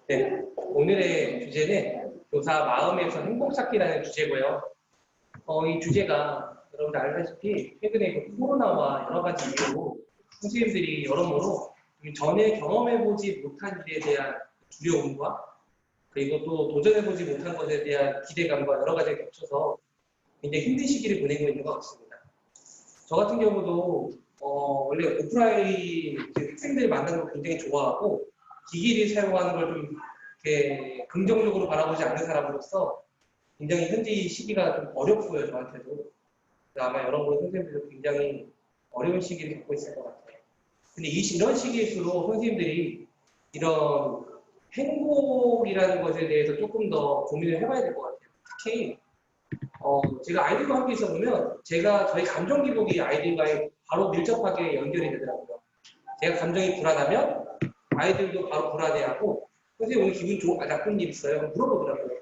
네, 오늘의 주제는 교사 마음에서 행복 찾기라는 주제고요. 이 주제가 여러분들 알다시피 최근에 그 코로나와 여러 가지 이유로 선생님들이 여러모로 전에 경험해보지 못한 일에 대한 두려움과 그리고 또 도전해보지 못한 것에 대한 기대감과 여러 가지가 겹쳐서 굉장히 힘든 시기를 보내고 있는 것 같습니다. 저 같은 경우도 원래 오프라인 학생들 만나는 걸 굉장히 좋아하고 기기를 사용하는 걸 좀 이렇게 긍정적으로 바라보지 않는 사람으로서 굉장히 현재 시기가 좀 어렵고요, 저한테도. 아마 여러분 선생님들도 굉장히 어려운 시기를 겪고 있을 것 같아요. 근데 이런 시기일수록 선생님들이 이런 행복이라는 것에 대해서 조금 더 고민을 해봐야 될 것 같아요. 특히 제가 아이들과 함께 있어 보면 저희 감정 기복이 아이들과의 바로 밀접하게 연결이 되더라고요. 제가 감정이 불안하면 아이들도 바로 불안해하고 선생님 오늘 기분 나쁜 일 있어요? 물어보더라고요.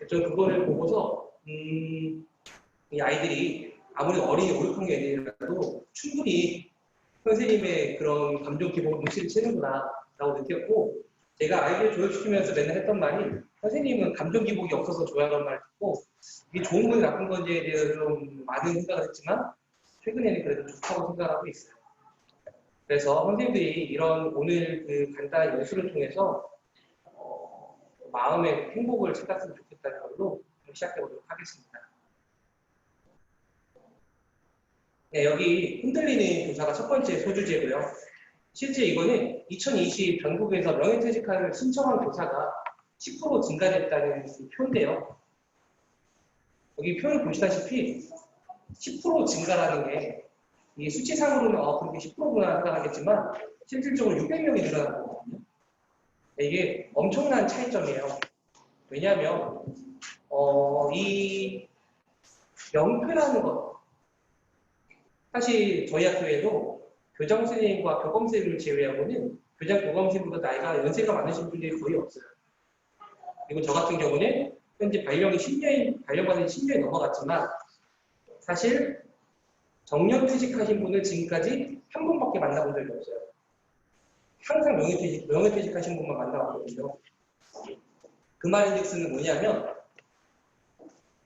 저는 그거를 보고서 이 아이들이 아무리 어린이 오육학년이라도 충분히 선생님의 그런 감정 기복을 눈치를 채는구나 라고 느꼈고 제가 아이들 교육시키면서 맨날 했던 말이 선생님은 감정 기복이 없어서 좋아하는 말 듣고 이게 좋은 건지 나쁜 건지에 대해서 좀 많은 생각을 했지만 최근에는 그래도 좋다고 생각하고 있어요. 그래서 선생님들이 이런 오늘 그 간단한 연수를 통해서 마음의 행복을 찾았으면 좋겠다는 걸로 시작해 보도록 하겠습니다. 네, 여기 흔들리는 교사가 첫 번째 소주제고요. 실제 이거는 2020 전국에서 명예퇴직을 신청한 교사가 10% 증가됐다는 표인데요. 여기 표를 보시다시피 10% 증가라는 게 이게 수치상으로는 그렇게 10%구나 생각하겠지만 실질적으로 600명이 늘어나는 거거든요. 이게 엄청난 차이점이에요. 왜냐하면 이 명패라는 것 사실 저희 학교에도 교장 선생님과 교감 선생님을 제외하고는 교장 교감 선생님보다 나이가 연세가 많으신 분들이 거의 없어요. 그리고 저 같은 경우는 현재 발령받은 10년이 넘어갔지만 사실 정년퇴직하신 분을 지금까지 한 분밖에 만나본 적이 없어요. 항상 명예퇴직하신 분만 만나봤거든요. 그 말인즉슨 뭐냐면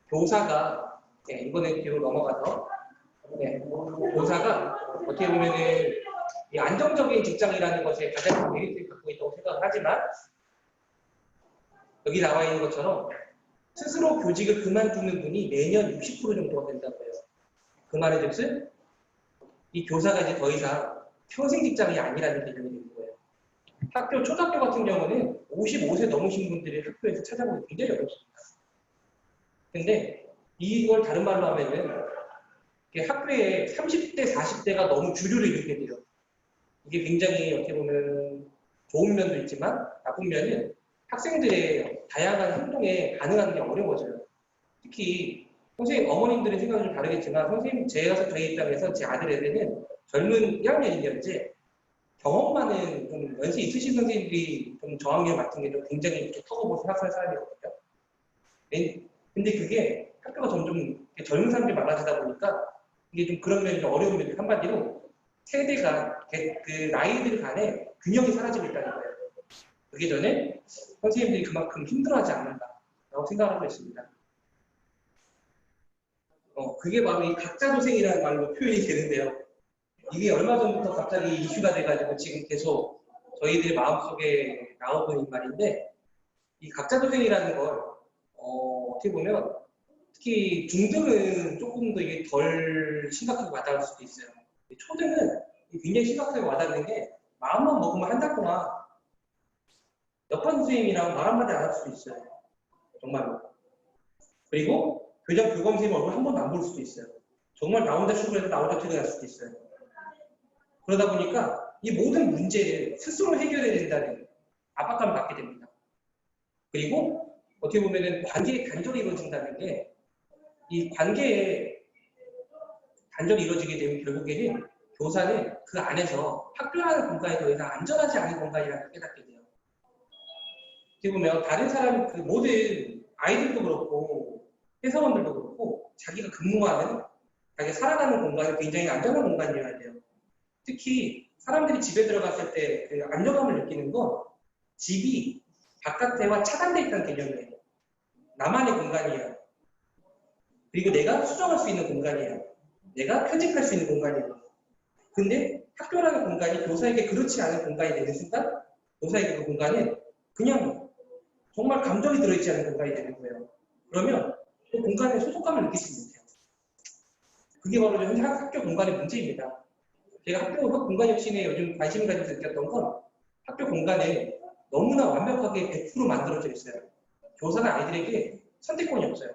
교사가 이번에 뒤로 넘어가서 교사가 어떻게 보면은 이 안정적인 직장이라는 것에 가장 큰 메리트를 갖고 있다고 생각을 하지만 여기 나와 있는 것처럼 스스로 교직을 그만두는 분이 매년 60% 정도가 된다고 해요. 그 말인즉슨 이 교사가 이제 더 이상 평생 직장이 아니라는 개념이 되는 거예요. 초등학교 같은 경우는 55세 넘으신 분들이 학교에서 찾아보기 굉장히 어렵습니다. 근데 이걸 다른 말로 하면은 학교에 30대, 40대가 너무 주류를 이루게 돼요. 이게 굉장히 어떻게 보면 좋은 면도 있지만 나쁜 면은 학생들의 다양한 행동에 반응하는 게 어려워져요. 특히 선생님, 어머님들의 생각은 좀 다르겠지만 선생님, 저희 입장에서 제 아들에게는 젊은 1학년인 현재 경험 많은 좀 연세 있으신 선생님들이 좀 저학년 같은 게 좀 굉장히 턱없고 생각하는 사람이거든요. 근데 그게 학교가 점점 젊은 사람들이 많아지다 보니까 이게 좀 그런 면이 좀 어려운 면이 한마디로 세대가 그 나이들 간에 균형이 사라지고 있다는 거예요. 그게 전에 선생님들이 그만큼 힘들어하지 않는다라고 생각하고 있습니다. 그게 바로 이 각자도생이라는 말로 표현이 되는데요. 이게 얼마 전부터 갑자기 이슈가 돼가지고 지금 계속 저희들 마음속에 나오고 있는 말인데 이 각자도생이라는 걸 어떻게 보면 특히 중등은 조금 더 이게 덜 심각하게 와닿을 수도 있어요. 초등은 굉장히 심각하게 와닿는 게 마음만 먹으면 한 달 동안 옆반 선생님이랑 말 한마디 안 할 수도 있어요. 정말로. 그리고 교장 교감 선생님 얼굴 한 번도 안 볼 수도 있어요. 정말 나 혼자 출근해서 나 혼자 퇴근할 수도 있어요. 그러다 보니까 이 모든 문제를 스스로 해결해야 된다는 압박감을 갖게 됩니다. 그리고 어떻게 보면은 관계의 단절이 이루어진다는 게 이 관계에 단절이 이루어지게 되면 결국에는 교사는 그 안에서 학교라는 공간이 더 이상 안전하지 않은 공간이라는 걸 깨닫게 돼요. 어떻게 보면 다른 사람, 모든 아이들도 그렇고 회사원들도 그렇고 자기가 근무하는, 자기가 살아가는 공간은 굉장히 안전한 공간이어야 돼요. 특히 사람들이 집에 들어갔을 때 그 안정감을 느끼는 건 집이 바깥에와 차단되어 있다는 개념이에요. 나만의 공간이에요. 그리고 내가 수정할 수 있는 공간이에요. 내가 편집할 수 있는 공간이에요. 근데 학교라는 공간이 교사에게 그렇지 않은 공간이 되는 순간 교사에게 그 공간은 그냥 정말 감정이 들어있지 않은 공간이 되는 거예요. 그러면 그 공간에 소속감을 느끼지 못해요. 그게 바로 현재 학교 공간의 문제입니다. 제가 학교 공간 혁신에 요즘 관심을 가지면서 느꼈던 건 학교 공간에 너무나 완벽하게 100% 만들어져 있어요. 교사는 아이들에게 선택권이 없어요.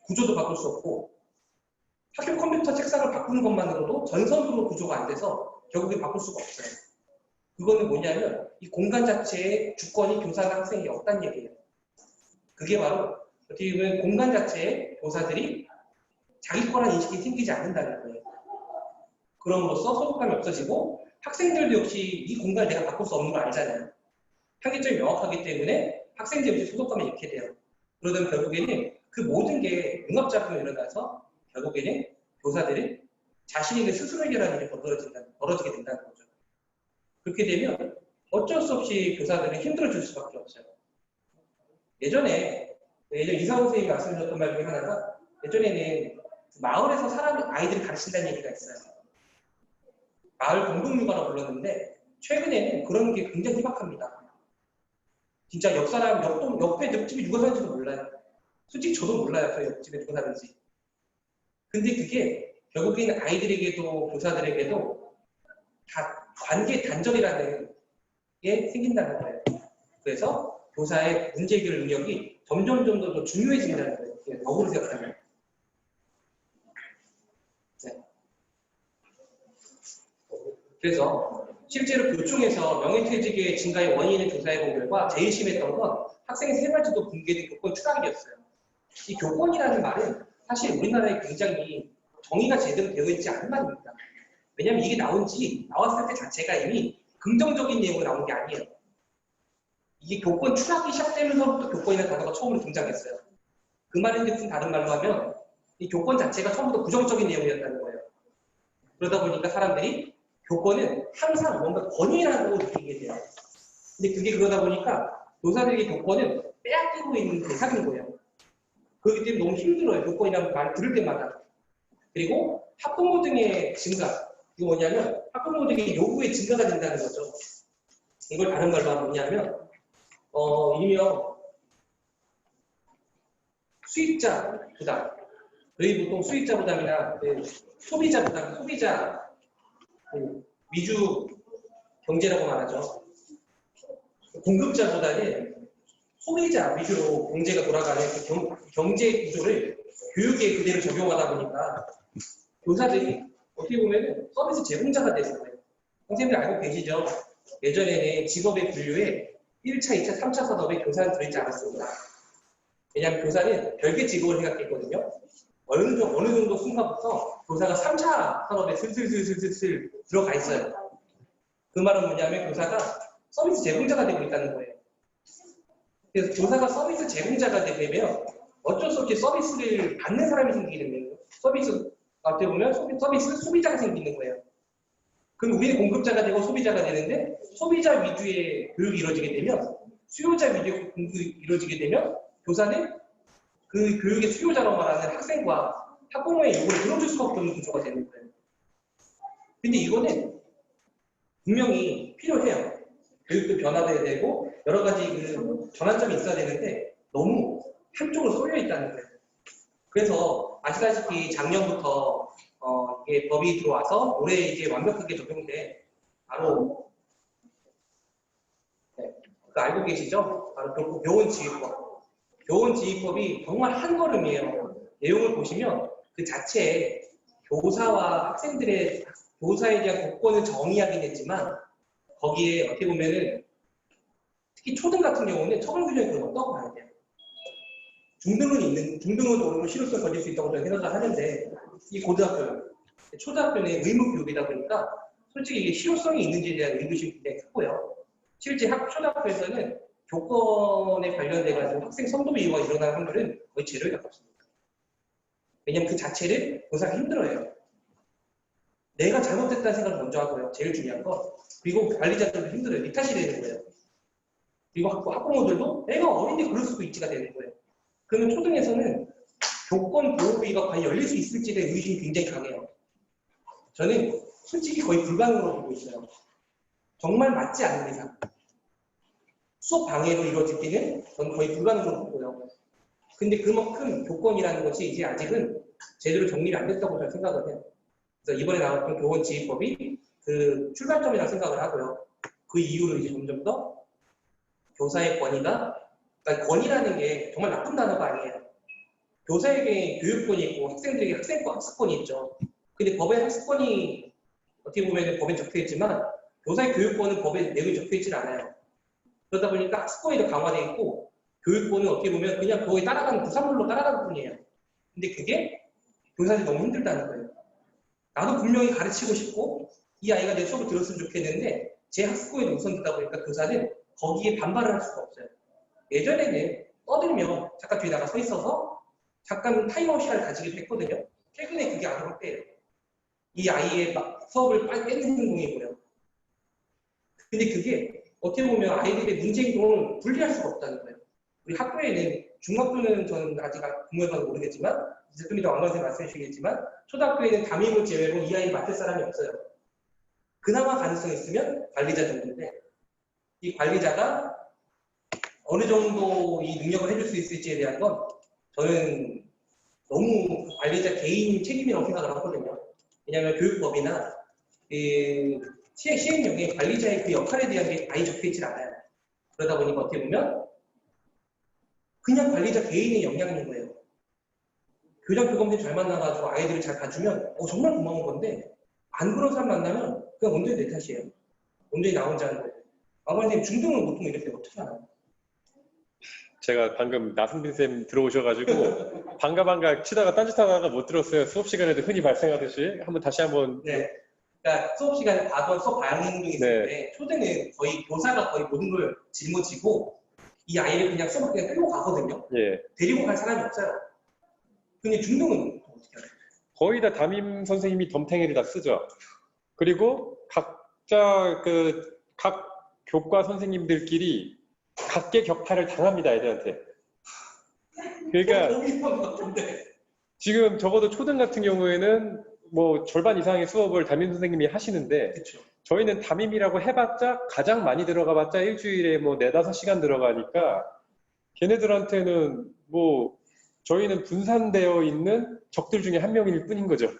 구조도 바꿀 수 없고 학교 컴퓨터 책상을 바꾸는 것만으로도 전선으로 구조가 안 돼서 결국에 바꿀 수가 없어요. 그거는 뭐냐면 이 공간 자체의 주권이 교사나 학생이 없다는 얘기예요. 그게 바로 어떻게 보면 공간 자체에 교사들이 자기 거란 인식이 생기지 않는다는 거예요. 그럼으로써 소속감이 없어지고 학생들도 역시 이 공간을 내가 바꿀 수 없는 걸 알잖아요. 한계점이 명확하기 때문에 학생들 역시 소속감을 잃게 돼요. 그러다 결국에는 그 모든 게 융합작용이 일어나서 결국에는 교사들은 자신에게 스스로 해결하는 일이 벌어지게 된다는 거죠. 그렇게 되면 어쩔 수 없이 교사들은 힘들어질 수밖에 없어요. 예전 이상호 선생님이 말씀하셨던 말 중에 하나가 예전에는 마을에서 아이들을 가르친다는 얘기가 있어요. 마을 공동육아라고 불렀는데 최근에는 그런 게 굉장히 희박합니다. 진짜 옆에 옆집에 누가 사는지도 몰라요. 솔직히 저도 몰라요. 저희 옆집에 누가 사는지. 근데 그게 결국에는 아이들에게도 교사들에게도 다 관계 단절이라는 게 생긴다는 거예요. 그래서 교사의 문제 해결 능력이 점점 더 중요해진다는 거예요. 역으로 생각하면. 네. 그래서 실제로 교총에서 명예퇴직의 증가의 원인을 조사해본 결과 제일 심했던 건 학생의 생활지도 붕괴된 교권 추락이었어요. 이 교권이라는 말은 사실 우리나라에 굉장히 정의가 제대로 되어 있지 않은 말입니다. 왜냐하면 이게 나왔을 때 자체가 이미 긍정적인 내용으로 나온 게 아니에요. 이게 교권 추락이 시작되면서부터 교권이라는 단어가 처음으로 등장했어요. 그 말인데 무슨 다른 말로 하면 이 교권 자체가 처음부터 부정적인 내용이었다는 거예요. 그러다 보니까 사람들이 교권은 항상 뭔가 권위라고 느끼게 돼요. 근데 그게 그러다 보니까 교사들에게 교권은 빼앗기고 있는 대상인 거예요. 그렇기 때문에 너무 힘들어요. 교권이라는 말을 들을 때마다. 그리고 학부모 등의 증가. 이거 뭐냐면 학부모 등의 요구의 증가가 된다는 거죠. 이걸 다른 말로 하면 뭐냐면 일명 수입자 부담. 저희 보통 수입자 부담이나 소비자 부담, 소비자 위주 경제라고 말하죠. 공급자보다는 소비자 위주로 경제가 돌아가는 그 경제 구조를 교육에 그대로 적용하다 보니까 교사들이 어떻게 보면 서비스 제공자가 됐어요. 선생님들 알고 계시죠? 예전에는 직업의 분류에 1차, 2차, 3차 산업에 교사는 들어있지 않았습니다. 왜냐하면 교사는 별개 직업을 생각했거든요. 어느 정도 순간부터 교사가 3차 산업에 슬슬 들어가 있어요. 그 말은 뭐냐면 교사가 서비스 제공자가 되고 있다는 거예요. 그래서 교사가 서비스 제공자가 되면 어쩔 수 없이 서비스를 받는 사람이 생기게 됩니다. 어떻게 보면 서비스 소비자가 생기는 거예요. 그럼 우리는 공급자가 되고 소비자가 되는데 소비자 위주의 교육이 이루어지게 되면 수요자 위주의 공급이 이루어지게 되면 교사는 그 교육의 수요자로 말하는 학생과 학부모의 요구를 들어줄 수밖에 없는 구조가 되는 거예요. 근데 이거는 분명히 필요해요. 교육도 변화돼야 되고 여러 가지 그 전환점이 있어야 되는데 너무 한쪽으로 쏠려 있다는 거예요. 그래서 아시다시피 작년부터 이게 법이 들어와서 올해 이제 완벽하게 적용돼 바로 그거 알고 계시죠? 바로 교원지휘법. 교원지휘법이 정말 한 걸음이에요. 내용을 보시면 그 자체에 교사에 대한 교권을 정의하긴 했지만 거기에 어떻게 보면은 특히 초등 같은 경우는 처벌 규정이 그런 거 떠봐야 돼요. 중등은 오르면 실효성 걸릴 수 있다고 저는 생각을 하는데 이 초등학교는 의무 교육이다 보니까 솔직히 이게 실효성이 있는지에 대한 의구심이 굉장히 크고요. 실제 초등학교에서는 교권에 관련돼가지고 학생 선도 위반이 일어나는 확률은 거의 제로에 가깝습니다. 왜냐면 그 자체를 교사가 힘들어해요. 내가 잘못했다는 생각을 먼저 하고요. 제일 중요한 거. 그리고 관리자들도 힘들어요. 네 탓이 되는 거예요. 그리고 학부모들도 애가 어린데 그럴 수도 있지가 되는 거예요. 그러면 초등에서는 교권 보호비가 과연 열릴 수 있을지에 대한 의심이 굉장히 강해요. 저는 솔직히 거의 불가능으로 보고 있어요. 정말 맞지 않는 이상. 수업 방해로 이루어질 때는 저는 거의 불가능으로 보고요. 근데 그만큼 교권이라는 것이 이제 아직은 제대로 정리가 안 됐다고 저는 생각을 해요. 그래서 이번에 나왔던 교원지휘법이 그 출발점이라고 생각을 하고요. 그 이후로 이제 점점 더 교사의 권위가, 그러니까 권위라는 게 정말 나쁜 단어가 아니에요. 교사에게 교육권이 있고 학생들에게 학습권이 있죠. 근데 법에 학습권이 어떻게 보면 법에 적혀 있지만 교사의 교육권은 법에 내용이 적혀 있질 않아요. 그러다 보니까 학습권이 더 강화되어 있고 교육권은 어떻게 보면 그냥 거기에 따라가는 부산물로 따라가는 뿐이에요. 근데 그게 교사들이 너무 힘들다는 거예요. 나도 분명히 가르치고 싶고 이 아이가 내 수업을 들었으면 좋겠는데 제 학습권이 우선되다 보니까 교사는 거기에 반발을 할 수가 없어요. 예전에는 떠들면 잠깐 뒤에 나가 서 있어서 잠깐 타임아웃 시간을 가지기도 했거든요. 최근에 그게 안 확대해요. 이 아이의 수업을 빨리 뺏는 행동이고요. 근데 그게 어떻게 보면 아이들의 문제 행동을 분리할 수가 없다는 거예요. 우리 학교에는 중학교는 저는 아직 공부해봐서 모르겠지만 이제 좀 이따 왕관 선생님 말씀해 주시겠지만 초등학교에는 담임을 제외로 이 아이를 맡을 사람이 없어요. 그나마 가능성이 있으면 관리자 정도인데 이 관리자가 어느 정도 이 능력을 해줄 수 있을지에 대한 건 저는 너무 관리자 개인 책임이라고 생각을 하거든요. 왜냐하면 교육법이나 시행령에 관리자의 그 역할에 대한 게 많이 적혀있질 않아요. 그러다 보니까 어떻게 보면 그냥 관리자 개인의 역량인 거예요. 교장 교감생 잘 만나가지고 아이들을 잘 봐주면 정말 고마운 건데 안 그런 사람 만나면 그냥 온전히 내 탓이에요. 온전히 나 혼자 하는 거예요. 선생님 중등은 보통 이렇게 어떻게 하나요? 제가 방금 나승빈 쌤 들어오셔가지고 반가 치다가 딴짓하다가 못 들었어요. 수업 시간에도 흔히 발생하듯이 다시 한번. 네. 그러니까 수업 시간에 과도한 수업 방해 행동이 있을 네. 때 초등은 거의 교사가 거의 모든 걸 짊어지고 이 아이를 그냥 수업을 그냥 끌고 가거든요. 예. 데리고 갈 사람이 없어요. 근데 중등은 어떻게 하나요? 거의 다 담임 선생님이 덤탱이를 다 쓰죠. 그리고 각자 각 교과 선생님들끼리 각계 격파를 당합니다, 애들한테. 그러니까 지금 적어도 초등 같은 경우에는 뭐 절반 이상의 수업을 담임 선생님이 하시는데 그쵸. 저희는 담임이라고 해봤자 가장 많이 들어가봤자 일주일에 뭐 4-5시간 들어가니까 걔네들한테는 뭐 저희는 분산되어 있는 적들 중에 한 명일 뿐인 거죠.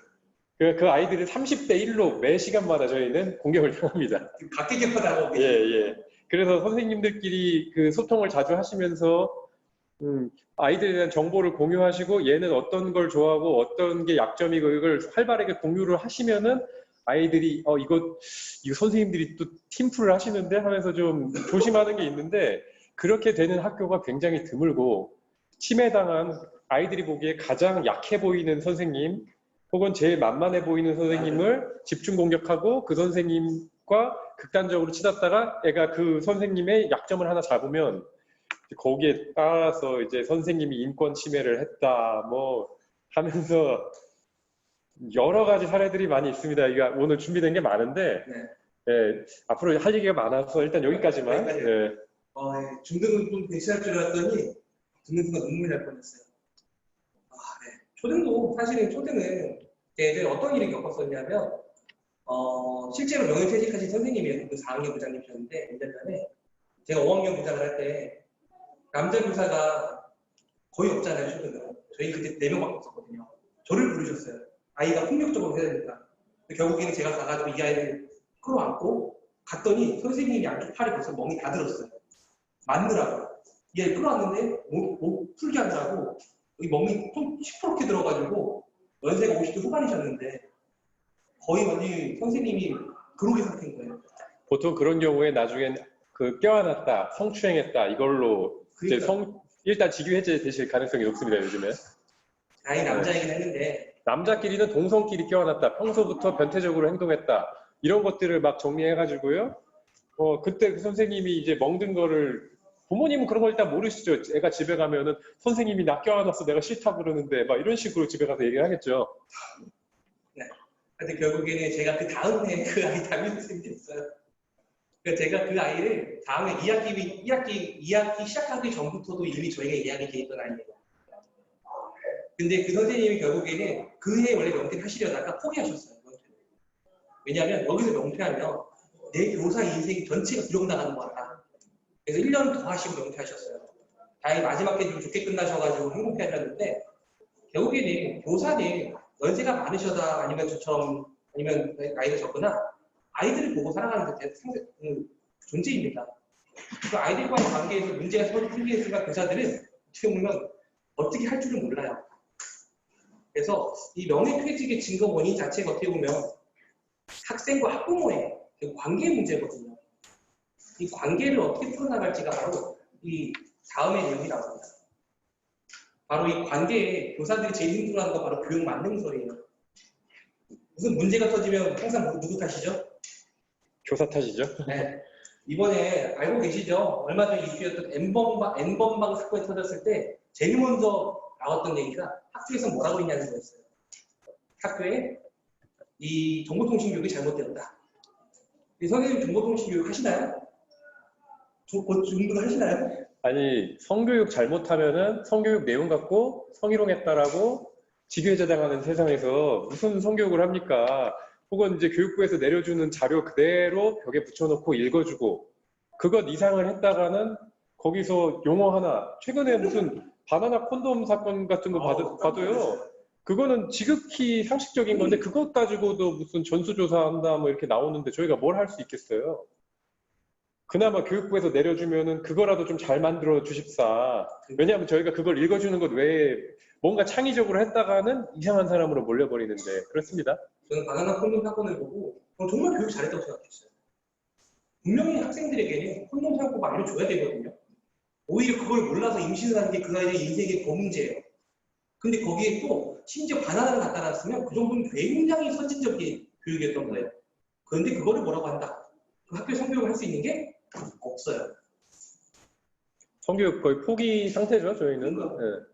그 아이들을 30대 1로 매 시간마다 저희는 공격을 당합니다. 각계 격파당하고 예. 그래서 선생님들끼리 그 소통을 자주 하시면서 아이들에 대한 정보를 공유하시고 얘는 어떤 걸 좋아하고 어떤 게 약점이고 이걸 활발하게 공유를 하시면은 아이들이 이거 선생님들이 또 팀플을 하시는데 하면서 좀 조심하는 게 있는데 그렇게 되는 학교가 굉장히 드물고 침해당한 아이들이 보기에 가장 약해 보이는 선생님 혹은 제일 만만해 보이는 선생님을 집중 공격하고 그 선생님과 극단적으로 치닫다가 애가 그 선생님의 약점을 하나 잡으면 거기에 따라서 이제 선생님이 인권 침해를 했다 뭐 하면서 여러 가지 사례들이 많이 있습니다. 이거 오늘 준비된 게 많은데 예, 앞으로 할 얘기가 많아서 일단 여기까지만. 예. 중등은 좀 대신할 줄 알았더니 듣는 순간 눈물이 날 뻔했어요. 네. 초등도 사실은 초등은 애들 어떤 일을 겪었었냐면 실제로 명예퇴직하신 선생님이었고 그 4학년 부장님이셨는데 몇 년 전에 제가 5학년 부장을 할 때 남자 교사가 거의 없잖아요. 초등은. 저희 그때 4명밖에 없었거든요. 저를 부르셨어요. 아이가 폭력적으로 해야 되니까. 결국에는 제가 가가지고 이 아이를 끌어안고 갔더니 선생님이 안쪽 팔에 벌써 멍이 다 들었어요. 맞느라고. 이 아이 끌어안는데 목 풀게 하느라고 여기 멍이 좀 시퍼렇게 들어가지고 연세가 50대 후반이셨는데 거의 완전히 선생님이 그러게 상태인 거예요. 보통 그런 경우에 나중엔 껴안았다, 성추행했다 이걸로 이제 일단 직위 해제되실 가능성이 높습니다. 요즘에. 다행히 남자이긴 했는데 남자끼리는 동성끼리 껴안았다, 평소부터 변태적으로 행동했다 이런 것들을 막 정리해가지고요. 그때 그 선생님이 이제 멍든 거를 부모님은 그런 걸 일단 모르시죠. 애가 집에 가면은 선생님이 나 껴안았어 내가 싫다 그러는데 막 이런 식으로 집에 가서 얘기를 하겠죠. 네. 근데 결국에는 제가 그 다음 해 그 아이 담임 선생님이 됐어요. 그래서 제가 그 아이를 다음에 2학기 시작하기 전부터도 이미 저희가 이야기 돼 있던 아이예요. 근데 그 선생님이 결국에는 그 해에 원래 명퇴를 하시려다가 포기하셨어요. 명퇴를. 왜냐하면 여기서 명퇴하면 내 교사 인생 전체가 부정당하는 것 같다. 그래서 1년 더 하시고 명퇴하셨어요. 다행히 마지막 때 좀 좋게 끝나셔가지고 행복해 하셨는데 결국에는 교사는 연세가 많으셔다 아니면 저처럼 아니면 나이가 적거나 아이들을 보고 살아가는 존재입니다. 그 아이들과의 관계에서 문제가 생기는 교사들은 어떻게 보면 어떻게 할 줄을 몰라요. 그래서 이 명예퇴직의 증거 원인 자체가 어떻게 보면 학생과 학부모의 관계 문제거든요. 이 관계를 어떻게 풀어나갈지가 바로 이 다음의 내용이 나옵니다. 바로 이 관계에 교사들이 제일 힘들어하는 건 바로 교육 만능설이에요. 무슨 문제가 터지면 항상 누구 탓이죠? 교사 탓이죠. 네. 이번에 알고 계시죠? 얼마 전에 이슈였던 N번방 사건이 터졌을 때 제일 먼저 나왔던 얘기가 학교에서 뭐라고 했냐는 거였어요. 학교에 이 정보통신 교육이 잘못되었다. 선생님 정보통신 교육 하시나요? 공부 하시나요? 아니, 성교육 잘못하면은 성교육 내용 갖고 성희롱했다라고 직위해제당하는 세상에서 무슨 성교육을 합니까? 혹은 이제 교육부에서 내려주는 자료 그대로 벽에 붙여놓고 읽어주고 그것 이상을 했다가는 거기서 용어 하나 최근에 무슨 바나나 콘돔 사건 같은 거 봐도요. 그거는 지극히 상식적인 건데 그것 가지고도 무슨 전수조사한다 뭐 이렇게 나오는데 저희가 뭘 할 수 있겠어요? 그나마 교육부에서 내려주면은 그거라도 좀 잘 만들어 주십사. 왜냐하면 저희가 그걸 읽어주는 것 외에 뭔가 창의적으로 했다가는 이상한 사람으로 몰려버리는데 그렇습니다. 저는 바나나 콘돔 사건을 보고 정말 교육 잘했다고 생각했어요. 분명히 학생들에게는 콘돔 사용법 알려줘야 되거든요. 오히려 그걸 몰라서 임신을 하는 게 그 아이의 인생의 더 문제예요. 근데 거기에 또 심지어 바나나를 갖다 놨으면 그 정도는 굉장히 선진적인 교육이었던 거예요. 그런데 그거를 뭐라고 한다? 그 학교 성교육을 할 수 있는 게 없어요. 성교육 거의 포기 상태죠, 저희는. 네.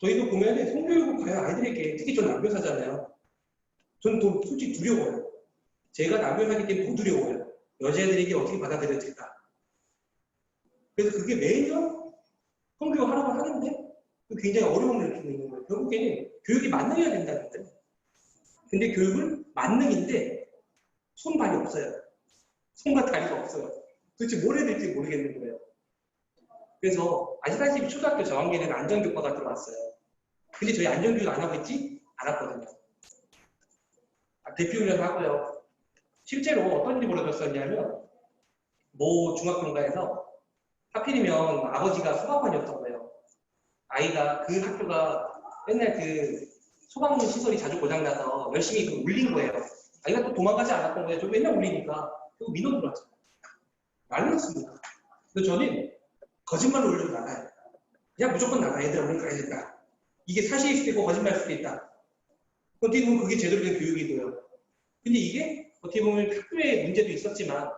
저희도 보면은 성교육을 과연 아이들에게, 특히 전 남교사잖아요. 저는 더 솔직히 두려워요. 제가 남교사이기 때문에 더 두려워요. 여자애들에게 어떻게 받아들여질까. 그래서 그게 매년 성교육 하라고 하는데 굉장히 어려움을 느끼고 있는 거예요. 결국에는 교육이 만능해야 된다는 거예요. 근데 교육은 만능인데 손발이 없어요. 손과 다리가 없어요. 도대체 뭘 해야 될지 모르겠는 거예요. 그래서 아시다시피 초등학교 저학년에는 안전교과가 들어왔어요. 근데 저희 안전교육 안 하고 있지? 않았거든요. 대피훈련 하고요. 실제로 어떤 일이 벌어졌었냐면 모 중학교인가에서 하필이면 아버지가 소방관이었던 거예요. 아이가 그 학교가 맨날 그 소방 시설이 자주 고장나서 열심히 그 울린 거예요. 아이가 또 도망가지 않았던 거예요. 저 맨날 울리니까 그리고 민원 들어왔어요. 난리 났습니다. 그래서 저는 거짓말로 울려도 나가요. 그냥 무조건 나가. 얘들아 우리 가야 된다. 이게 사실일 수도 있고 거짓말일 수도 있다. 어떻게 보면 그게 제대로 된 교육이고요. 근데 이게 어떻게 보면 학교의 문제도 있었지만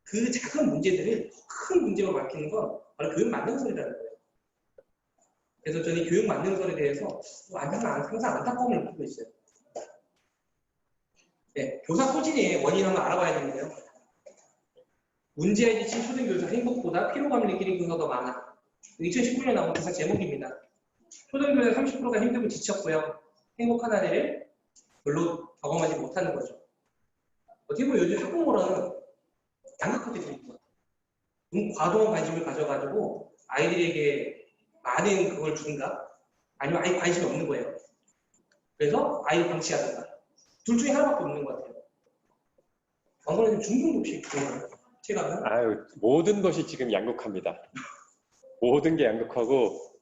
그 작은 문제들을 큰 문제로 밝히는 건 바로 교육 만능설이라는 거예요. 그래서 저는 교육 만능설에 대해서 항상 안타까움을 느끼고 있어요. 네, 교사 소진의 원인 한번 알아봐야 되는데요. 문제에 지친 초등교사 행복보다 피로감을 느끼는 교사가 많아. 2019년에 나온 교사 제목입니다. 초등교사 30%가 힘들고 지쳤고요. 행복한 한 해를 별로 경험하지 못하는 거죠. 어떻게 보면 요즘 학부모라는 양극화되고 있고 너무 과도한 관심을 가져가지고 아이들에게 많은 그걸 주는가? 아니면 아예 관심이 없는 거예요. 그래서 아이를 방치하든가. 둘 중에 하나밖에 없는 것 같아요. 방금은 중등급식 체감은? 아유, 모든 것이 지금 양극화입니다. 모든 게 양극화고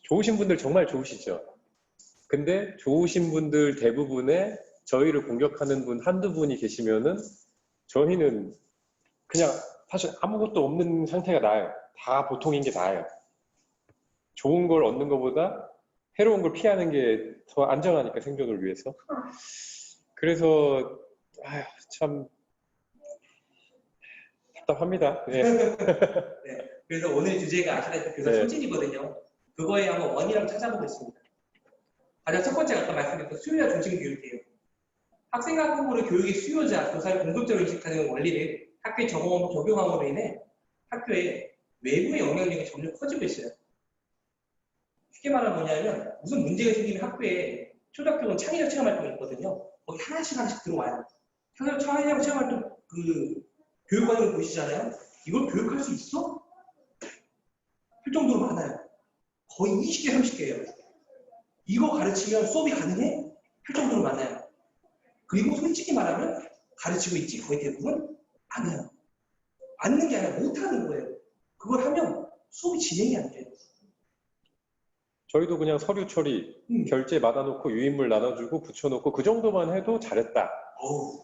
좋으신 분들 정말 좋으시죠. 근데 좋으신 분들 대부분의 저희를 공격하는 분 한두 분이 계시면은 저희는 그냥 사실 아무것도 없는 상태가 나아요. 다 보통인 게 나아요. 좋은 걸 얻는 것보다 해로운 걸 피하는 게 더 안전하니까 생존을 위해서. 그래서 아휴, 참 답답합니다. 네. 네. 그래서 오늘 주제가 아시다시피 교사 네. 소진이거든요. 그거에 한번 원인을 찾아보고 있습니다. 가장 첫 번째 아까 말씀드렸던 수요자 중심 교육이에요. 학생과 학부모를 교육의 수요자, 교사를 공격적으로 인식하는 원리를 학교에 적용함으로 인해 학교에 외부의 영향력이 점점 커지고 있어요. 쉽게 말하면 뭐냐면 무슨 문제가 생기면 학교에 초등학교는 창의력 체험 활동이 있거든요. 거기 하나씩 들어와요. 창의력 체험 활동 그 교육과정을 보시잖아요. 이걸 교육할 수 있어? 할 정도로 많아요. 거의 20개, 30개예요. 이거 가르치면 수업이 가능해? 할 정도로 많아요. 그리고 솔직히 말하면 가르치고 있지 거의 대부분 안 해요. 안 하는 게 아니라 못 하는 거예요. 그걸 하면 수업이 진행이 안 돼요. 저희도 그냥 서류 처리, 결제 받아놓고 유인물 나눠주고 붙여놓고 그 정도만 해도 잘했다. 어우,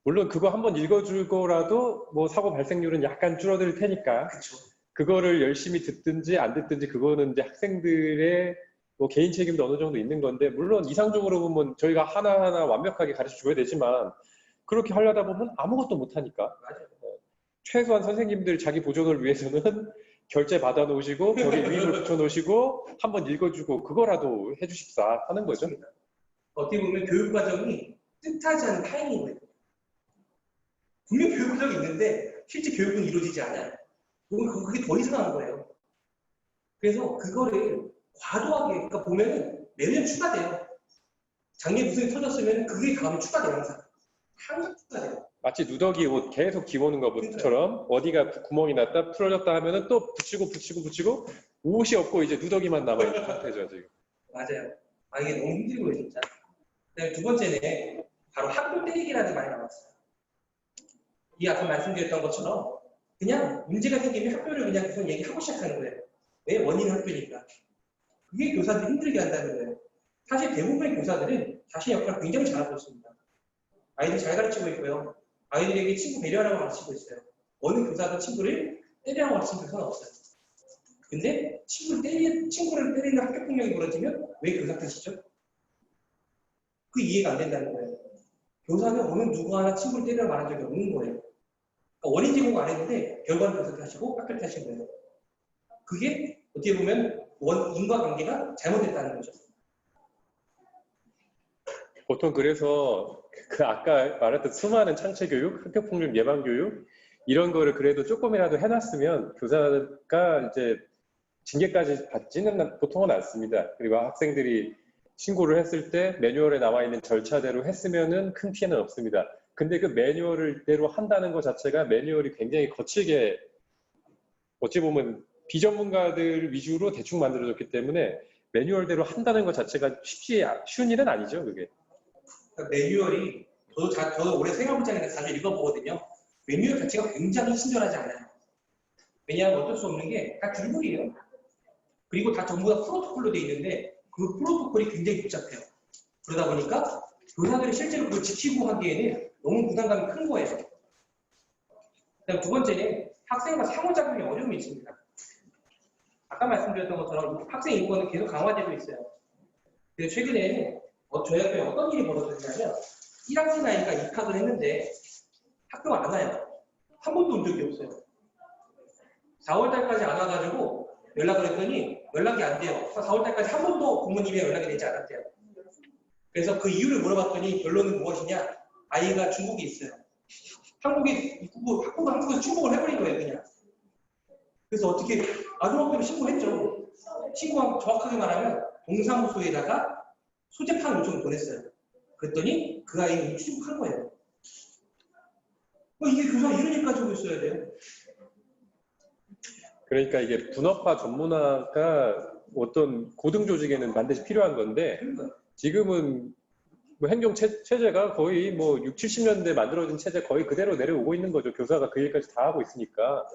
물론 그거 한번 읽어주고라도 뭐 사고 발생률은 약간 줄어들 테니까 그쵸. 그거를 열심히 듣든지 안 듣든지 그거는 이제 학생들의 뭐 개인 책임도 어느 정도 있는 건데 물론 이상적으로 보면 저희가 하나하나 완벽하게 가르쳐 줘야 되지만 그렇게 하려다 보면 아무것도 못 하니까 맞아요. 최소한 선생님들 자기 보존을 위해서는 결제 받아 놓으시고 거기에 유인물 붙여 놓으시고 한번 읽어주고 그거라도 해주십사 하는 거죠. 맞습니다. 어떻게 보면 교육 과정이 뜻하지 않은 타이밍인 거예요. 분명 교육 과정이 있는데 실제 교육은 이루어지지 않아요. 그게 더 이상한 거예요. 그래서 그거를 과도하게, 그러니까 보면은 매년 추가돼요. 작년 무슨 터졌으면 그게 다음에 추가돼요, 항상. 항상 추가돼요. 마치 누더기 옷 계속 기우는 것처럼 어디가 구멍이 났다 풀어졌다 하면은 또 붙이고 옷이 없고 이제 누더기만 남아있는 상태죠 지금. 맞아요. 아, 이게 너무 힘들고요, 진짜. 그다음에 두 번째는 바로 학교 때리기라는 말이 나왔어요. 이 아까 말씀드렸던 것처럼 그냥 문제가 생기면 학교를 그냥 계속 얘기하고 시작하는 거예요. 왜? 원인은 학교니까. 그게 교사들이 힘들게 한다는 거예요. 사실 대부분의 교사들은 자신의 역할을 굉장히 잘하고 있습니다. 아이들 잘 가르치고 있고요. 아이들에게 친구 배려하라고 가르치고 있어요. 어느 교사도 친구를 때리라고 가르치는 교사는 없어요. 근데 친구를 때리는 학교폭력이 벌어지면 왜 교사 탓이죠? 그 이해가 안 된다는 거예요. 교사는 어느 누구 하나 친구를 때리라고 말한 적이 없는 거예요. 그러니까 원인 제공 안 했는데 결과는 교사 탓이고 학교 탓인 거예요. 그게 어떻게 보면 인과관계가 잘못됐다는 거죠. 보통 그래서 그 아까 말했던 수많은 창체교육, 학교폭력 예방교육 이런 거를 그래도 조금이라도 해놨으면 교사가 이제 징계까지 받지는 보통은 않습니다. 그리고 학생들이 신고를 했을 때 매뉴얼에 나와 있는 절차대로 했으면은 큰 피해는 없습니다. 근데 그 매뉴얼대로 한다는 것 자체가 매뉴얼이 굉장히 거칠게 어찌 보면 비전문가들 위주로 대충 만들어졌기 때문에 매뉴얼대로 한다는 것 자체가 쉬운 일은 아니죠, 그게. 그러니까 매뉴얼이 저도 올해 생활복장에서 자주 읽어보거든요. 매뉴얼 자체가 굉장히 친절하지 않아요. 왜냐하면 어쩔 수 없는 게 다 줄글이에요. 그리고 다 전부 다 프로토콜로 돼 있는데 그 프로토콜이 굉장히 복잡해요. 그러다 보니까 교사들이 실제로 그걸 지키고 하기에는 너무 부담감이 큰 거예요. 그다음 두 번째는 학생과 상호작용에 어려움이 있습니다. 아까 말씀드렸던 것처럼 학생 인권은 계속 강화되고 있어요. 그래서 최근에는 저희 학교에 어떤 일이 벌어졌냐면 1학년 아이가 입학을 했는데 학교가 안 와요. 한 번도 온 적이 없어요. 4월달까지 안 와가지고 연락을 했더니 연락이 안 돼요. 4월달까지 한 번도 부모님이 연락이 되지 않았대요. 그래서 그 이유를 물어봤더니 결론은 무엇이냐? 아이가 중국에 있어요. 한국에서 출국을 해버린 거예요, 그냥. 그래서 어떻게 아동학대로 신고했죠. 신고한 정확하게 말하면 동사무소에다가 소재판 요청을 보냈어요. 그랬더니 그 아이는 출국한 거예요. 이게 교사가 이런 일 가지고 있어야 돼요. 그러니까 이게 분업화 전문화가 어떤 고등 조직에는 반드시 필요한 건데 지금은 뭐 행정 체제가 거의 뭐 6, 70년대 만들어진 체제 거의 그대로 내려오고 있는 거죠. 교사가 그 일까지 다 하고 있으니까.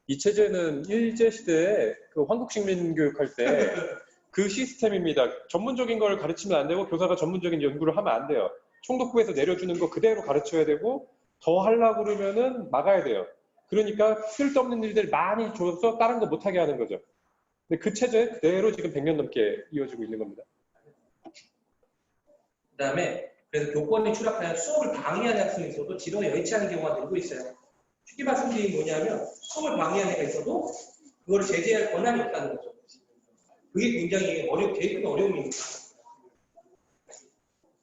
이 체제는 일제시대에 그 황국식민교육할 때 그 시스템입니다. 전문적인 걸 가르치면 안 되고 교사가 전문적인 연구를 하면 안 돼요. 총독부에서 내려주는 거 그대로 가르쳐야 되고 더 하려고 그러면은 막아야 돼요. 그러니까 쓸데없는 일들 많이 줘서 다른 거 못하게 하는 거죠. 근데 그 체제 그대로 지금 100년 넘게 이어지고 있는 겁니다. 그 다음에 그래서 교권이 추락하여 수업을 방해하는 학생이 있어도 지도에 여의치 않은 경우가 늘고 있어요. 쉽게 말씀드리면 뭐냐면 수업을 방해하는 애가 있어도 그걸 제재할 권한이 없다는 거죠. 그게 굉장히 제일 큰 어려움입니다.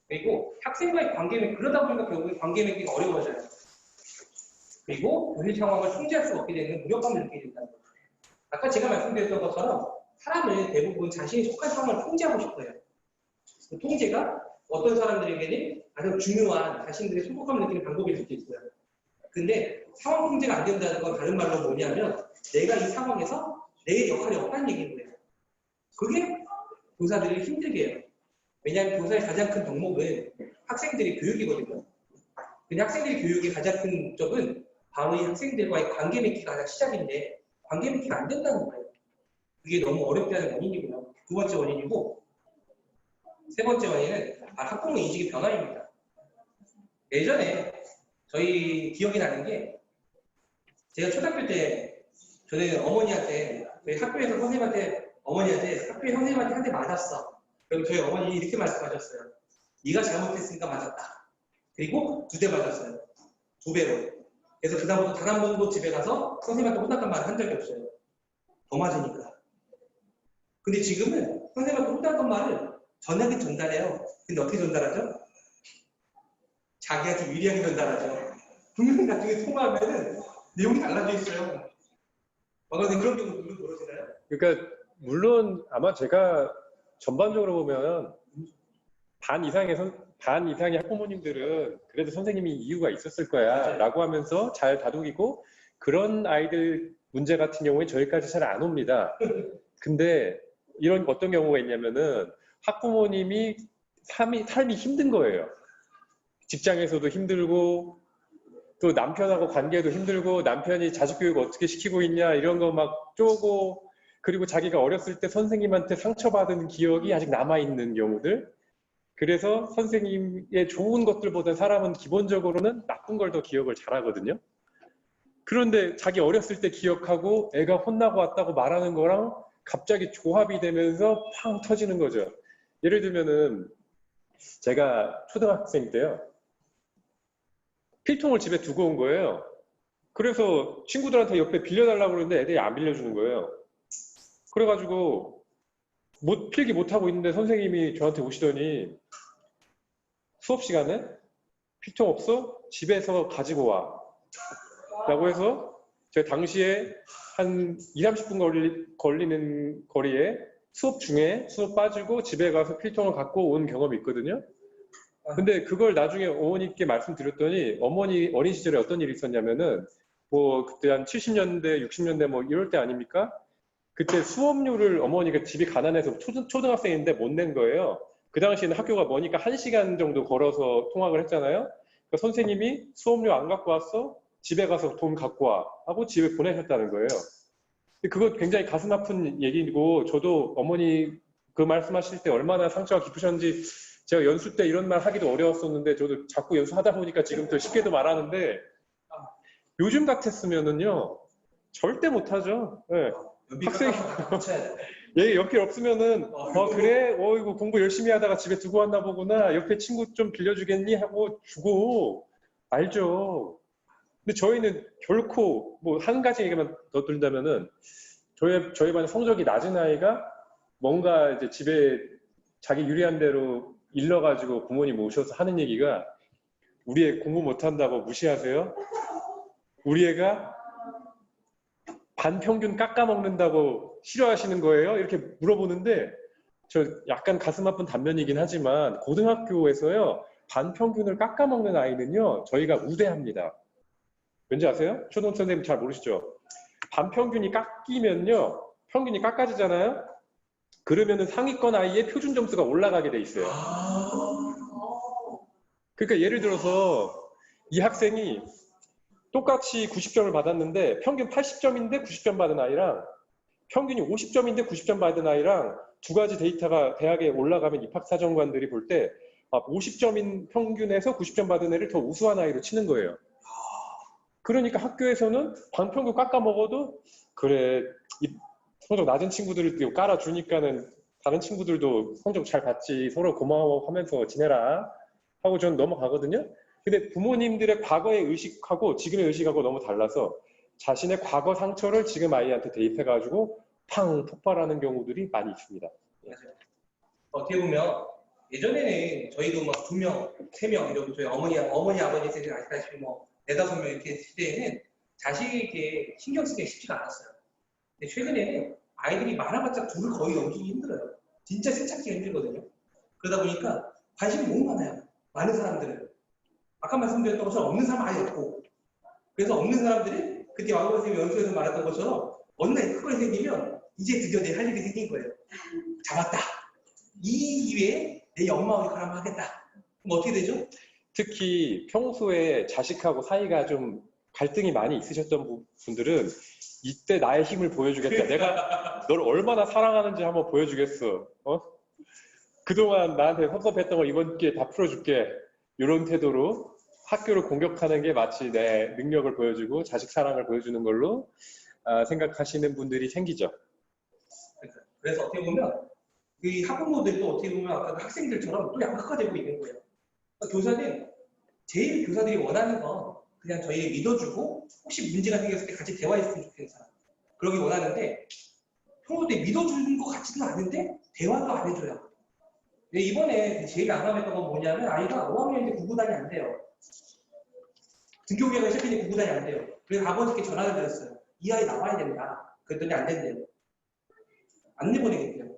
그리고 학생과의 관계는 그러다 보니까 결국에 관계 맺기가 어려워져요. 그리고 교실 상황을 통제할 수 없게 되는 무력감을 느끼게 된다는 거죠. 아까 제가 말씀드렸던 것처럼 사람은 대부분 자신이 속한 상황을 통제하고 싶어요. 그 통제가 어떤 사람들에게는 아주 중요한 자신들의 소속감을 느끼는 방법일 수도 있어요. 근데 상황 통제가 안 된다는 건 다른 말로 뭐냐면 내가 이 상황에서 내 역할이 없다는 얘기인 거예요. 그게 교사들을 힘들게 해요. 왜냐하면 교사의 가장 큰 덕목은 학생들의 교육이거든요. 근데 학생들의 교육의 가장 큰 목적은 바로 이 학생들과의 관계 맺기가 가장 시작인데 관계 맺기가 안 된다는 거예요. 그게 너무 어렵다는 원인이고요. 두 번째 원인이고 세 번째 원인은 학부모 인식의 변화입니다. 예전에 저희 기억이 나는 게 제가 초등학교 때 저는 어머니한테 저희 학교에서 선생님한테 어머니한테 학교에 선생님한테 한 대 맞았어. 그럼 저희 어머니 이렇게 말씀하셨어요. 네가 잘못했으니까 맞았다. 그리고 2대 맞았어요. 2배로. 그래서 그다음부터 단 한 번도 집에 가서 선생님한테 혼났단 말을 한 적이 없어요. 더 맞으니까. 근데 지금은 선생님한테 혼났던 말을 전화기 전달해요. 근데 어떻게 전달하죠? 자기한테 유리하게 전달하죠. 분명히 나중에 통화하면은 내용이 달라져 있어요. 근데 그런 경우 물론 벌어지나요? 그러니까 물론 아마 제가 전반적으로 보면 반 이상의 학부모님들은 그래도 선생님이 이유가 있었을 거야 라고 하면서 잘 다독이고 그런 아이들 문제 같은 경우에 저희까지 잘 안 옵니다. 근데 이런 어떤 경우가 있냐면은 학부모님이 삶이 힘든 거예요. 직장에서도 힘들고 또 남편하고 관계도 힘들고 남편이 자식 교육 어떻게 시키고 있냐 이런 거 막 쪼고 그리고 자기가 어렸을 때 선생님한테 상처받은 기억이 아직 남아있는 경우들 그래서 선생님의 좋은 것들보다 사람은 기본적으로는 나쁜 걸 더 기억을 잘하거든요. 그런데 자기 어렸을 때 기억하고 애가 혼나고 왔다고 말하는 거랑 갑자기 조합이 되면서 팡 터지는 거죠. 예를 들면은 제가 초등학생 때요. 필통을 집에 두고 온 거예요. 그래서 친구들한테 옆에 빌려달라고 그러는데 애들이 안 빌려주는 거예요. 그래가지고 필기 못하고 있는데 선생님이 저한테 오시더니 수업 시간에 필통 없어? 집에서 가지고 와. 라고 해서 제가 당시에 한 20-30분 걸리는 거리에 수업 중에 수업 빠지고 집에 가서 필통을 갖고 온 경험이 있거든요. 근데 그걸 나중에 어머니께 말씀드렸더니 어머니 어린 시절에 어떤 일이 있었냐면은 뭐 그때 한 70년대, 60년대 뭐 이럴 때 아닙니까? 그때 수업료를 어머니가 집이 가난해서 초등학생인데 못 낸 거예요. 그 당시에는 학교가 머니까 1시간 정도 걸어서 통학을 했잖아요. 그러니까 선생님이 수업료 안 갖고 왔어? 집에 가서 돈 갖고 와 하고 집에 보내셨다는 거예요. 그거 굉장히 가슴 아픈 얘기고 저도 어머니 그 말씀하실 때 얼마나 상처가 깊으셨는지 제가 연수 때 이런 말 하기도 어려웠었는데 저도 자꾸 연수하다 보니까 지금 더 쉽게도 말하는데 요즘 같았으면은요 절대 못하죠. 네. 학생이 연필 없으면은 그래? 이거 공부 열심히 하다가 집에 두고 왔나 보구나. 옆에 친구 좀 빌려주겠니? 하고 주고 알죠. 근데 저희는 결코 뭐 한 가지 얘기만 더 드린다면은 저희 반에 성적이 낮은 아이가 뭔가 이제 집에 자기 유리한 대로 일러가지고 부모님 오셔서 하는 얘기가 우리 애 공부 못한다고 무시하세요? 우리 애가 반평균 깎아먹는다고 싫어하시는 거예요? 이렇게 물어보는데 저 약간 가슴 아픈 단면이긴 하지만 고등학교에서요 반평균을 깎아먹는 아이는요 저희가 우대합니다. 왠지 아세요? 초등 선생님 잘 모르시죠? 반평균이 깎이면요 평균이 깎아지잖아요? 그러면은 상위권 아이의 표준 점수가 올라가게 돼 있어요. 그러니까 예를 들어서 이 학생이 똑같이 90점을 받았는데 평균 80점인데 90점 받은 아이랑 평균이 50점인데 90점 받은 아이랑 두 가지 데이터가 대학에 올라가면 입학사정관들이 볼 때 50점인 평균에서 90점 받은 애를 더 우수한 아이로 치는 거예요. 그러니까 학교에서는 반평균 깎아먹어도 그래 성적 낮은 친구들을 깔아주니까는 다른 친구들도 성적 잘 받지 서로 고마워하면서 지내라 하고 저는 넘어가거든요. 근데 부모님들의 과거의 의식하고 지금의 의식하고 너무 달라서 자신의 과거 상처를 지금 아이한테 대입해가지고 팡 폭발하는 경우들이 많이 있습니다. 맞아요. 어떻게 보면 예전에는 저희도 막 2명, 3명 이러고 저희 어머니 아버지 세대는 아시다시피 뭐 네다섯 명 이렇게 시대에는 자식에게 신경 쓰기가 쉽지가 않았어요. 근데 최근에는 아이들이 많아봤자 둘을 거의 넘기기 힘들어요. 진짜 세찾기가 힘들거든요. 그러다 보니까 관심이 너무 많아요. 많은 사람들은. 아까 말씀드렸던 것처럼 없는 사람 아예 없고. 그래서 없는 사람들이 그때 왕고 선생님이 연수에서 말했던 것처럼 어느 날 큰 거 생기면 이제 드디어 내 할 일이 생긴 거예요. 잡았다. 이 이외에 내 엄마 역할 한번 하겠다. 그럼 어떻게 되죠? 특히 평소에 자식하고 사이가 좀 갈등이 많이 있으셨던 분들은 이때 나의 힘을 보여주겠다. 내가 널 얼마나 사랑하는지 한번 보여주겠어. 그동안 나한테 섭섭했던 걸 이번 기회에 다 풀어줄게. 이런 태도로 학교를 공격하는 게 마치 내 능력을 보여주고 자식 사랑을 보여주는 걸로 생각하시는 분들이 생기죠. 그래서 어떻게 보면 이 학부모들도 어떻게 보면 아까 그 학생들처럼 또 양극화되고 있는 거예요. 그러니까 교사는 제일 교사들이 원하는 건 그냥 저희를 믿어주고 혹시 문제가 생겼을 때 같이 대화했으면 좋겠는 사람. 그러기 원하는데 평소에 믿어주는 것 같지는 않은데 대화도 안 해줘요. 근데 이번에 제일 난감했던 건 뭐냐면 아이가 5학년인데 구구단이 안 돼요. 등교계획을 시작했는데 구구단이 안 돼요. 그래서 아버지께 전화를 드렸어요. 이 아이 나와야 된다. 그랬더니 안 된대요. 안 내보내겠대요.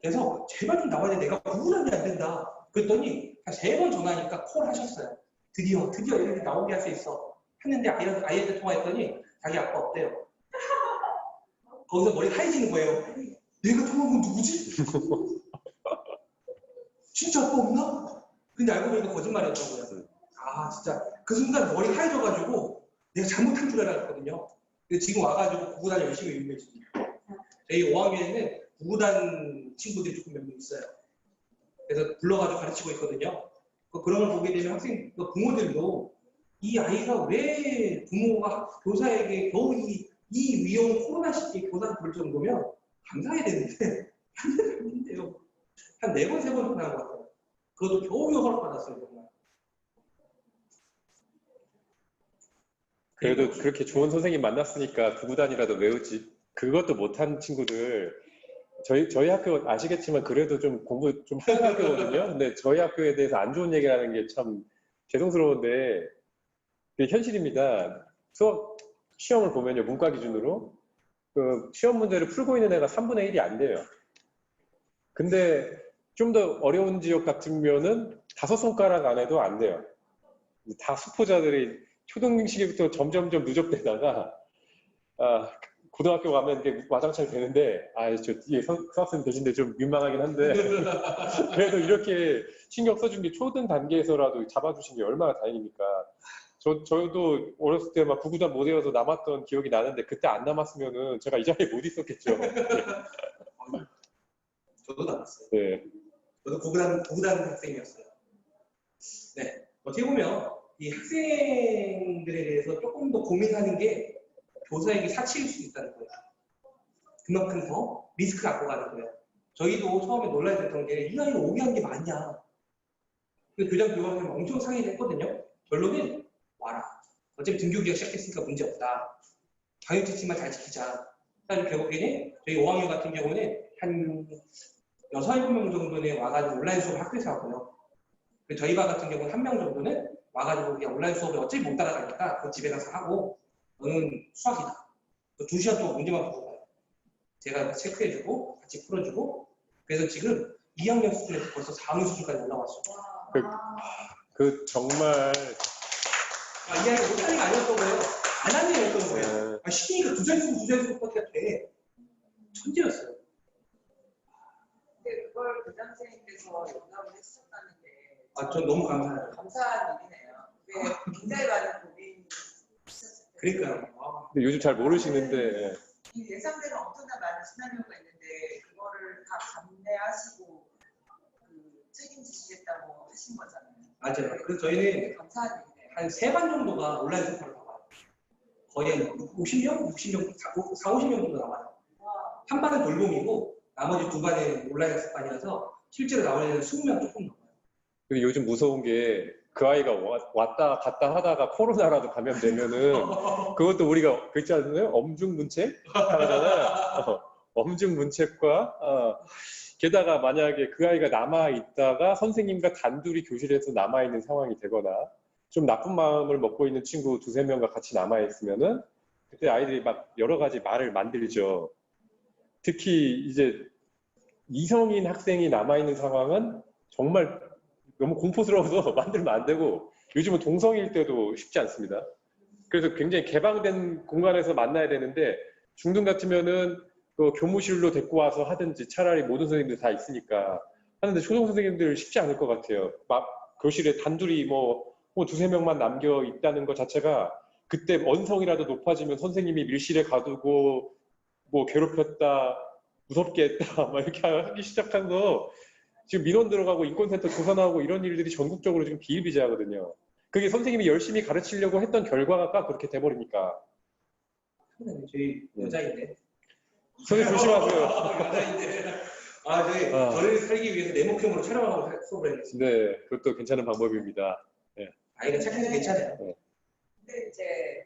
그래서 제발 좀 나와야 돼. 내가 구구단이 안 된다. 그랬더니 한 3번 전화하니까 콜 하셨어요. 드디어 얘네들 나오게 할 수 있어. 했는데 아이한테 통화했더니 자기 아빠 없대요. 거기서 머리 하얘지는 거예요. 내가 통화한 건 누구지? 진짜 아빠 없나? 근데 알고 보니까 거짓말이었던 거예요. 아 진짜 그 순간 머리 하얘져가지고 내가 잘못한 줄 알았거든요. 근데 지금 와가지고 구구단 열심히 운영해 줍니다. 저희 5학년에는 구구단 친구들이 조금 몇 명 있어요. 그래서 불러가지고 가르치고 있거든요. 그런 걸 보게 되면 학생, 부모들도 이 아이가 왜 부모가 교사에게 겨우 이 위험 코로나 시기에 교사를 부를 정도면 감사해야 되는데 안 된대요. 한 4번, 3번 전화한 것 같아요. 그것도 겨우 허락받았어요, 정말. 그래도 그렇게 좋은 선생님 만났으니까 구구단이라도 외우지. 그것도 못한 친구들, 저희 학교 아시겠지만 그래도 좀 공부 좀 하는 학교거든요. 근데 저희 학교에 대해서 안 좋은 얘기를 하는 게 참 죄송스러운데 그게 현실입니다. 수업 시험을 보면요, 문과 기준으로 그 시험 문제를 풀고 있는 애가 3분의 1이 안 돼요. 근데 좀 더 어려운 지역 같으면은 5손가락 안에도 안 돼요. 다 수포자들이 초등 시기부터 점점점 누적되다가 고등학교 가면 이게 와장창 되는데 저 뒤에 수학생님 계신데 좀 민망하긴 한데 그래도 이렇게 신경 써준 게 초등 단계에서라도 잡아주신 게 얼마나 다행입니까. 저도 어렸을 때 막 구구단 못 외워서 남았던 기억이 나는데 그때 안 남았으면은 제가 이 자리에 못 있었겠죠. 저도 남았어요. 네. 저도 구구단 학생이었어요. 네. 어떻게 보면 이 학생들에 대해서 조금 더 고민하는 게 교사에게 사치일 수 있다는 거예요. 그만큼 더 리스크를 안고 가는 거예요. 저희도 처음에 놀라야 됐던 게 이 아이를 오게 한 게 맞냐. 교장 교원님 엄청 상의를 했거든요. 결론은 와라. 어차피 등교기가 시작했으니까 문제 없다. 방역지침만 잘 지키자. 그래서 결국에는 저희 5학년 같은 경우는 한 6, 7명 정도는 와가지고 온라인 수업을 학교에서 하고요. 저희 반 같은 경우는 1명 정도는 와가지고 그냥 온라인 수업을 어차피 못 따라가니까 그 집에 가서 하고 너는 수학이다. 2시간 동안 문제만 보고 가요. 제가 체크해주고 같이 풀어주고 그래서 지금 2학년 수준에서 벌써 4학년 수준까지 올라왔어요. 정말 이 아이가 못하는 게 아니었던 거예요. 안 하는 애였던 거예요. 시키니까 두 자릿수밖에 돼. 천재였어요. 근데 그걸 교장 선생님께서 용납을 했었다는 게 전 너무 감사해요. 감사한 일이네요. 그게 굉장히 많은 고민이 있었을 텐데. 그러니까요. 근데 요즘 잘 모르시는데 이 예상대로 엄청난 많은 시나리오가 있는데 그거를 다 감내하시고 책임지시겠다고 하신 거잖아요. 맞아요. 그래서 저희는 감사한 일이네요. 한 3반 정도가 온라인 수업을 나와요. 거의 한 50명? 60명? 50명 정도 나와요. 한 반은 돌봄이고 나머지 2반은 온라인 학습반이라서 실제로 나오는 애는 20명 조금 넘어요. 근데 요즘 무서운 게 그 아이가 왔다 갔다 하다가 코로나라도 감염되면은 그것도 우리가 그 있지 않나요? 엄중문책 하잖아요. 엄중문책과 게다가 만약에 그 아이가 남아 있다가 선생님과 단둘이 교실에서 남아 있는 상황이 되거나 좀 나쁜 마음을 먹고 있는 친구 두세 명과 같이 남아있으면은 그때 아이들이 막 여러 가지 말을 만들죠. 특히 이제 이성인 학생이 남아있는 상황은 정말 너무 공포스러워서 만들면 안 되고 요즘은 동성일 때도 쉽지 않습니다. 그래서 굉장히 개방된 공간에서 만나야 되는데 중등 같으면은 그 교무실로 데리고 와서 하든지 차라리 모든 선생님들 다 있으니까 하는데 초등 선생님들 쉽지 않을 것 같아요. 막 교실에 단둘이 뭐 두세 명만 남겨 있다는 것 자체가 그때 언성이라도 높아지면 선생님이 밀실에 가두고 뭐 괴롭혔다, 무섭게 했다, 막 이렇게 하기 시작해서 지금 민원 들어가고 인권센터 조사 나오고 이런 일들이 전국적으로 지금 비일비재하거든요. 그게 선생님이 열심히 가르치려고 했던 결과가 그렇게 돼버리니까. 저희 여자인데. 선생님 조심하세요. 여자인데. 저희 저를 살기 위해서 내목형으로 촬영하고 수업을 했습니다. 네, 그것도 괜찮은 방법입니다. 아이가 착해서 괜찮아요. 근데 이제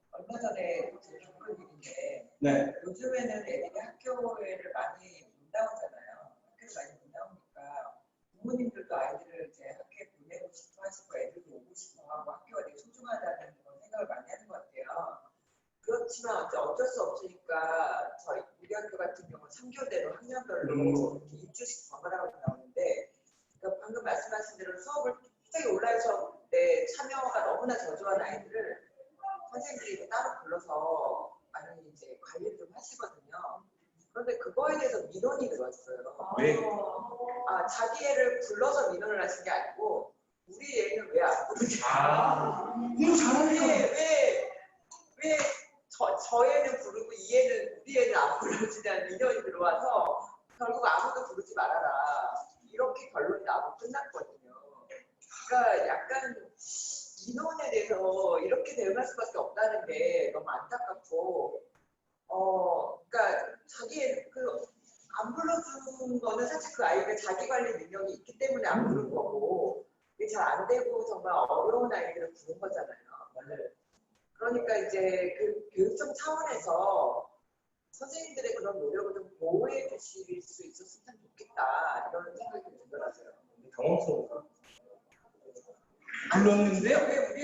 얼마 전에 겪은 일인데 네. 요즘에는 애들이 학교를 많이 못 나오잖아요. 학교를 많이 못 나오니까 부모님들도 아이들을 이제 학교에 보내고 싶어 하시고 애들도 오고 싶어 하고 학교가 되게 소중하다는 그런 생각을 많이 하는 것 같아요. 그렇지만 어쩔 수 없으니까 우리 학교 같은 경우는 3교대로 학년별로 이렇게 일주씩 번갈아가지고 나오는데 그러니까 방금 말씀하신 대로 수업을 갑자기 온라인 수업 때 참여가 너무나 저조한 아이들을 선생님들이 따로 불러서 많이 이제 관리를 좀 하시거든요. 그런데 그거에 대해서 민원이 들어왔어요. 왜? 자기 애를 불러서 민원을 하신 게 아니고 우리 애는 왜 안 부르냐. 이거 잘하니까. 왜 저 애는 부르고 이 애는 우리 애는 안 불러주냐는 민원이 들어와서 결국 아무도 부르지 말아라. 이렇게 결론이 나고 끝났거든요. 그러니까 약간 민원에 대해서 이렇게 대응할 수밖에 없다는 게 너무 안타깝고, 그러니까 안 불러준 거는 사실 그 아이가 자기 관리 능력이 있기 때문에 안 부른 거고, 이게 잘 안 되고 정말 어려운 아이들을 부른 거잖아요. 그러니까 이제 그 교육청 차원에서 선생님들의 그런 노력을 좀 보호해 주실 수 있었으면 좋겠다 이런 생각이 들더라고요. 당황스러워. 불렀는데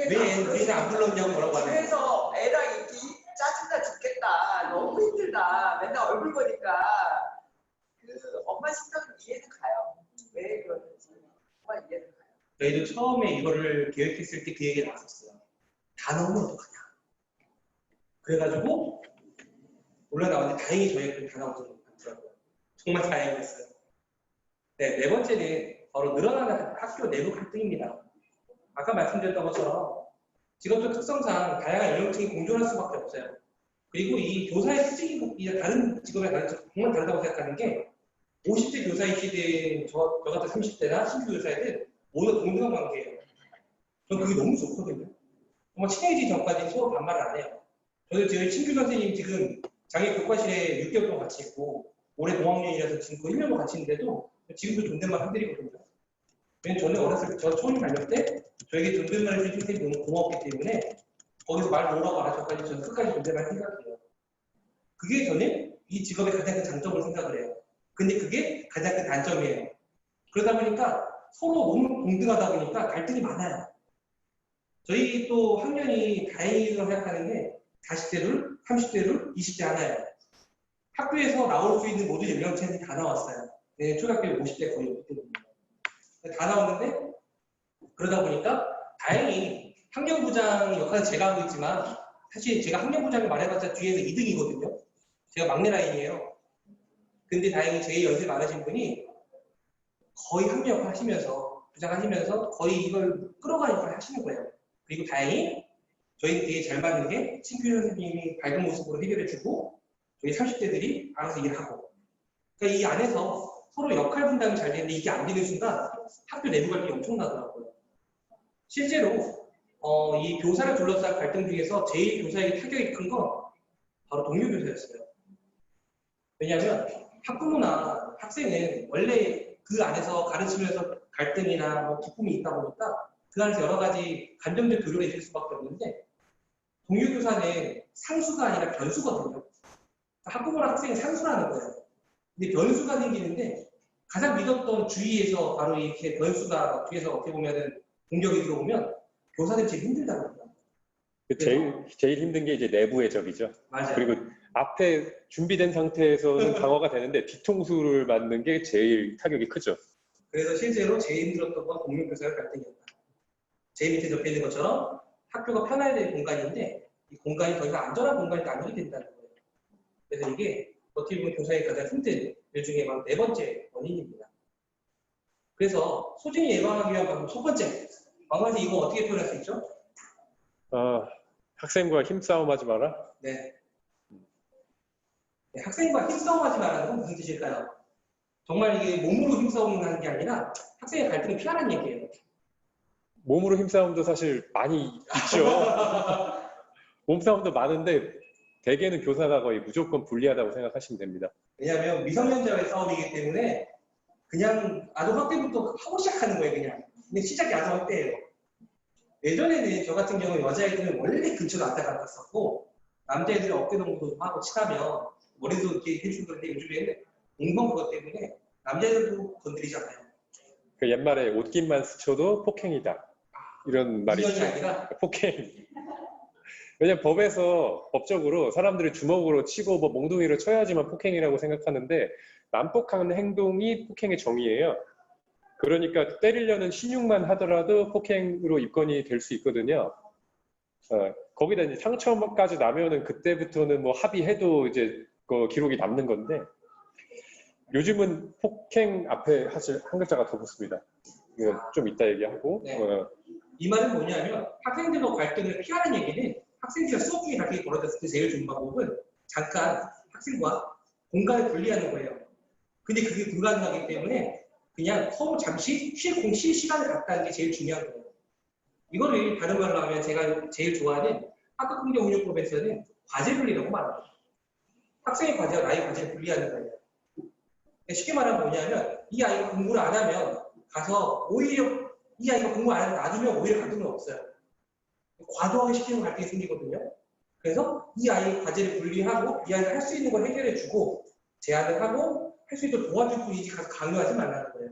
왜 애는 안 불렀냐고 뭐라고 하네. 그래서 애랑 있기 짜증나 죽겠다. 너무 힘들다. 맨날 얼굴 보니까 그 엄마 심정은 이해는 가요. 왜 그러는지 정말 이해는 가요. 저희도 처음에 이거를 계획했을 때 그 얘기가 나왔었어요. 다 넣으면 어떡하냐. 그래가지고 올라나왔는데 다행히 저희가 다 나오지 않더라고요. 정말 다행이었어요. 네 번째는 바로 늘어나는 학교 내부 갈등입니다. 아까 말씀드렸던 것처럼 직업적 특성상 다양한 연령층이 공존할 수밖에 없어요. 그리고 이 교사의 특징이 다른 직업에 정말 다르다고 생각하는 게 50대 교사이시든 저 같은 30대나 신규 교사이든 모두 동등한 관계예요. 저는 그게 너무 좋거든요. 정말 친해지기 전까지 서로 반말을 안 해요. 저도 저희 신규 선생님 지금 장애 교과실에 6개월 동안 같이 있고 올해 동학년이라서 지금 거의 1년도 같이 있는데도 지금도 존댓말 해드리거든요. 왜냐면 저는 어렸을 때, 저 초임 다닐 때 저에게 존댓말 해주신 선생님이 너무 고마웠기 때문에 거기서 말 뭐라고 안 하셔까지 저는 끝까지 존댓말 생각해요. 그게 저는 이 직업의 가장 큰 장점을 생각을 해요. 근데 그게 가장 큰 단점이에요. 그러다 보니까 서로 너무 동등하다 보니까 갈등이 많아요. 저희 또 학년이 다행이라고 생각하는 게 40대 룰, 30대 룰, 20대 하나예요. 학교에서 나올 수 있는 모든 연령층이 다 나왔어요. 네, 초등학교 50대 거의 없기 때문에. 다 나왔는데 그러다 보니까 다행히 환경부장 역할은 제가 하고 있지만 사실 제가 환경부장을 말해봤자 뒤에서 2등이거든요. 제가 막내 라인이에요. 근데 다행히 제일 연세 많으신 분이 거의 학교 역할 하시면서 부장하시면서 거의 이걸 끌어가는 역할을 하시는 거예요. 그리고 다행히 저희 되게 잘 맞는 게 신규 선생님이 밝은 모습으로 해결해주고 저희 30대들이 알아서 일하고 그러니까 이 안에서 서로 역할 분담이 잘 되는데 이게 안 되는 순간 학교 내부 갈등이 엄청나더라고요. 실제로 이 교사를 둘러싼 갈등 중에서 제일 교사에게 타격이 큰 건 바로 동료 교사였어요. 왜냐하면 학부모나 학생은 원래 그 안에서 가르치면서 갈등이나 뭐 기쁨이 있다 보니까 그 안에서 여러 가지 감정적 교류가 있을 수밖에 없는데 동료 교사는 상수가 아니라 변수거든요. 학부모나 학생은 상수라는 거예요. 근데 변수가 생기는데 가장 믿었던 주위에서 바로 이렇게 변수가 뒤에서 어떻게 보면은 공격이 들어오면 교사들이 제일 힘들다고 합니다. 제일 힘든 게 이제 내부의 적이죠. 맞아요. 그리고 앞에 준비된 상태에서는 방어가 되는데 뒤통수를 맞는 게 제일 타격이 크죠. 그래서 실제로 제일 힘들었던 건 공룡교사의 갈등이었다. 제 밑에 적혀 있는 것처럼 학교가 편해야 될 공간인데 이 공간이 더 이상 안전한 공간이 아니게 된다는 거예요. 그래서 이게 어떻게 보면 교사의 가장 힘든 일 중에 바로 네 번째 원인입니다. 그래서 소진이 예방하기 위한 방법 첫 번째, 방금에서 이거 어떻게 표현할 수 있죠? 학생과 힘싸움하지 마라. 네. 네, 학생과 힘싸움하지 말라는 건 무슨 뜻일까요? 정말 이게 몸으로 힘싸움하는 게 아니라 학생의 갈등을 피하라는 얘기예요. 몸으로 힘싸움도 사실 많이 있죠. 몸싸움도 많은데 대개는 교사가 거의 무조건 불리하다고 생각하시면 됩니다. 왜냐하면 미성년자의 싸움이기 때문에 그냥 아동학대부터 하고 시작하는 거예요. 그냥 시작이 아동학대예요. 예전에는 저 같은 경우는 여자애들은 원래 근처로 왔다 갔다 했었고 남자애들은 어깨동무도 하고 치다면 머리도 이렇게 해주고 그런데 요즘에는 인성 그것 때문에 남자애들도 건드리잖아요. 그 옛말에 옷깃만 스쳐도 폭행이다. 이런 말이 인연이 있죠. 아니라 폭행. 왜냐면 법적으로 사람들이 주먹으로 치고 뭐 몽둥이로 쳐야지만 폭행이라고 생각하는데 난폭한 행동이 폭행의 정의예요. 그러니까 때리려는 신용만 하더라도 폭행으로 입건이 될 수 있거든요. 거기다 이제 상처까지 나면은 그때부터는 뭐 합의해도 이제 그 기록이 남는 건데 요즘은 폭행 앞에 사실 한 글자가 더 붙습니다. 이거 좀 이따 얘기하고. 네. 이 말은 뭐냐면 학생들과 갈등을 피하는 얘기는 학생들과 수업 중에 갈등이 벌어졌을 때 제일 좋은 방법은 잠깐 학생과 공간을 분리하는 거예요. 근데 그게 불가능하기 때문에 그냥 서로 잠시 쉴 시간을 갖다는 게 제일 중요한 거예요. 이거를 다른 말로 하면 제가 제일 좋아하는 학급 공정 운영 법에서는 과제 분리라고 말합니다. 학생의 과제와 나의 과제를 분리하는 거예요. 쉽게 말하면 뭐냐면 이 아이가 공부를 안 하면 가서 오히려 이 아이가 공부 안 하면 놔두면 오히려 갈등은 없어요. 과도하게 시키는 갈등이 생기거든요. 그래서 이 아이의 과제를 분리하고 이 아이가 할 수 있는 걸 해결해주고 제안을 하고 할 수 있도록 도와줄 뿐이지 가서 강요하지 말라는 거예요.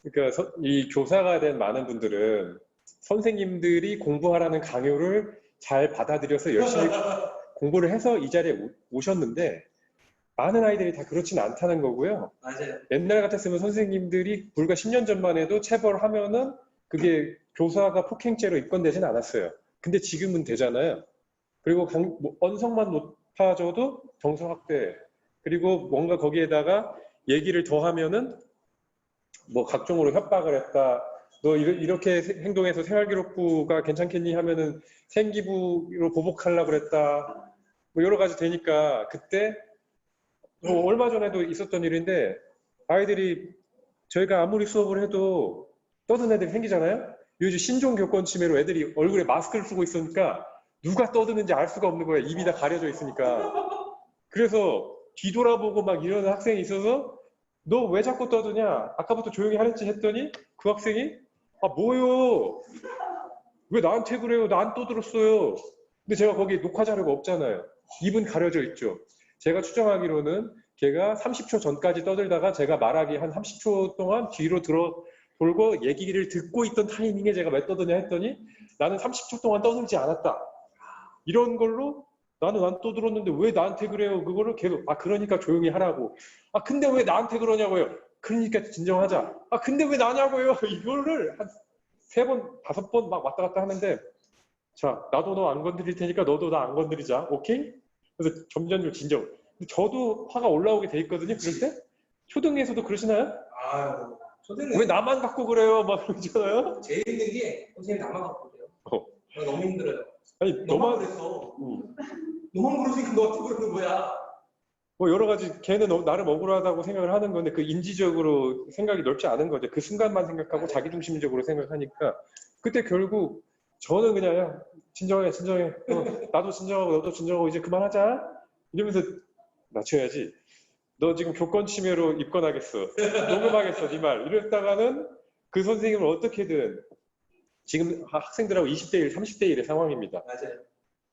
그러니까 이 교사가 된 많은 분들은 선생님들이 공부하라는 강요를 잘 받아들여서 열심히 공부를 해서 이 자리에 오셨는데 많은 아이들이 다 그렇지는 않다는 거고요. 맞아요. 옛날 같았으면 선생님들이 불과 10년 전만 해도 체벌하면은 그게 교사가 폭행죄로 입건되진 않았어요. 근데 지금은 되잖아요. 그리고 언성만 높아져도 정서학대 그리고 뭔가 거기에다가 얘기를 더 하면은 뭐 각종으로 협박을 했다. 너 이렇게 행동해서 생활기록부가 괜찮겠니 하면은 생기부로 보복하려고 그랬다. 뭐 여러 가지 되니까 그때 뭐 얼마 전에도 있었던 일인데 아이들이 저희가 아무리 수업을 해도 떠드는 애들이 생기잖아요. 요즘 신종 교권 침해로 애들이 얼굴에 마스크를 쓰고 있으니까 누가 떠드는지 알 수가 없는 거예요. 입이 다 가려져 있으니까. 그래서 뒤돌아보고 막 이러는 학생이 있어서 너 왜 자꾸 떠드냐? 아까부터 조용히 하랬지 했더니 그 학생이 뭐요? 왜 나한테 그래요? 나 안 떠들었어요. 근데 제가 거기 녹화 자료가 없잖아요. 입은 가려져 있죠. 제가 추정하기로는 걔가 30초 전까지 떠들다가 제가 말하기 한 30초 동안 뒤로 돌고 얘기를 듣고 있던 타이밍에 제가 왜 떠드냐 했더니 나는 30초 동안 떠들지 않았다. 이런 걸로 나는 안 떠들었는데 왜 나한테 그래요? 그거를 계속 그러니까 조용히 하라고. 근데 왜 나한테 그러냐고요? 그러니까 진정하자. 근데 왜 나냐고요? 이거를 한 3번, 5번 막 왔다 갔다 하는데 자, 나도 너 안 건드릴 테니까 너도 나 안 건드리자. 오케이? 그래서 점점 진정. 근데 저도 화가 올라오게 돼 있거든요. 그럴 때? 초등에서도 그러시나요? 아유, 초등은 왜 나만 갖고 그래요? 막 그러잖아요. 제일 힘든 게 선생님 나만 갖고 그래요. 너무 힘들어요. 아니, 너만 그랬어. 너만 그러니까 너한테 그러는 거야. 뭐 여러 가지 걔는 나름 억울하다고 생각을 하는 건데 그 인지적으로 생각이 넓지 않은 거죠. 그 순간만 생각하고 자기중심적으로 생각하니까 그때 결국 저는 그냥 야, 진정해. 나도 진정하고 너도 진정하고 이제 그만하자. 이러면서 낮춰야지. 너 지금 교권 침해로 입건하겠어. 녹음하겠어. 네 말. 이랬다가는 그 선생님을 어떻게든 지금 학생들하고 20대 1, 30대 1의 상황입니다. 맞아요.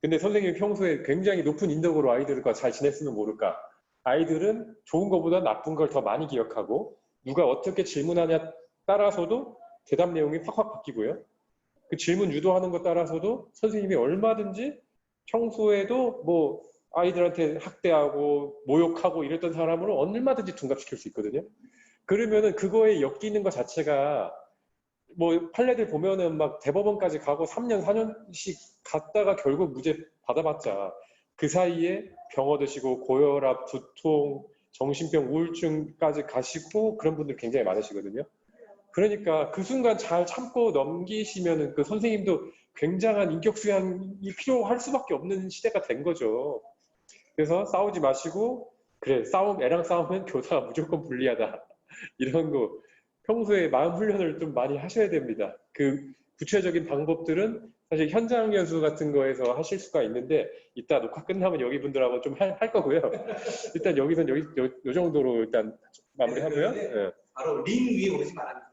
근데 선생님이 평소에 굉장히 높은 인덕으로 아이들과 잘 지냈으면 모를까. 아이들은 좋은 것보다 나쁜 걸 더 많이 기억하고 누가 어떻게 질문하냐 따라서도 대답 내용이 확확 바뀌고요. 그 질문 유도하는 것 따라서도 선생님이 얼마든지 평소에도 뭐 아이들한테 학대하고 모욕하고 이랬던 사람을 얼마든지 둔갑시킬 수 있거든요. 그러면은 그거에 엮이는 것 자체가 뭐 판례들 보면은 막 대법원까지 가고 3년, 4년씩 갔다가 결국 무죄 받아봤자 그 사이에 병 얻으시고 고혈압, 두통, 정신병, 우울증까지 가시고 그런 분들 굉장히 많으시거든요. 그러니까 그 순간 잘 참고 넘기시면은 그 선생님도 굉장한 인격 수양이 필요할 수밖에 없는 시대가 된 거죠. 그래서 싸우지 마시고 그래 애랑 싸우면 교사가 무조건 불리하다 이런 거 평소에 마음 훈련을 좀 많이 하셔야 됩니다. 그 구체적인 방법들은 사실 현장 연수 같은 거에서 하실 수가 있는데 이따 녹화 끝나면 여기 분들하고 좀 할 거고요. 일단 여기선 요 정도로 일단 마무리하고요. 네. 바로 링 위에 오르지 말합니다.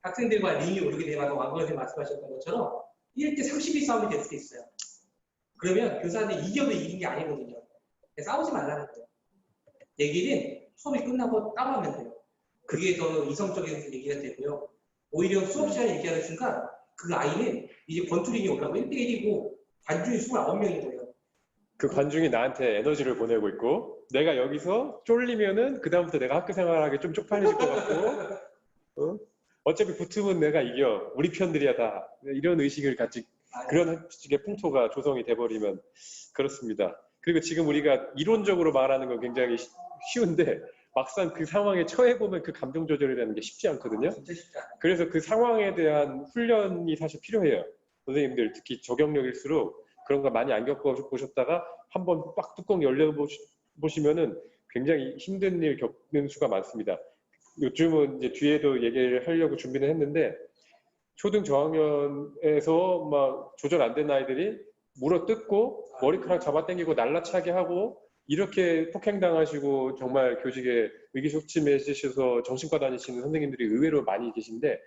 학생들과 링이 오르게 되면 왕건선생님 말씀하셨던 것처럼 1대 32 싸움이 될 수도 있어요. 그러면 교사한테 이겨도 이긴 게 아니거든요. 싸우지 말라는 거예요. 얘기는 수업이 끝나고 따라하면 돼요. 그게 더 이성적인 얘기가 되고요. 오히려 수업 시간에 얘기하는 순간 그 아이는 이제 권투링이 올라가고 1대 1이고 관중이 29명인 거예요. 그 관중이 나한테 에너지를 보내고 있고 내가 여기서 쫄리면은 그 다음부터 내가 학교 생활하기 좀 쪽팔려질 것 같고 어차피 붙으면 내가 이겨 우리 편들이야 다 이런 의식을 같이 그런 식의 풍토가 조성이 돼버리면 그렇습니다. 그리고 지금 우리가 이론적으로 말하는 건 굉장히 쉬운데 막상 그 상황에 처해보면 그 감정 조절이라는 게 쉽지 않거든요. 진짜 쉽지 않아요. 그래서 그 상황에 대한 훈련이 사실 필요해요. 선생님들 특히 저경력일수록 그런 거 많이 안 겪어보셨다가 한번 빡 뚜껑 열려보시면은 굉장히 힘든 일 겪는 수가 많습니다. 요즘은 이제 뒤에도 얘기를 하려고 준비를 했는데 초등 저학년에서 막 조절 안 된 아이들이 물어뜯고 머리카락 잡아당기고 날라차게 하고 이렇게 폭행당하시고 정말 교직에 의기소침해지셔서 정신과 다니시는 선생님들이 의외로 많이 계신데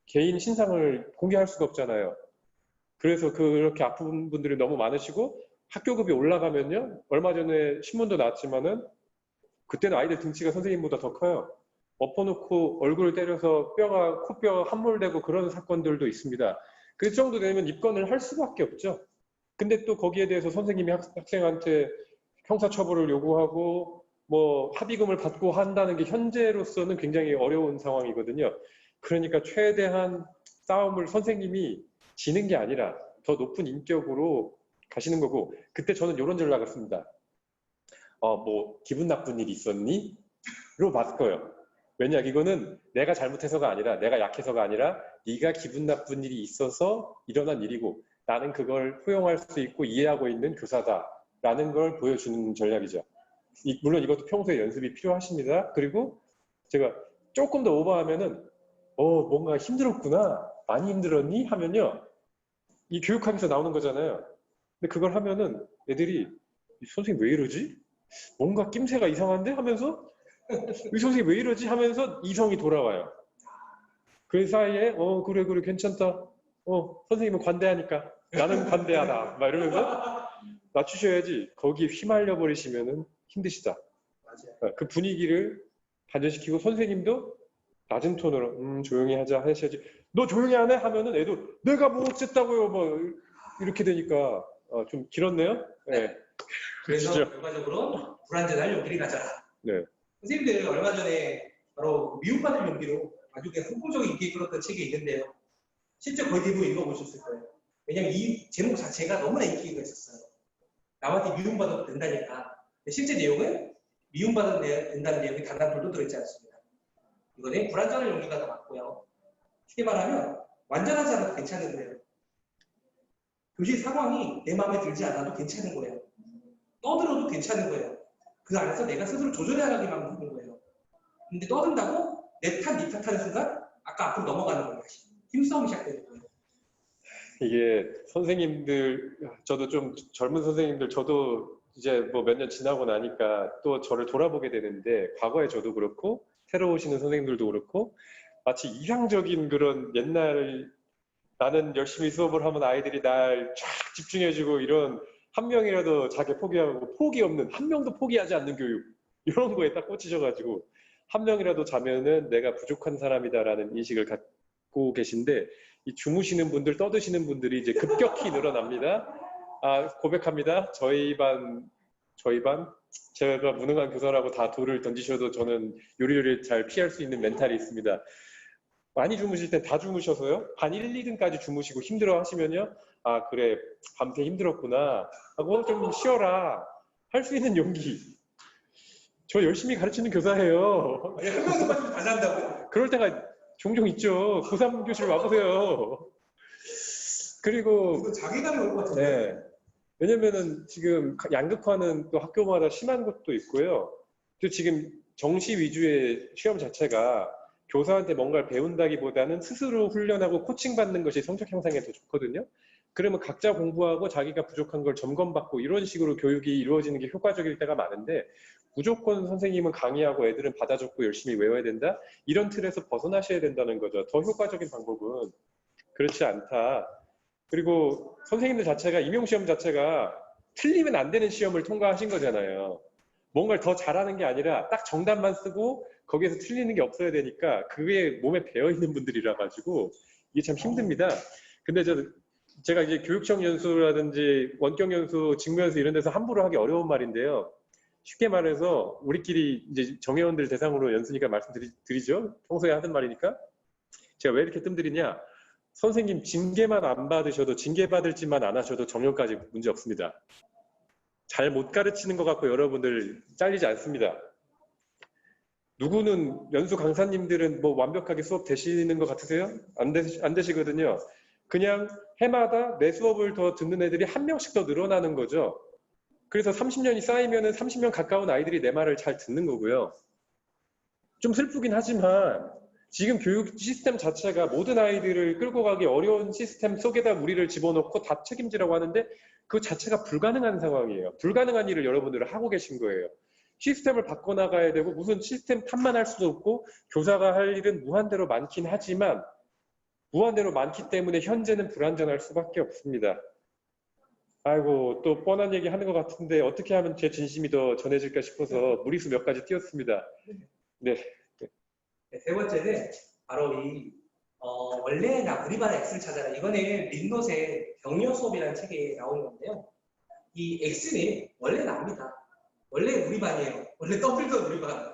개인 신상을 공개할 수가 없잖아요. 그래서 그렇게 아픈 분들이 너무 많으시고 학교급이 올라가면요. 얼마 전에 신문도 나왔지만은 그때는 아이들 등치가 선생님보다 더 커요. 엎어놓고 얼굴을 때려서 코뼈가 함몰되고 그런 사건들도 있습니다. 그 정도 되면 입건을 할 수밖에 없죠. 근데 또 거기에 대해서 선생님이 학생한테 형사처벌을 요구하고 뭐 합의금을 받고 한다는 게 현재로서는 굉장히 어려운 상황이거든요. 그러니까 최대한 싸움을 선생님이 지는 게 아니라 더 높은 인격으로 가시는 거고 그때 저는 이런 전략을 씁니다. 뭐 기분 나쁜 일이 있었니? 로 바꿔요. 왜냐 이거는 내가 잘못해서가 아니라 내가 약해서가 아니라 네가 기분 나쁜 일이 있어서 일어난 일이고 나는 그걸 포용할 수 있고 이해하고 있는 교사다라는 걸 보여주는 전략이죠. 물론 이것도 평소에 연습이 필요하십니다. 그리고 제가 조금 더 오버하면은 뭔가 힘들었구나 많이 힘들었니? 하면요 이 교육학에서 나오는 거잖아요. 근데 그걸 하면은 애들이 선생님 왜 이러지? 뭔가 낌새가 이상한데? 하면서 이 선생님 왜 이러지? 하면서 이성이 돌아와요. 그 사이에 그래 괜찮다. 선생님은 관대하니까 나는 관대하다. 막 이러면서 낮추셔야지 거기에 휘말려 버리시면은 힘드시다. 맞아요. 그 분위기를 반전시키고 선생님도 낮은 톤으로 조용히 하자 하셔야지. 너 조용히 안 해? 하면은 애도 내가 뭐 어쨌다고요. 뭐 이렇게 되니까 좀 길었네요. 네. 그래서 그렇죠. 결과적으로 불완전할 용기를 가져라. 네. 선생님들 얼마 전에 바로 미움받을 용기로 아주 그냥 성공적인 인기 끌었던 책이 있는데요. 실제 거의 대부분 읽어보셨을 거예요. 왜냐면 이 제목 자체가 너무나 인기가 있었어요. 남한테 미움받아도 된다니까. 실제 내용은 미움받아도 된다는 내용이 단 한 줄도 들어있지 않습니다. 이거는 불완전한 용기가 더 맞고요. 쉽게 말하면 완전하지 않아도 괜찮은 거예요. 교실 상황이 내 마음에 들지 않아도 괜찮은 거예요. 떠들어도 괜찮은 거예요. 그 안에서 내가 스스로 조절해 나가기만 하는 거예요. 근데 떠든다고 내 탓, 네 탓하는 순간 아까 앞으로 넘어가는 거예요. 힘싸움이 시작되는 거예요. 이게 선생님들, 저도 좀 젊은 선생님들, 저도 이제 뭐 몇 년 지나고 나니까 또 저를 돌아보게 되는데 과거에 저도 그렇고 새로 오시는 선생님들도 그렇고 마치 이상적인 그런 옛날 나는 열심히 수업을 하면 아이들이 날 쫙 집중해주고 이런 한 명이라도 자기 포기하고 포기 없는 한 명도 포기하지 않는 교육 이런 거에 딱 꽂히셔가지고 한 명이라도 자면은 내가 부족한 사람이다라는 인식을 갖고 계신데 이 주무시는 분들, 떠드시는 분들이 이제 급격히 늘어납니다. 고백합니다. 저희 반 제가 무능한 교사라고 다 돌을 던지셔도 저는 요리요리 잘 피할 수 있는 멘탈이 있습니다. 많이 주무실 땐 다 주무셔서요. 반 1, 2등까지 주무시고 힘들어 하시면요. 그래 밤새 힘들었구나 하고 좀 쉬어라 할 수 있는 용기. 저 열심히 가르치는 교사예요. 아니, 한 명만 다 잔다고요? 그럴 때가 종종 있죠. 고3 교실 와보세요. 그리고 이거 자괴감이 올 것 같은데. 네. 왜냐면은 지금 양극화는 또 학교마다 심한 곳도 있고요. 또 지금 정시 위주의 시험 자체가 교사한테 뭔가를 배운다기보다는 스스로 훈련하고 코칭받는 것이 성적 향상에 더 좋거든요. 그러면 각자 공부하고 자기가 부족한 걸 점검받고 이런 식으로 교육이 이루어지는 게 효과적일 때가 많은데 무조건 선생님은 강의하고 애들은 받아 적고 열심히 외워야 된다? 이런 틀에서 벗어나셔야 된다는 거죠. 더 효과적인 방법은 그렇지 않다. 그리고 선생님들 자체가 임용시험 자체가 틀리면 안 되는 시험을 통과하신 거잖아요. 뭔가를 더 잘하는 게 아니라 딱 정답만 쓰고 거기에서 틀리는 게 없어야 되니까 그게 몸에 배어있는 분들이라 가지고 이게 참 힘듭니다. 근데 제가 이제 교육청 연수라든지 원격 연수, 직무연수 이런 데서 함부로 하기 어려운 말인데요. 쉽게 말해서 우리끼리 이제 정회원들 대상으로 연수니까 말씀드리죠. 평소에 하던 말이니까. 제가 왜 이렇게 뜸들이냐. 선생님 징계만 안 받으셔도 징계 받을 짓만 안 하셔도 정년까지 문제 없습니다. 잘 못 가르치는 것 같고 여러분들 잘리지 않습니다. 누구는 연수 강사님들은 뭐 완벽하게 수업 되시는 것 같으세요? 안 되시거든요. 그냥 해마다 내 수업을 더 듣는 애들이 한 명씩 더 늘어나는 거죠. 그래서 30년이 쌓이면은 30년 가까운 아이들이 내 말을 잘 듣는 거고요. 좀 슬프긴 하지만 지금 교육 시스템 자체가 모든 아이들을 끌고 가기 어려운 시스템 속에다 우리를 집어넣고 다 책임지라고 하는데 그 자체가 불가능한 상황이에요. 불가능한 일을 여러분들은 하고 계신 거예요. 시스템을 바꿔나가야 되고 무슨 시스템 탓만 할 수도 없고 교사가 할 일은 무한대로 많긴 하지만 무한대로 많기 때문에 현재는 불완전할 수밖에 없습니다. 아이고 또 뻔한 얘기 하는 것 같은데 어떻게 하면 제 진심이 더 전해질까 싶어서 무리수 몇 가지 띄웠습니다. 네. 네, 세 번째는 바로 원래 우리 반의 X를 찾아라. 이거는 린롯의 격려 수업이라는 책에 나오는 건데요. 이 X는 원래 납니다. 원래 우리 반이에요. 원래 떠들던 우리 반.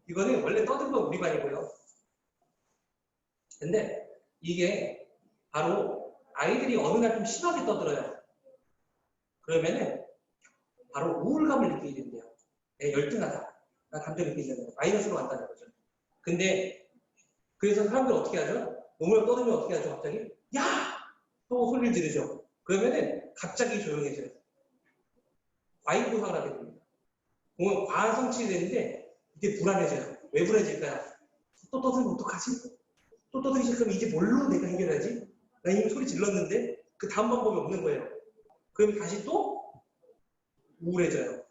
이거는 원래 떠들던 우리 반이고요. 근데 이게 바로 아이들이 어느 날 좀 심하게 떠들어요. 그러면은 바로 우울감을 느끼게 된대요. 열등하다. 나 감정 느끼잖아요. 마이너스로 간다는 거죠. 근데 그래서 사람들 어떻게 하죠? 너무 떠들면 어떻게 하죠? 갑자기 야! 또 소리를 지르죠. 그러면은 갑자기 조용해져요. 과잉 보상을 하게 됩니다. 공은 과한 성취가 되는데 이게 불안해져요. 왜 불안해질까요? 또 떠들면 어떡하지? 또 떠들기 시작하면 이제 뭘로 내가 해결하지? 나 이미 소리 질렀는데 그 다음 방법이 없는 거예요. 그럼 다시 또 우울해져요.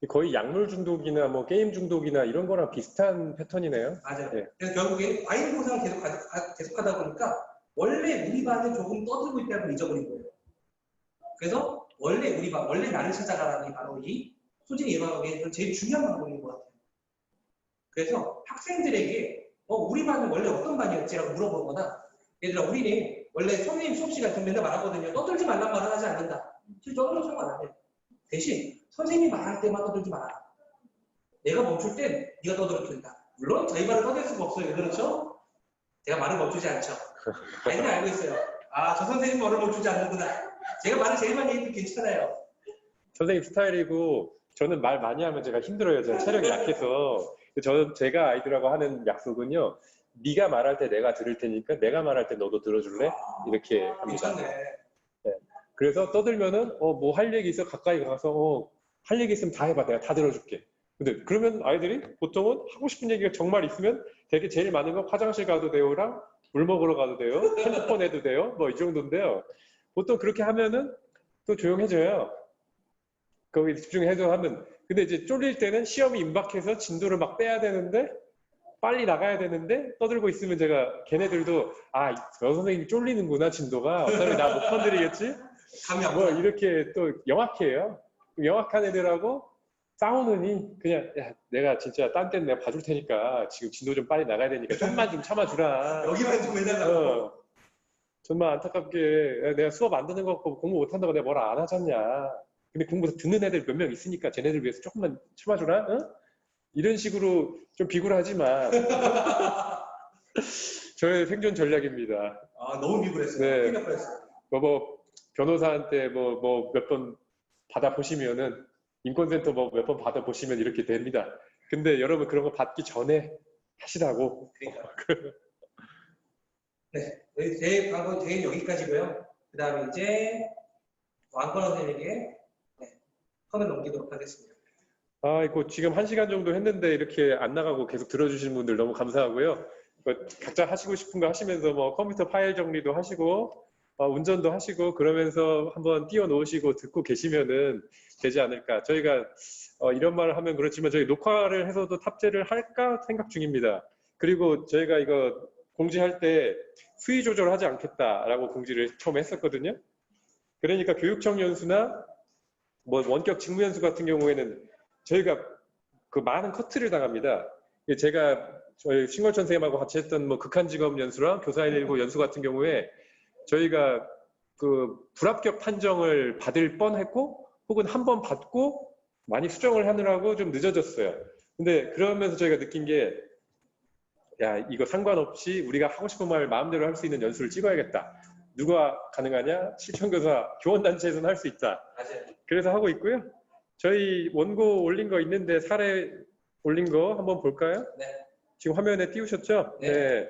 거의 약물 중독이나 뭐 게임 중독이나 이런 거랑 비슷한 패턴이네요. 맞아요. 네. 그래서 결국에 과잉 보상을 계속하다 보니까 원래 우리 반은 조금 떠들고 있다는 걸 잊어버린 거예요. 그래서 원래 우리 반, 원래 나를 찾아가라는 게 바로 이 소진 예방하기 위해서 제일 중요한 방법인 것 같아요. 그래서 학생들에게 우리 반은 원래 어떤 반이었지라고 물어보거나 얘들아 우리는 원래 선생님 수업 시간 좀 맨날 말하거든요. 떠들지 말란 말은 하지 않는다. 실제 떠들어서 상관 안 해요. 대신 선생님이 말할 때만 떠들지 마라. 내가 멈출 땐 네가 떠들어도 된다. 물론 저희 말을 떠들 수가 없어요. 왜 그렇죠? 제가 말을 멈추지 않죠. 아이는 알고 있어요. 저 선생님 말을 멈추지 않는구나. 제가 말을 제일 많이 해도 괜찮아요. 선생님 스타일이고 저는 말 많이 하면 제가 힘들어요. 제가 체력이 약해서. 제가 아이들하고 하는 약속은요. 네가 말할 때 내가 들을 테니까 내가 말할 때 너도 들어줄래? 이렇게 합니다. 괜찮네. 네. 그래서 떠들면은 뭐 할 얘기 있어 가까이 가서 할 얘기 있으면 다 해봐. 내가 다 들어줄게. 근데 그러면 아이들이 보통은 하고 싶은 얘기가 정말 있으면 되게 제일 많은 건 화장실 가도 돼요랑 물 먹으러 가도 돼요. 핸드폰 해도 돼요. 뭐 이 정도인데요. 보통 그렇게 하면은 또 조용해져요. 거기 집중해서 하면. 근데 이제 쫄릴 때는 시험이 임박해서 진도를 막 빼야 되는데 빨리 나가야 되는데 떠들고 있으면 제가 걔네들도 저 선생님이 쫄리는구나 진도가 어차피 나 못 건드리겠지? 감이 안 뭐 와요. 이렇게 또 영악해요. 영악한 애들하고 싸우느니 그냥 야, 내가 진짜 딴 때는 내가 봐줄 테니까 지금 진도 좀 빨리 나가야 되니까 좀만 좀 참아주라. 여기만 좀 해달라고. 정말 안타깝게 야, 내가 수업 안 듣는 거 같고 공부 못 한다고 내가 뭐라 안 하잖냐. 근데 공부 듣는 애들 몇 명 있으니까 쟤네들 위해서 조금만 참아주라. 응? 이런 식으로 좀 비굴하지만 저의 생존 전략입니다. 아, 너무 비굴했어요. 네. 큰일 날 뻔했어요. 뭐 변호사한테 뭐 몇 번 받아보시면은 인권센터 뭐 몇 번 받아보시면 이렇게 됩니다. 근데 여러분 그런 거 받기 전에 하시라고. 그러니까. 네, 제 방금 저희는 여기까지고요. 그 다음에 이제 왕권 선생님에게 턴을 넘기도록 하겠습니다. 이거 지금 1시간 정도 했는데 이렇게 안 나가고 계속 들어주시는 분들 너무 감사하고요. 각자 하시고 싶은 거 하시면서 뭐 컴퓨터 파일 정리도 하시고 운전도 하시고 그러면서 한번 띄워놓으시고 듣고 계시면은 되지 않을까. 저희가 이런 말을 하면 그렇지만 저희 녹화를 해서도 탑재를 할까 생각 중입니다. 그리고 저희가 이거 공지할 때 수위 조절하지 않겠다라고 공지를 처음 했었거든요. 그러니까 교육청 연수나 뭐 원격 직무 연수 같은 경우에는 저희가 그 많은 커트를 당합니다. 제가 저희 신걸천 선생님하고 같이 했던 뭐 극한직업 연수랑 교사 119 연수 같은 경우에 저희가 그 불합격 판정을 받을 뻔했고 혹은 한 번 받고 많이 수정을 하느라고 좀 늦어졌어요. 근데 그러면서 저희가 느낀 게 야, 이거 상관없이 우리가 하고 싶은 말 마음대로 할 수 있는 연수를 찍어야겠다. 누가 가능하냐? 실천교사 교원단체에서는 할 수 있다. 맞아요. 그래서 하고 있고요. 저희 원고 올린 거 있는데 사례 올린 거 한번 볼까요? 네. 지금 화면에 띄우셨죠? 네.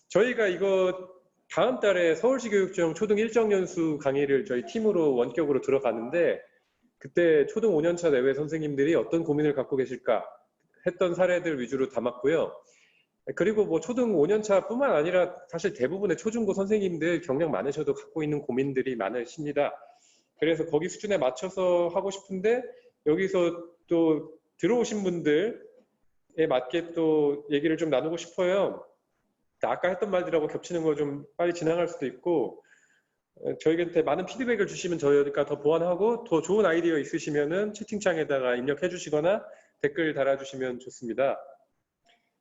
저희가 이거 다음 달에 서울시 교육청 초등 1정연수 강의를 저희 팀으로 원격으로 들어가는데 그때 초등 5년차 내외 선생님들이 어떤 고민을 갖고 계실까 했던 사례들 위주로 담았고요. 그리고 뭐 초등 5년차 뿐만 아니라 사실 대부분의 초중고 선생님들 경력 많으셔도 갖고 있는 고민들이 많으십니다. 그래서 거기 수준에 맞춰서 하고 싶은데 여기서 또 들어오신 분들에 맞게 또 얘기를 좀 나누고 싶어요. 아까 했던 말들하고 겹치는 거 좀 빨리 진행할 수도 있고 저희한테 많은 피드백을 주시면 저희가 더 보완하고 더 좋은 아이디어 있으시면은 채팅창에다가 입력해 주시거나 댓글 달아주시면 좋습니다.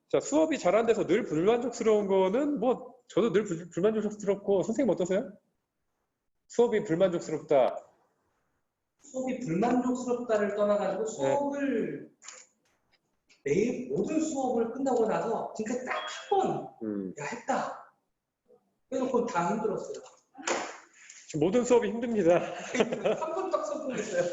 자, 수업이 잘 안 돼서 늘 불만족스러운 거는 뭐 저도 늘 불만족스럽고 선생님 어떠세요? 수업이 불만족스럽다. 수업이 불만족스럽다를 떠나가지고 수업을 매일 모든 수업을 끝나고 나서 진짜 딱 한 번 야 했다 해놓고 다 힘들었어요. 모든 수업이 힘듭니다. 한 번 딱 성공했어요.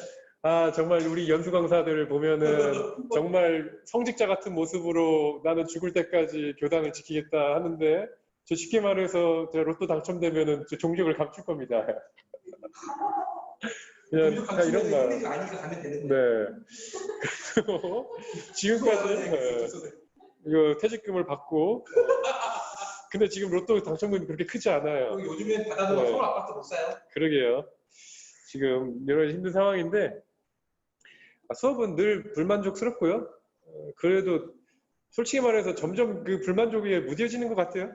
정말 우리 연수 강사들을 보면은 정말 성직자 같은 모습으로 나는 죽을 때까지 교단을 지키겠다 하는데 저 쉽게 말해서 제가 로또 당첨되면은 저 종족을 감출 겁니다. 그냥 이런 말. 아니까 가면 되는 네. 거예요. 지금까지 이거 퇴직금을 받고 근데 지금 로또 당첨금이 그렇게 크지 않아요. 요즘엔 받아도 네. 서울 아파트 못 사요. 그러게요. 지금 여러 가지 힘든 상황인데 수업은 늘 불만족스럽고요. 그래도 솔직히 말해서 점점 그 불만족이 무뎌지는 것 같아요.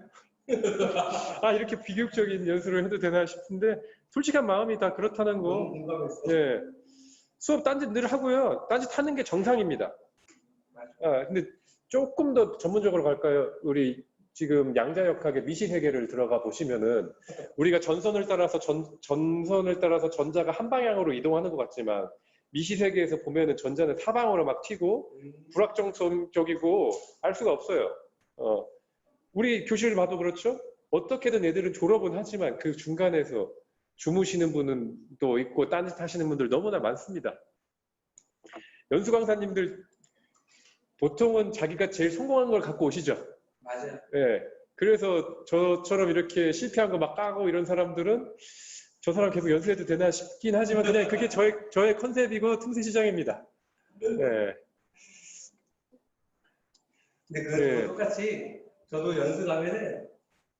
이렇게 비교육적인 연수를 해도 되나 싶은데 솔직한 마음이 다 그렇다는 거. 너무 공감했어. 예. 수업 딴짓 늘 하고요. 딴짓 하는 게 정상입니다. 근데 조금 더 전문적으로 갈까요? 우리 지금 양자역학의 미시세계를 들어가 보시면은 우리가 전선을 따라서 전자가 한 방향으로 이동하는 것 같지만 미시세계에서 보면은 전자는 사방으로 막 튀고 불확정적이고 알 수가 없어요. 우리 교실을 봐도 그렇죠? 어떻게든 애들은 졸업은 하지만 그 중간에서 주무시는 분은 또 있고 딴짓 하시는 분들 너무나 많습니다. 연수 강사님들 보통은 자기가 제일 성공한 걸 갖고 오시죠. 맞아요. 예. 그래서 저처럼 이렇게 실패한 거 막 까고 이런 사람들은 저 사람 계속 연수해도 되나 싶긴 하지만 그냥 그게 저의 컨셉이고 틈새 시장입니다. 예. 근데 그거 똑같이 저도 연수 가면은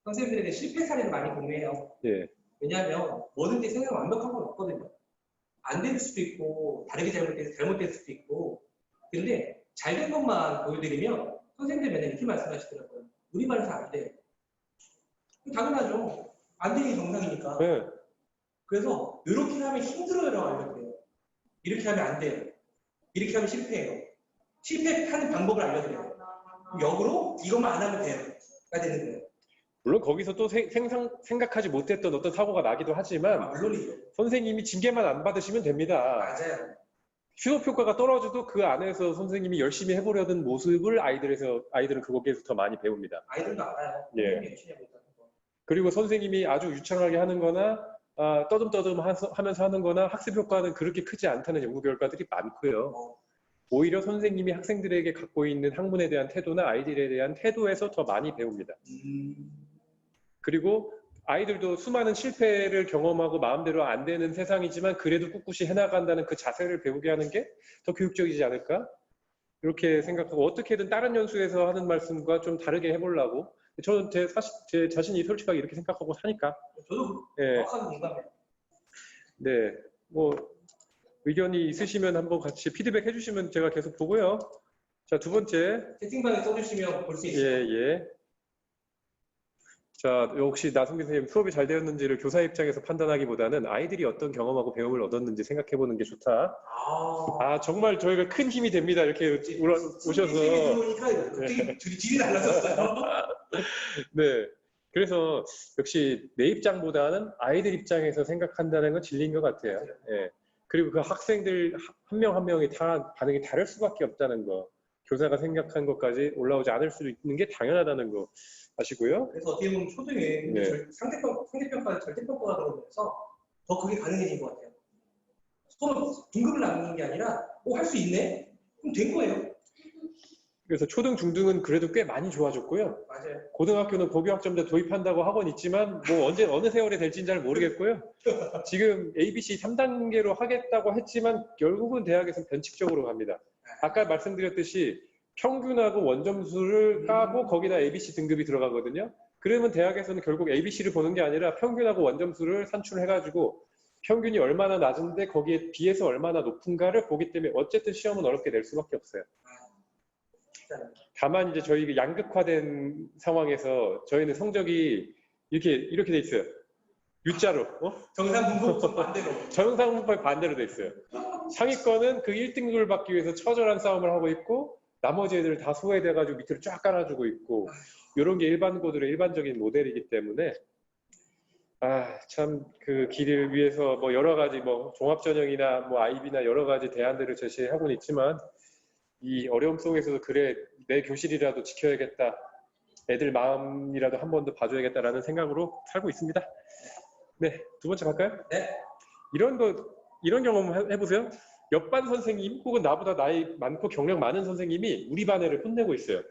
선생님들에게 실패 사례를 많이 공유해요. 예. 왜냐하면 뭐든지 세상에 완벽한 건 없거든요. 안 될 수도 있고 다르게 잘못될 수도 있고 근데 잘 된 것만 보여드리면 선생님들 맨날 이렇게 말씀하시더라고요. 우리말에서 안 돼. 당연하죠. 안 되는 게 정상이니까. 예. 그래서 이렇게 하면 힘들어요라고 알려드려요. 이렇게 하면 안 돼요. 이렇게 하면 실패해요. 실패하는 방법을 알려드려요. 역으로 이것만 안 하면 돼요. 가 되는 거예요. 물론 거기서 또 생각하지 못했던 어떤 사고가 나기도 하지만 물론이죠. 선생님이 징계만 안 받으시면 됩니다. 맞아요. 휴업 효과가 떨어져도 그 안에서 선생님이 열심히 해보려던 모습을 아이들은 그거에서 더 많이 배웁니다. 아이들도 알아요. 예. 열심히 하고 있다는 거. 그리고 선생님이 아주 유창하게 하는 거나 떠듬떠듬 하면서 하는 거나 학습 효과는 그렇게 크지 않다는 연구 결과들이 많고요. 오히려 선생님이 학생들에게 갖고 있는 학문에 대한 태도나 아이들에 대한 태도에서 더 많이 배웁니다. 그리고 아이들도 수많은 실패를 경험하고 마음대로 안 되는 세상이지만 그래도 꿋꿋이 해나간다는 그 자세를 배우게 하는 게 더 교육적이지 않을까? 이렇게 생각하고 어떻게든 다른 연수에서 하는 말씀과 좀 다르게 해보려고 저는 제 자신이 솔직하게 이렇게 생각하고 사니까. 저도 예. 정확하게 공감해요. 네, 뭐 의견이 있으시면 한번 같이 피드백 해주시면 제가 계속 보고요. 자, 두 번째. 채팅방에 써주시면 볼 수 있어요. 예. 자, 혹시 나성기 선생님 수업이 잘 되었는지를 교사 입장에서 판단하기보다는 아이들이 어떤 경험하고 배움을 얻었는지 생각해보는 게 좋다. 정말 저희가 큰 힘이 됩니다. 이렇게 오셔서. 갑자기 질이 달라졌어요. 네. 그래서 역시 내 입장보다는 아이들 입장에서 생각한다는 건 진리인 것 같아요. 예. 그리고 그 학생들 한 명 한 명이 다 반응이 다를 수밖에 없다는 거. 교사가 생각한 것까지 올라오지 않을 수 있는 게 당연하다는 거 아시고요. 그래서 어떻게 보면 초등에 네. 상대평가, 절대평가가 들어오면서 더 그게 가능해진 것 같아요. 서로 등급을 나누는 게 아니라 할 수 있네? 그럼 된 거예요. 그래서 초등, 중등은 그래도 꽤 많이 좋아졌고요. 맞아요. 고등학교는 고교학점제 도입한다고 하곤 있지만 뭐 언제 어느 세월에 될지는 잘 모르겠고요. 지금 ABC 3단계로 하겠다고 했지만 결국은 대학에서는 변칙적으로 갑니다. 아까 말씀드렸듯이 평균하고 원점수를 까고 거기다 ABC 등급이 들어가거든요. 그러면 대학에서는 결국 ABC를 보는 게 아니라 평균하고 원점수를 산출해가지고 평균이 얼마나 낮은데 거기에 비해서 얼마나 높은가를 보기 때문에 어쨌든 시험은 어렵게 낼 수밖에 없어요. 다만 이제 저희 양극화된 상황에서 저희는 성적이 이렇게 돼 있어요. U자로. 정상분포 반대로. 정상분포의 반대로 돼 있어요. 상위권은 그 1등급을 받기 위해서 처절한 싸움을 하고 있고 나머지 애들 다 소외돼가지고 밑으로 쫙 깔아주고 있고 이런 게 일반고들의 일반적인 모델이기 때문에 참 그 길을 위해서 뭐 여러 가지 뭐 종합전형이나 뭐 IB나 여러 가지 대안들을 제시하고는 있지만 이 어려움 속에서도 그래 내 교실이라도 지켜야겠다. 애들 마음이라도 한 번 더 봐줘야겠다라는 생각으로 살고 있습니다. 네, 두 번째 갈까요? 네. 이런 경험 해보세요. 옆반 선생님 혹은 나보다 나이 많고 경력 많은 선생님이 우리 반 애를 혼내고 있어요.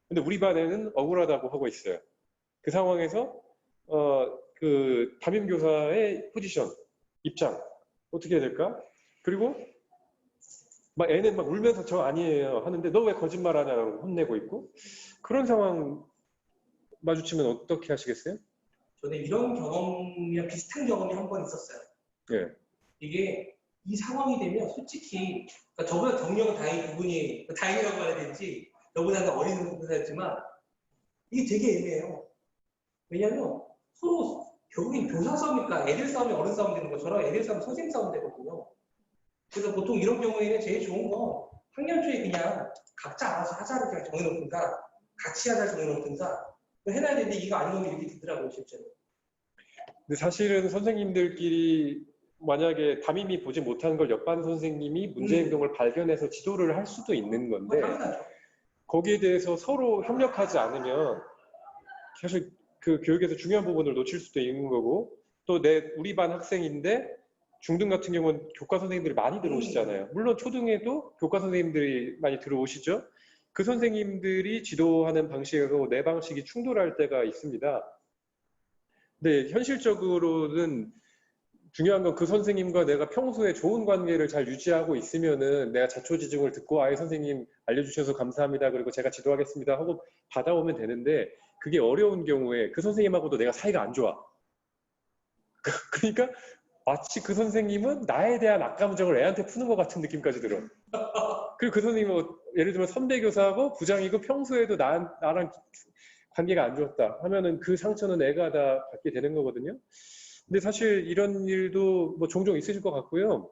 근데 우리 반 애는 억울하다고 하고 있어요. 그 상황에서 그 담임교사의 포지션, 입장 어떻게 해야 될까? 그리고 막 애는 막 울면서 저 아니에요 하는데 너 왜 거짓말하냐고 혼내고 있고 그런 상황 마주치면 어떻게 하시겠어요? 저는 이런 경험이랑 비슷한 경험이 한 번 있었어요. 예. 이게 이 상황이 되면 솔직히 그러니까 저보다 경력은 다행히 그분이 다행이라고 해야 되는지 저보다는 어린 교사였지만 이게 되게 애매해요. 왜냐하면 서로 결국엔 교사 싸움이니까 애들 싸움이 어른 싸움 되는 것처럼 애들 싸움 선생님 싸움 되거든요. 그래서 보통 이런 경우에는 제일 좋은 건 학년 초에 그냥 각자 알아서 하자를 그냥 정해놓든가 같이 하자를 정해놓든가 해놔야 되는데 이거 아니면 이렇게 되더라고요 실제로. 근데 사실은 선생님들끼리 만약에 담임이 보지 못한 걸 옆반 선생님이 문제 행동을 발견해서 지도를 할 수도 있는 건데 당연하죠. 거기에 대해서 서로 협력하지 않으면 계속 그 교육에서 중요한 부분을 놓칠 수도 있는 거고 또 우리 반 학생인데 중등 같은 경우는 교과 선생님들이 많이 들어오시잖아요. 물론 초등에도 교과 선생님들이 많이 들어오시죠. 그 선생님들이 지도하는 방식하고 내 방식이 충돌할 때가 있습니다. 근데 현실적으로는 중요한 건 그 선생님과 내가 평소에 좋은 관계를 잘 유지하고 있으면은 내가 자초지종을 듣고 선생님 알려주셔서 감사합니다. 그리고 제가 지도하겠습니다 하고 받아오면 되는데 그게 어려운 경우에 그 선생님하고도 내가 사이가 안 좋아. 그러니까 마치 그 선생님은 나에 대한 악감정을 애한테 푸는 것 같은 느낌까지 들어. 그리고 그 선생님은 예를 들면 선배 교사하고 부장이고 평소에도 나랑 관계가 안 좋았다 하면은 그 상처는 애가 다 받게 되는 거거든요. 근데 사실 이런 일도 뭐 종종 있으실 것 같고요.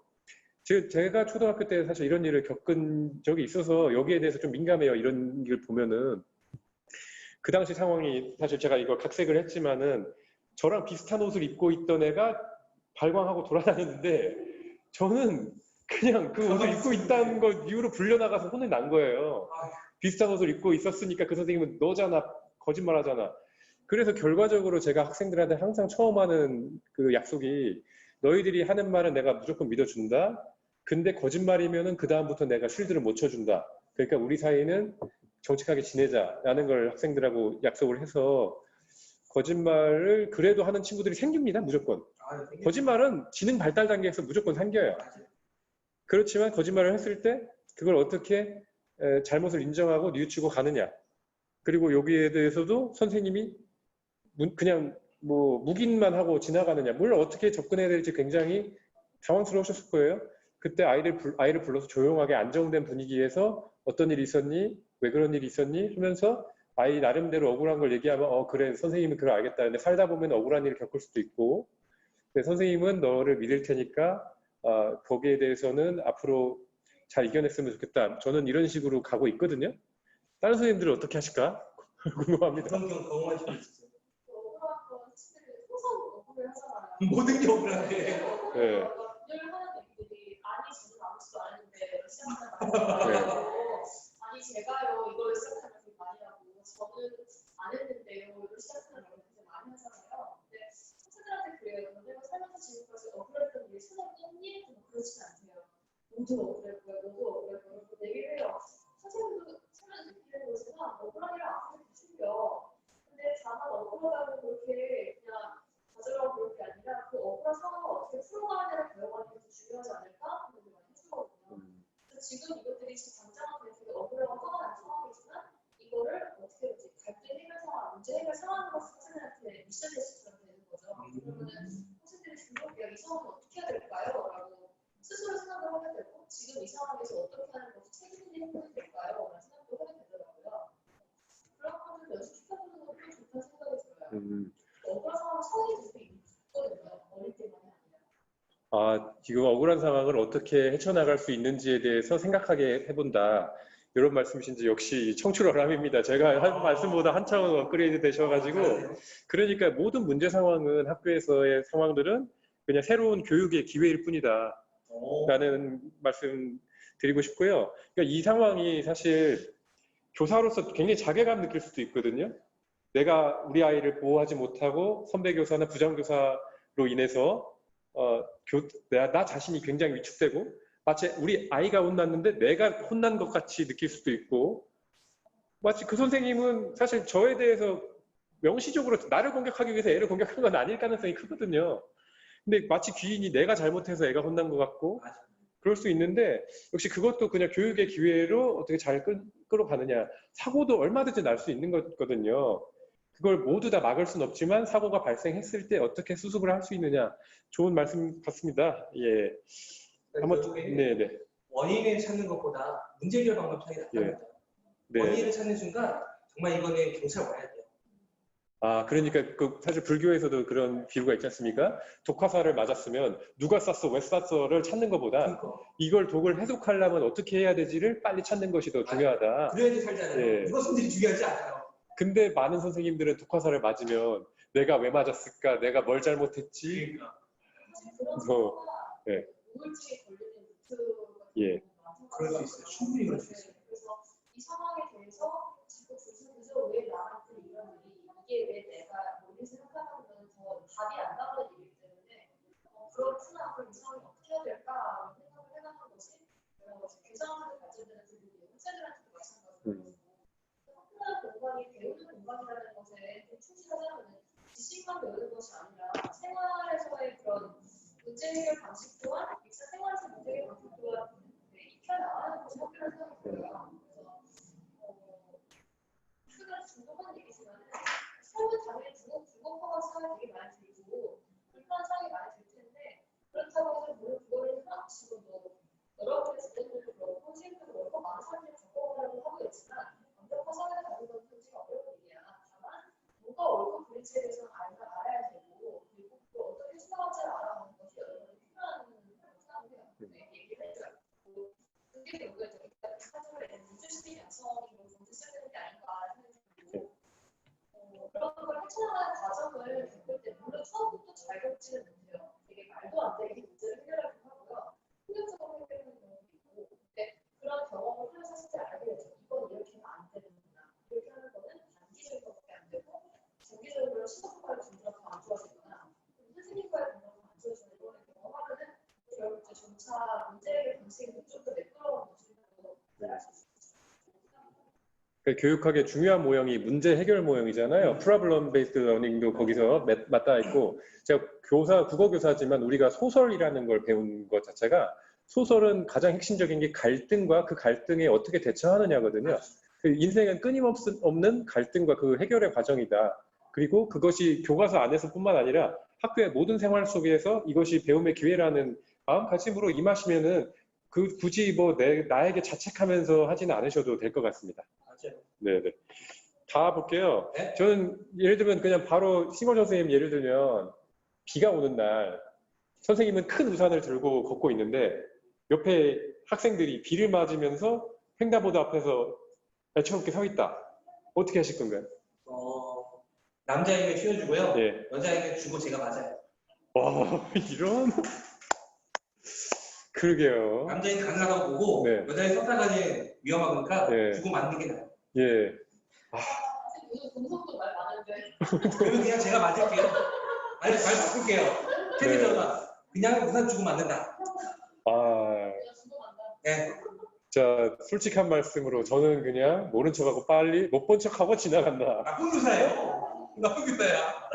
제가 초등학교 때 사실 이런 일을 겪은 적이 있어서 여기에 대해서 좀 민감해요. 이런 걸 보면은. 그 당시 상황이 사실 제가 이걸 각색을 했지만은 저랑 비슷한 옷을 입고 있던 애가 발광하고 돌아다녔는데 저는 그냥 그 옷을 입고 있다는 것 이유로 불려나가서 혼을 난 거예요. 비슷한 옷을 입고 있었으니까 그 선생님은 너잖아, 거짓말하잖아. 그래서 결과적으로 제가 학생들한테 항상 처음 하는 그 약속이 너희들이 하는 말은 내가 무조건 믿어준다. 근데 거짓말이면은 그 다음부터 내가 쉴드를 못 쳐준다. 그러니까 우리 사이는 정직하게 지내자라는 걸 학생들하고 약속을 해서 거짓말을 그래도 하는 친구들이 생깁니다. 무조건. 거짓말은 지능 발달 단계에서 무조건 생겨요. 그렇지만 거짓말을 했을 때 그걸 어떻게 잘못을 인정하고 뉘우치고 가느냐. 그리고 여기에 대해서도 선생님이 그냥 뭐 묵인만 하고 지나가느냐. 뭘 어떻게 접근해야 될지 굉장히 당황스러우셨을 거예요. 그때 아이를 불러서 조용하게 안정된 분위기에서 어떤 일이 있었니? 왜 그런 일이 있었니? 하면서 아이 나름대로 억울한 걸 얘기하면 그래 선생님은 그걸 알겠다. 근데 살다 보면 억울한 일을 겪을 수도 있고 근데 선생님은 너를 믿을 테니까 거기에 대해서는 앞으로 잘 이겨냈으면 좋겠다. 저는 이런 식으로 가고 있거든요. 다른 선생님들은 어떻게 하실까? 궁금합니다. 그런 경우 경험하실 수 있어요. 억울한 건 친구들이 항상 억울해 하잖아요. 모든 게 억울한데. 네. 늘 하는 얘기들이 아니 저는 아무것도 안 했는데 시작하는 아니 제가요 이걸 시작하는 게 많이 하고 저는 안 했는데요 이걸 시작하는 게 되게 많이 하잖아요. 근데 학생들한테 그래요. 내가 살면서 지금까지 억울했던 일이 찾아봤니? 그렇진 않대요. 모두 억울했고요. 모두 억울했고요. 얘기를 해요. 선생님도 살면서 느끼는 거지만 억울한 일을 아무도 못 숨겨. 근데 다만 억울하다고 그렇게 그냥 가져가고 그럴 게 아니라 그 억울한 상황을 어떻게 풀어가느냐를 배워가는 게 더 중요하지 않을까? 하는 생각을 많이 해주거든요. 그래서 지금 이것들이 지금 당장은 되게 억울하고 화가 나는 상황이지만 이거를 어떻게 이제 갈등 해결 상황, 문제 해결 상황으로 학생들한테 미션 제시처럼 되는 거죠. 그러면은 학생들이 중독이야 이 상황을 어떻게 해야 될까요? 라고 스스로 생각을 하게 되고 지금 이 상황에서 어떻게 하는 것이 책임있는 행동이 될까요? 라는 생각도 하게 되더라고요. 그런 것들 연습시켜보는 것도 좋다는 생각이 들어요. 억울한 상황 처음이 되게 있거든요. 어릴 때만이 아니라. 지금 억울한 상황을 어떻게 헤쳐나갈 수 있는지에 대해서 생각하게 해본다. 이런 말씀이신지 역시 청출어람입니다. 제가 한 말씀보다 한창 업그레이드 되셔가지고 그러니까 모든 문제 상황은 학교에서의 상황들은 그냥 새로운 교육의 기회일 뿐이다. 라는 말씀 드리고 싶고요. 그러니까 이 상황이 사실 교사로서 굉장히 자괴감 느낄 수도 있거든요. 내가 우리 아이를 보호하지 못하고 선배 교사나 부장 교사로 인해서 나 자신이 굉장히 위축되고 마치 우리 아이가 혼났는데 내가 혼난 것 같이 느낄 수도 있고 마치 그 선생님은 사실 저에 대해서 명시적으로 나를 공격하기 위해서 애를 공격한 건 아닐 가능성이 크거든요. 근데 마치 귀인이 내가 잘못해서 애가 혼난 것 같고 그럴 수 있는데 역시 그것도 그냥 교육의 기회로 어떻게 잘 끌어가느냐. 사고도 얼마든지 날 수 있는 거거든요. 그걸 모두 다 막을 수는 없지만 사고가 발생했을 때 어떻게 수습을 할 수 있느냐. 좋은 말씀 같습니다. 예. 한번 네네. 원인을 찾는 것보다 문제 해결 방법 차이 나타납니다. 네. 원인을 찾는 순간 정말 이거는 경찰 와야 돼요. 그러니까 사실 불교에서도 그런 비유가 있지 않습니까? 독화살을 맞았으면 누가 쐈어, 왜 쐈어를 찾는 것보다 이걸 독을 해독하려면 어떻게 해야 되지를 빨리 찾는 것이 더 중요하다. 그래야지 살잖아요. 네. 이것들이 중요하지 않아요. 근데 많은 선생님들은 독화살을 맞으면 내가 왜 맞았을까? 내가 뭘 잘못했지? 그러니까. 뭐, 네. 우울증에 걸리는 루트가 예. 그럴 수 있어요. 충분히 그럴 수 있어요. 그래서 이 상황에 대해서 자꾸 주저주저 왜 나한테 이런 일이 이게 왜 내가 머리 생각하는 건 더 답이 안 나오는 일이기 때문에 그렇구나 그럼 이 상황이 어떻게 해야 될까 생각을 해가는 것이 교사한테 발전되는 부분이고 학생들한테도 마찬가지고 학교라는 공간이 배우는 공간이라는 것에 충실하자면 지식만 배우는 것이 아니라 생활에서의 그런 문제 해결 방식 또한 생활에서 문제 해결 방식 또한 익혀 나가는 것이 학교라는 생각이 들어요. 그래서 크게 중독한 얘기지만 서울 당연히 중독화가 사람이 되게 많이 들고 불편한 사람이 많이 들 텐데 그렇다고 해서 물론 그거를 지금 여러분의 주변들도 그렇고 선생님들도 그렇고 많은 사람들이 겪어보려고 하고 있지만 완벽한 사회를 가는 건 굉장히 어려운 일이야. 다만 뭐가 옳고 그른지에 대해서는 알아야 되고 그리고 또 어떻게 생각할지를 알아가는 것이 여러분이 필요한 생각을 해요. 얘기를 그 교육학의 중요한 모형이 문제 해결 모형이잖아요. 프로블럼 베이스드 러닝도 거기서 맞닿아 있고, 제가 국어 교사지만 우리가 소설이라는 걸 배운 것 자체가, 소설은 가장 핵심적인 게 갈등과 그 갈등에 어떻게 대처하느냐거든요. 그 인생은 끊임없는 갈등과 그 해결의 과정이다. 그리고 그것이 교과서 안에서뿐만 아니라 학교의 모든 생활 속에서 이것이 배움의 기회라는 마음가짐으로 임하시면은 그 굳이 뭐 나에게 자책하면서 하지는 않으셔도 될 것 같습니다. 맞아요. 네네. 다 볼게요. 네? 저는 예를 들면 그냥 바로 시골 선생님 예를 들면 비가 오는 날 선생님은 큰 우산을 들고 걷고 있는데 옆에 학생들이 비를 맞으면서 횡단보도 앞에서 애처롭게 서 있다. 어떻게 하실 건가요? 남자에게 휘어주고요. 예. 여자에게 주고 제가 맞아요. 와, 이런. 그러게요. 남자인 가능하다고 보고 네. 여자인 섭사가는 위험하니까 네. 주고 맞는 게 나아요. 예. 요즘 동성도 말 많은데. 그러면 그냥 제가 맞을게요. 아니, 말 바꿀게요. 테레비전화 그냥 우산 주고 맞는다. 아, 그냥 주고 만다. 네. 자, 솔직한 말씀으로 저는 그냥 모른 척하고 빨리 못 본 척하고 지나간다. 나쁜 교사예요. 나쁜 교사야.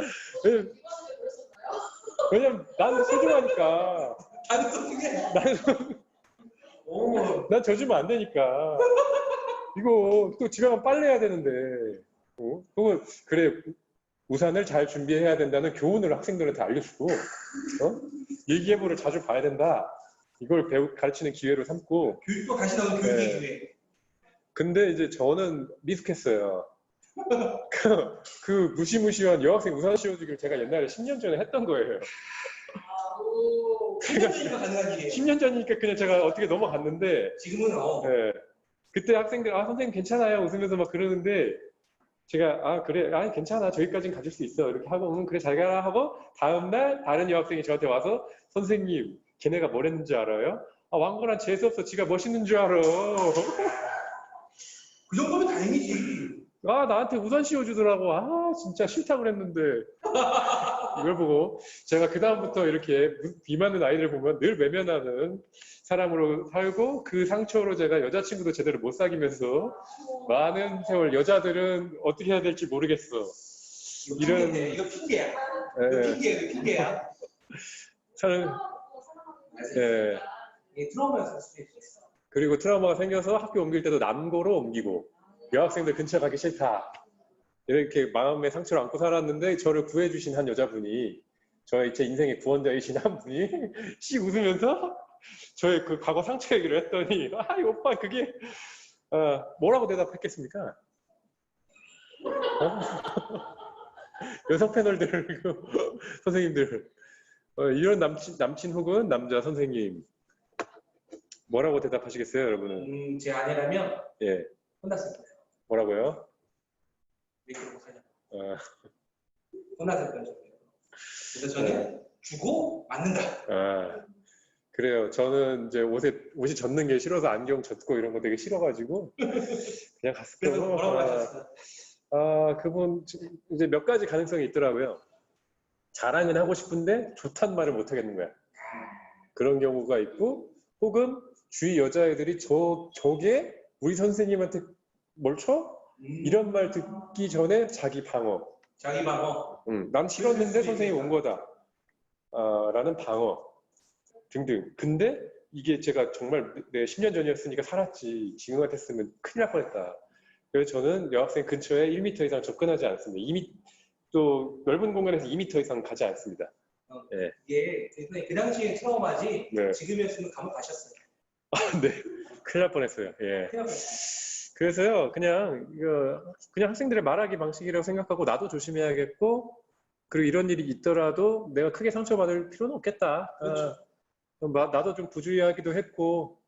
왜- 이번에 그러셨나요? 왜냐면 나는 소중하니까. 다른 소중해. 난 져주면 안 되니까. 이거 또 집에 가면 빨래해야 되는데. 또 그래, 우산을 잘 준비해야 된다는 교훈을 학생들한테 알려주고, 일기예보를 자주 봐야 된다. 이걸 가르치는 기회로 삼고. 교육도 다시 나오는 교육의 네. 기회. 근데 이제 저는 미숙했어요. 그 무시무시한 여학생 우산 씌워주기를 제가 옛날에 10년 전에 했던 거예요. 오. 10년 전이니까 가능한 일이에요. 10년 전이니까 그냥 제가 어떻게 넘어갔는데, 지금은 네. 그때 학생들, 선생님 괜찮아요. 웃으면서 막 그러는데, 제가, 그래, 괜찮아. 저기까지는 가질 수 있어. 이렇게 하고, 그래, 잘 가라 하고, 다음날 다른 여학생이 저한테 와서, 선생님, 걔네가 뭘 했는지 알아요? 왕건한 재수없어. 지가 멋있는 줄 알아. 그 정도면 다행이지. 나한테 우산 씌워주더라고. 진짜 싫다 그랬는데. 이걸 보고 제가 그다음부터 이렇게 비 맞는 아이들 보면 늘 외면하는 사람으로 살고, 그 상처로 제가 여자친구도 제대로 못 사귀면서 많은 세월 여자들은 어떻게 해야 될지 모르겠어. 이거 핑계야. 이거 핑계야. 저는 네. 이게 트라우마였을 수도 있어. 그리고 트라우마가 생겨서 학교 옮길 때도 남고로 옮기고, 여학생들 근처 가기 싫다. 이렇게 마음의 상처를 안고 살았는데, 저를 구해주신 한 여자분이, 제 인생의 구원자이신 한 분이 씩 웃으면서 저의 그 과거 상처 얘기를 했더니, 이 오빠 그게 뭐라고 대답했겠습니까? 여성 패널들, 선생님들, 이런 남친 혹은 남자 선생님 뭐라고 대답하시겠어요, 여러분은? 제 아내라면 예, 혼났을 거예요. 뭐라고요? 왜 이렇게 못하냐. 혼났을 거예요. 그래서 저는 주고 맞는다. 그래요. 저는 이제 옷이 젖는 게 싫어서 안경 젖고 이런 거 되게 싫어가지고 그냥 갔을 그래서 거고. 뭐라고 하셨어요? 그분 이제 몇 가지 가능성이 있더라고요. 자랑은 하고 싶은데 좋단 말을 못 하겠는 거야. 그런 경우가 있고, 혹은 주위 여자애들이 저게 우리 선생님한테 뭘 쳐? 이런 말 듣기 전에 자기 방어. 자기 방어. 난 싫었는데 선생님이 온 거다. 라는 방어 등등. 근데 이게 제가 정말 10년 전이었으니까 살았지, 지금 같았으면 큰일 날 뻔했다. 그래서 저는 여학생 근처에 1m 이상 접근하지 않습니다. 또 넓은 공간에서 2m 이상 가지 않습니다. 네. 이게 그 당시에 트라우마지. 네. 지금이었으면 감옥 가셨어요. 네. 큰일 날 뻔했어요. 예. 큰일 날 뻔했어요. 그래서요, 그냥 학생들의 말하기 방식이라고 생각하고, 나도 조심해야겠고, 그리고 이런 일이 있더라도 내가 크게 상처받을 필요는 없겠다. 그렇죠. 나도 좀 부주의하기도 했고,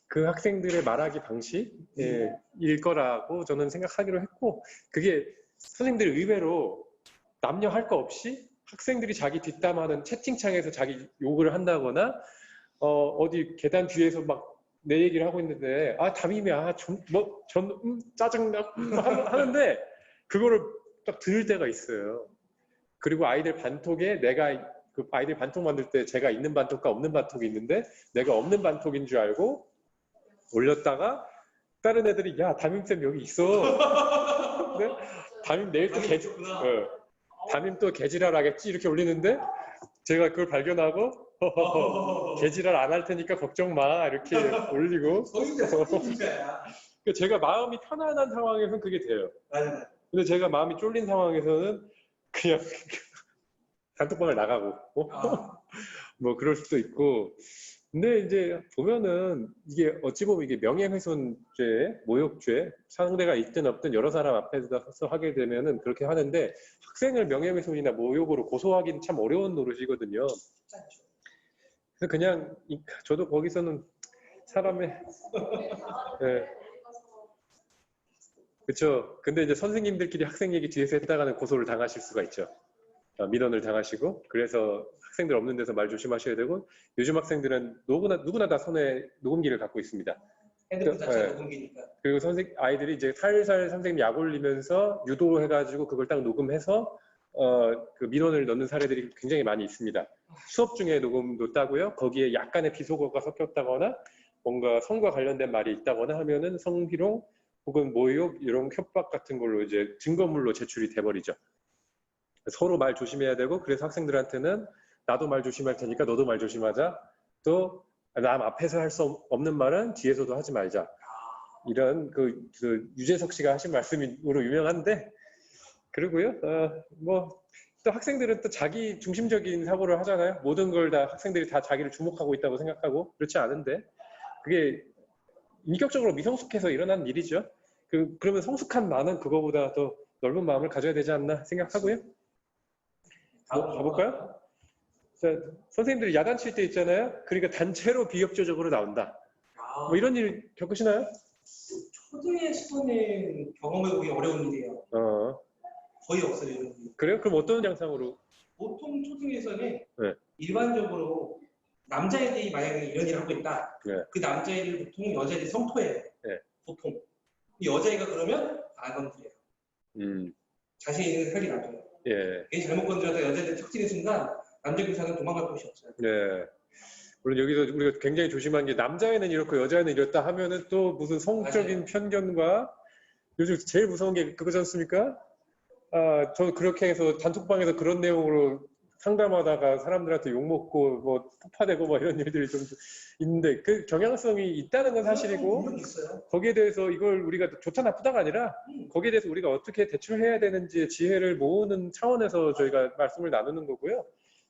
그 학생들의 말하기 방식일 거라고 저는 생각하기로 했고, 그게 선생님들이 의외로 남녀 할 거 없이 학생들이 자기 뒷담화는 채팅창에서 자기 욕을 한다거나, 어디 계단 뒤에서 막 내 얘기를 하고 있는데, 담임이야, 짜증나, 하는데, 그거를 딱 들을 때가 있어요. 그리고 아이들 반톡에 그 아이들 반톡 만들 때 제가 있는 반톡과 없는 반톡이 있는데, 내가 없는 반톡인 줄 알고 올렸다가 다른 애들이 야 담임쌤 여기 있어. 근데 담임 내일 또 당연히 개지, 있었구나. 담임 또 개지랄 하겠지 이렇게 올리는데 제가 그걸 발견하고 개지랄 안 할 테니까 걱정 마 이렇게 올리고 성인자야. 제가 마음이 편안한 상황에서는 그게 돼요. 맞아. 근데 제가 마음이 쫄린 상황에서는 그냥 단톡방을 나가고 뭐 그럴 수도 있고. 근데 이제 보면은 이게 어찌 보면 이게 명예훼손죄, 모욕죄, 상대가 있든 없든 여러 사람 앞에서 하게 되면은 그렇게 하는데 학생을 명예훼손이나 모욕으로 고소하기는 참 어려운 노릇이거든요. 그래서 그냥 저도 거기서는 사람의 그렇죠. 근데 이제 선생님들끼리 학생 얘기 뒤에서 했다가는 고소를 당하실 수가 있죠. 민원을 당하시고. 그래서 학생들 없는 데서 말 조심하셔야 되고, 요즘 학생들은 누구나 다 손에 녹음기를 갖고 있습니다. 핸드폰 자체가 네. 녹음기니까. 그리고 아이들이 이제 살살 선생님 약 올리면서 유도해가지고 그걸 딱 녹음해서 그 민원을 넣는 사례들이 굉장히 많이 있습니다. 수업 중에 녹음도 따고요. 거기에 약간의 비속어가 섞였다거나 뭔가 성과 관련된 말이 있다거나 하면은 성희롱 혹은 모욕 이런 협박 같은 걸로 이제 증거물로 제출이 돼버리죠. 서로 말 조심해야 되고, 그래서 학생들한테는 나도 말 조심할 테니까 너도 말 조심하자. 또 남 앞에서 할 수 없는 말은 뒤에서도 하지 말자. 이런 그 유재석 씨가 하신 말씀으로 유명한데, 그리고요. 뭐 또 학생들은 또 자기 중심적인 사고를 하잖아요. 모든 걸 다 학생들이 다 자기를 주목하고 있다고 생각하고, 그렇지 않은데 그게 인격적으로 미성숙해서 일어난 일이죠. 그러면 성숙한 나는 그거보다 더 넓은 마음을 가져야 되지 않나 생각하고요. 가볼까요? 자, 선생님들이 야단칠 때 있잖아요. 그러니까 단체로 비협조적으로 나온다. 뭐 이런 일 겪으시나요? 초등에서는 경험해보기 어려운 일이에요. 거의 없어요. 이런 일. 그래요? 그럼 어떤 양상으로? 보통 초등에서는 네. 일반적으로 남자애들이 만약에 이런 일을 하고 있다. 네. 그 남자애들 보통 여자애들이 성토해요. 네. 보통. 여자애가 그러면 안 건드려요. 자신 있는 혈이 나줘요. 예. 괜히 잘못 건드려서 여자애들 턱 찌는 순간 남자 교사는 도망갈 곳이 없어요. 네. 물론 여기서 우리가 굉장히 조심한 게 남자애는 이렇고 여자애는 이렇다 하면은 또 무슨 성적인 맞아요. 편견과 요즘 제일 무서운 게 그거지 않습니까? 저 그렇게 해서 단톡방에서 그런 내용으로 상담하다가 사람들한테 욕먹고 뭐 폭파되고 뭐 이런 일들이 좀 있는데 그 경향성이 있다는 건 사실이고 물론 있어요. 거기에 대해서 이걸 우리가 좋다 나쁘다가 아니라 거기에 대해서 우리가 어떻게 대처해야 되는지의 지혜를 모으는 차원에서 저희가 말씀을 나누는 거고요.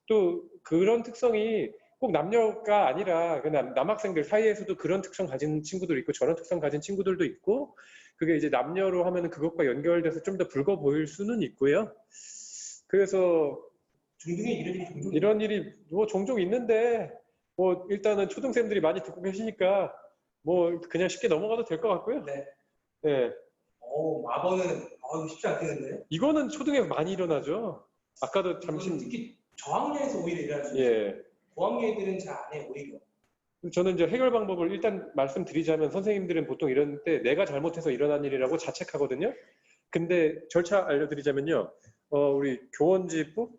또 그런 특성이 꼭 남녀가 아니라 그냥 남학생들 사이에서도 그런 특성 가진 친구들 있고 저런 특성 가진 친구들도 있고 그게 이제 남녀로 하면 그것과 연결돼서 좀 더 붉어 보일 수는 있고요. 그래서 중등에 이런 일이 종종 이런 일이 뭐 종종 있는데 뭐 일단은 초등생들이 많이 듣고 계시니까 뭐 그냥 쉽게 넘어가도 될 것 같고요. 네. 네. 마법은 쉽지 않겠는데. 이거는 초등에 많이 일어나죠. 아까도 잠시 특히 저학년에서 오히려 일어날 수 있어요. 예. 고학년 애들은 잘 안 해요, 오히려. 저는 이제 해결 방법을 일단 말씀드리자면 선생님들은 보통 이런 때 내가 잘못해서 일어난 일이라고 자책하거든요. 근데 절차 알려드리자면요. 우리 교원지부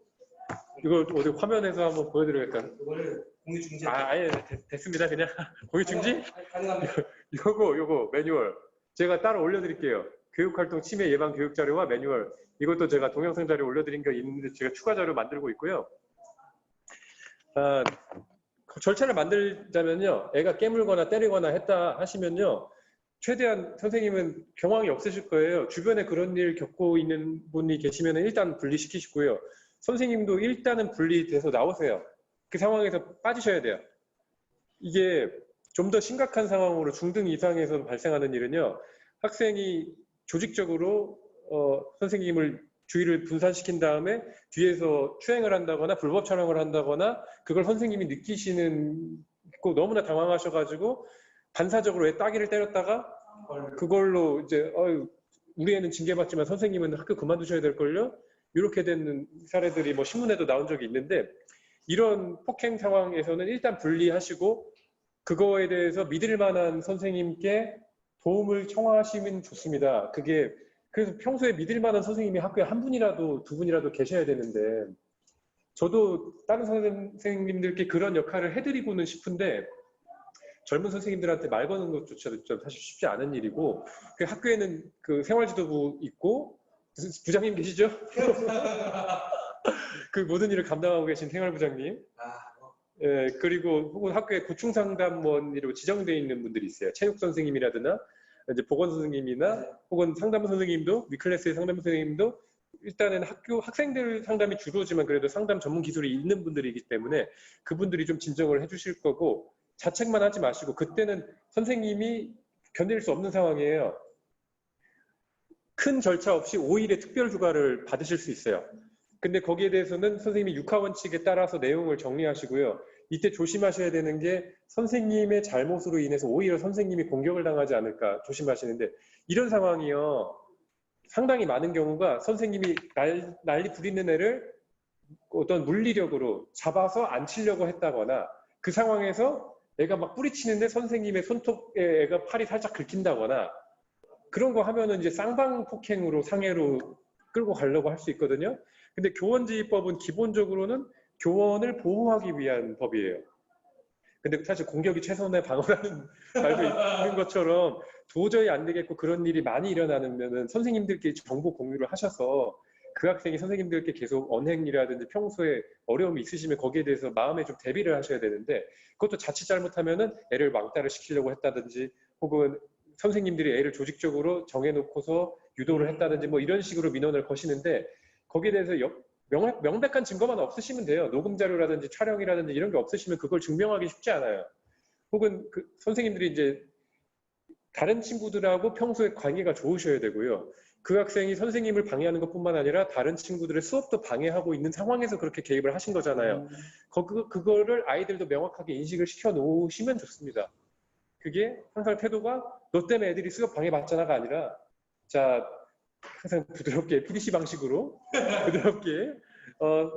이거 어디 화면에서 한번 보여드려야겠다. 그거를 공유 중지. 아예 됐습니다. 그냥 공유 중지? 가능합니다. 요거 매뉴얼 제가 따로 올려드릴게요. 교육활동 침해 예방 교육 자료와 매뉴얼 이것도 제가 동영상 자료 올려드린 게 있는데 제가 추가 자료 만들고 있고요. 절차를 만들자면요. 애가 깨물거나 때리거나 했다 하시면요. 최대한 선생님은 경황이 없으실 거예요. 주변에 그런 일 겪고 있는 분이 계시면 일단 분리시키시고요. 선생님도 일단은 분리돼서 나오세요. 그 상황에서 빠지셔야 돼요. 이게 좀 더 심각한 상황으로 중등 이상에서 발생하는 일은요. 학생이 조직적으로 선생님을 주의를 분산시킨 다음에 뒤에서 추행을 한다거나 불법 촬영을 한다거나 그걸 선생님이 느끼시는 거 너무나 당황하셔가지고 반사적으로 애 따귀를 때렸다가 그걸로 이제 우리 애는 징계받지만 선생님은 학교 그만두셔야 될걸요? 이렇게 된 사례들이 뭐 신문에도 나온 적이 있는데 이런 폭행 상황에서는 일단 분리하시고 그거에 대해서 믿을 만한 선생님께 도움을 청하시면 좋습니다. 그게 그래서 평소에 믿을 만한 선생님이 학교에 한 분이라도 두 분이라도 계셔야 되는데 저도 다른 선생님들께 그런 역할을 해드리고는 싶은데 젊은 선생님들한테 말 거는 것조차도 좀 사실 쉽지 않은 일이고, 그 학교에는 그 생활지도부 있고, 부장님 계시죠? 그 모든 일을 감당하고 계신 생활부장님. 예, 그리고 혹은 학교에 고충상담원으로 지정되어 있는 분들이 있어요. 체육 선생님이라든가 이제 보건 선생님이나 혹은 상담 선생님도, 위클래스의 상담 선생님도 일단은 학교 학생들 상담이 주로지만 그래도 상담 전문 기술이 있는 분들이기 때문에 그분들이 좀 진정을 해주실 거고, 자책만 하지 마시고, 그때는 선생님이 견딜 수 없는 상황이에요. 큰 절차 없이 5일의 특별 휴가를 받으실 수 있어요. 근데 거기에 대해서는 선생님이 육하원칙에 따라서 내용을 정리하시고요. 이때 조심하셔야 되는 게 선생님의 잘못으로 인해서 오히려 선생님이 공격을 당하지 않을까 조심하시는데, 이런 상황이요. 상당히 많은 경우가 선생님이 난리 부리는 애를 어떤 물리력으로 잡아서 안 치려고 했다거나, 그 상황에서 애가 막 뿌리치는데 선생님의 손톱에 애가 팔이 살짝 긁힌다거나, 그런 거 하면은 이제 쌍방폭행으로 상해로 끌고 가려고 할 수 있거든요. 근데 교원지휘법은 기본적으로는 교원을 보호하기 위한 법이에요. 근데 사실 공격이 최선의 방어라는 말도 있는 것처럼 도저히 안 되겠고 그런 일이 많이 일어나면은 선생님들끼리 정보 공유를 하셔서 그 학생이 선생님들께 계속 언행이라든지 평소에 어려움이 있으시면 거기에 대해서 마음에 좀 대비를 하셔야 되는데, 그것도 자칫 잘못하면은 애를 왕따를 시키려고 했다든지 혹은 선생님들이 애를 조직적으로 정해놓고서 유도를 했다든지 뭐 이런 식으로 민원을 거시는데, 거기에 대해서 명백한 증거만 없으시면 돼요. 녹음 자료라든지 촬영이라든지 이런 게 없으시면 그걸 증명하기 쉽지 않아요. 혹은 그 선생님들이 이제 다른 친구들하고 평소에 관계가 좋으셔야 되고요. 그 학생이 선생님을 방해하는 것뿐만 아니라 다른 친구들의 수업도 방해하고 있는 상황에서 그렇게 개입을 하신 거잖아요. 그거를 아이들도 명확하게 인식을 시켜 놓으시면 좋습니다. 그게 항상 태도가 너 때문에 애들이 수업 방해받잖아가 아니라, 자, 항상 부드럽게 PDC 방식으로 부드럽게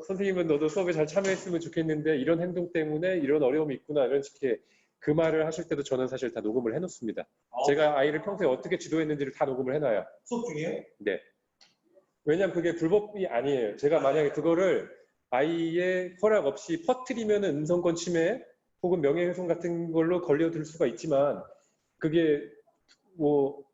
선생님은 너도 수업에 잘 참여했으면 좋겠는데 이런 행동 때문에 이런 어려움이 있구나, 이런 식의 그 말을 하실 때도 저는 사실 다 녹음을 해놓습니다. 제가 아이를 평소에 어떻게 지도했는지를 다 녹음을 해놔요. 수업 중이에요? 네. 왜냐면 그게 불법이 아니에요. 제가 만약에 그거를 아이의 허락 없이 퍼뜨리면 음성권 침해 혹은 명예훼손 같은 걸로 걸려들 수가 있지만, 그게 뭐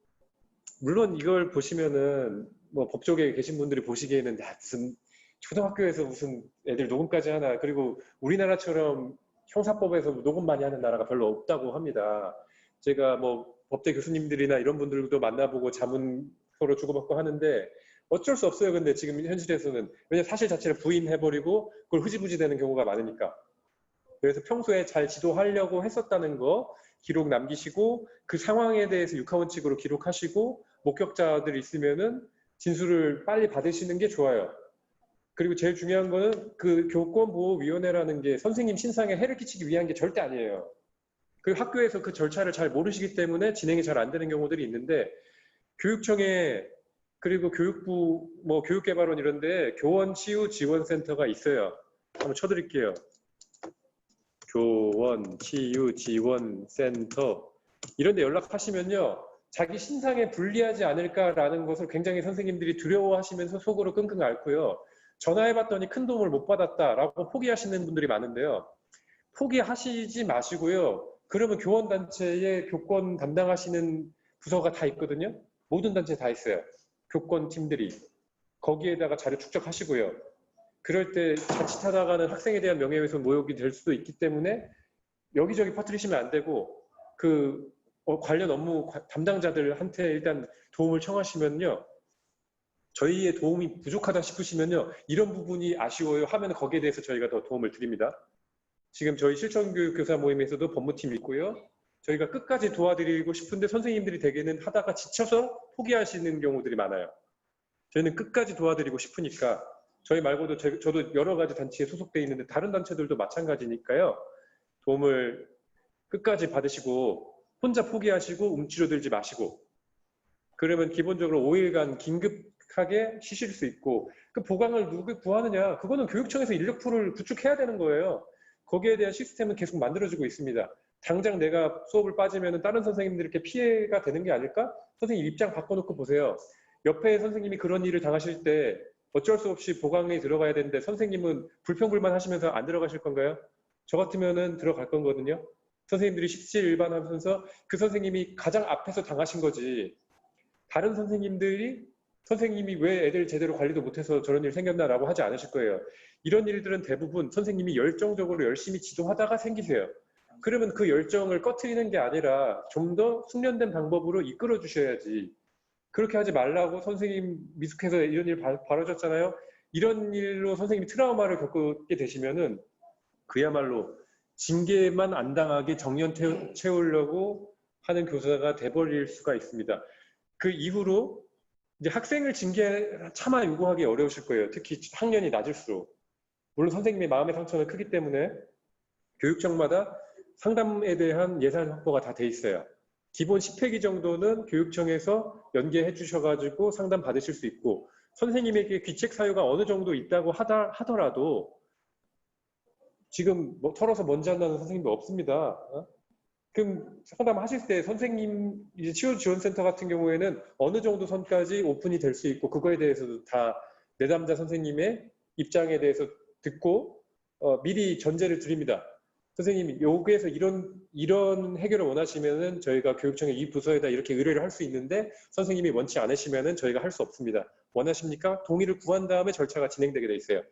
물론 이걸 보시면은 뭐 법조계에 계신 분들이 보시기에는 야, 무슨 초등학교에서 무슨 애들 녹음까지 하나, 그리고 우리나라처럼 형사법에서 녹음 많이 하는 나라가 별로 없다고 합니다. 제가 뭐 법대 교수님들이나 이런 분들도 만나보고 자문 서로 주고받고 하는데 어쩔 수 없어요. 근데 지금 현실에서는 왜냐면 사실 자체를 부인해버리고 그걸 흐지부지 되는 경우가 많으니까. 그래서 평소에 잘 지도하려고 했었다는 거 기록 남기시고, 그 상황에 대해서 육하원칙으로 기록하시고, 목격자들 있으면은 진술을 빨리 받으시는 게 좋아요. 그리고 제일 중요한 거는 그 교권보호위원회라는 게 선생님 신상에 해를 끼치기 위한 게 절대 아니에요. 그 학교에서 그 절차를 잘 모르시기 때문에 진행이 잘 안 되는 경우들이 있는데, 교육청에 그리고 교육부 뭐 교육개발원 이런데 교원 치유 지원센터가 있어요. 한번 쳐드릴게요. 교원 치유 지원센터 이런 데 연락하시면요, 자기 신상에 불리하지 않을까라는 것을 굉장히 선생님들이 두려워하시면서 속으로 끙끙 앓고요. 전화해봤더니 큰 도움을 못 받았다라고 포기하시는 분들이 많은데요. 포기하시지 마시고요. 그러면 교원단체에 교권 담당하시는 부서가 다 있거든요. 모든 단체 다 있어요. 교권팀들이. 거기에다가 자료 축적하시고요. 그럴 때 자칫하다가는 학생에 대한 명예훼손 모욕이 될 수도 있기 때문에 여기저기 퍼뜨리시면 안 되고, 그 관련 업무 담당자들한테 일단 도움을 청하시면요. 저희의 도움이 부족하다 싶으시면요, 이런 부분이 아쉬워요 하면 거기에 대해서 저희가 더 도움을 드립니다. 지금 저희 실천교육교사 모임에서도 법무팀이 있고요. 저희가 끝까지 도와드리고 싶은데 선생님들이 대개는 하다가 지쳐서 포기하시는 경우들이 많아요. 저희는 끝까지 도와드리고 싶으니까, 저희 말고도 저도 여러 가지 단체에 소속돼 있는데 다른 단체들도 마찬가지니까요. 도움을 끝까지 받으시고 혼자 포기하시고 움츠러들지 마시고, 그러면 기본적으로 5일간 긴급하게 쉬실 수 있고, 그 보강을 누구 구하느냐, 그거는 교육청에서 인력풀을 구축해야 되는 거예요. 거기에 대한 시스템은 계속 만들어지고 있습니다. 당장 내가 수업을 빠지면 다른 선생님들께 피해가 되는 게 아닐까? 선생님 입장 바꿔놓고 보세요. 옆에 선생님이 그런 일을 당하실 때 어쩔 수 없이 보강에 들어가야 되는데 선생님은 불평불만 하시면서 안 들어가실 건가요? 저 같으면은 들어갈 거거든요. 선생님들이 십시일반하면서 그 선생님이 가장 앞에서 당하신 거지. 다른 선생님이 왜 애들 제대로 관리도 못해서 저런 일 생겼나라고 하지 않으실 거예요. 이런 일들은 대부분 선생님이 열정적으로 열심히 지도하다가 생기세요. 그러면 그 열정을 꺼트리는 게 아니라 좀 더 숙련된 방법으로 이끌어 주셔야지. 그렇게 하지 말라고 선생님 미숙해서 이런 일 벌어졌잖아요. 이런 일로 선생님이 트라우마를 겪게 되시면은 그야말로 징계만 안 당하게 정년 채우려고 하는 교사가 돼버릴 수가 있습니다. 그 이후로 이제 학생을 차마 요구하기 어려우실 거예요. 특히 학년이 낮을수록. 물론 선생님의 마음의 상처는 크기 때문에 교육청마다 상담에 대한 예산 확보가 다 돼 있어요. 기본 10회기 정도는 교육청에서 연계해 주셔가지고 상담 받으실 수 있고, 선생님에게 귀책 사유가 어느 정도 있다고 하더라도 지금 뭐 털어서 먼지 안 나는 선생님도 없습니다. 그럼 상담하실 때 선생님 이제 치유지원센터 같은 경우에는 어느 정도 선까지 오픈이 될 수 있고, 그거에 대해서도 다 내담자 선생님의 입장에 대해서 듣고 미리 전제를 드립니다. 선생님 여기에서 이런 해결을 원하시면은 저희가 교육청의 이 부서에다 이렇게 의뢰를 할 수 있는데 선생님이 원치 않으시면은 저희가 할 수 없습니다. 원하십니까? 동의를 구한 다음에 절차가 진행되게 돼 있어요.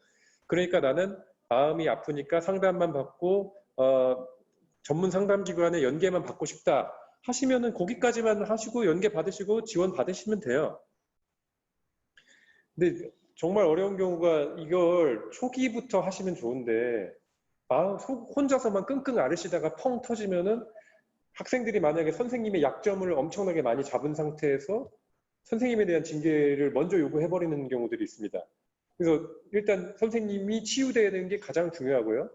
그러니까 나는 마음이 아프니까 상담만 받고 전문 상담기관에 연계만 받고 싶다 하시면은 거기까지만 하시고 연계 받으시고 지원 받으시면 돼요. 근데 정말 어려운 경우가 이걸 초기부터 하시면 좋은데 혼자서만 끙끙 앓으시다가 펑 터지면은 학생들이 만약에 선생님의 약점을 엄청나게 많이 잡은 상태에서 선생님에 대한 징계를 먼저 요구해버리는 경우들이 있습니다. 그래서 일단 선생님이 치유돼야 되는 게 가장 중요하고요.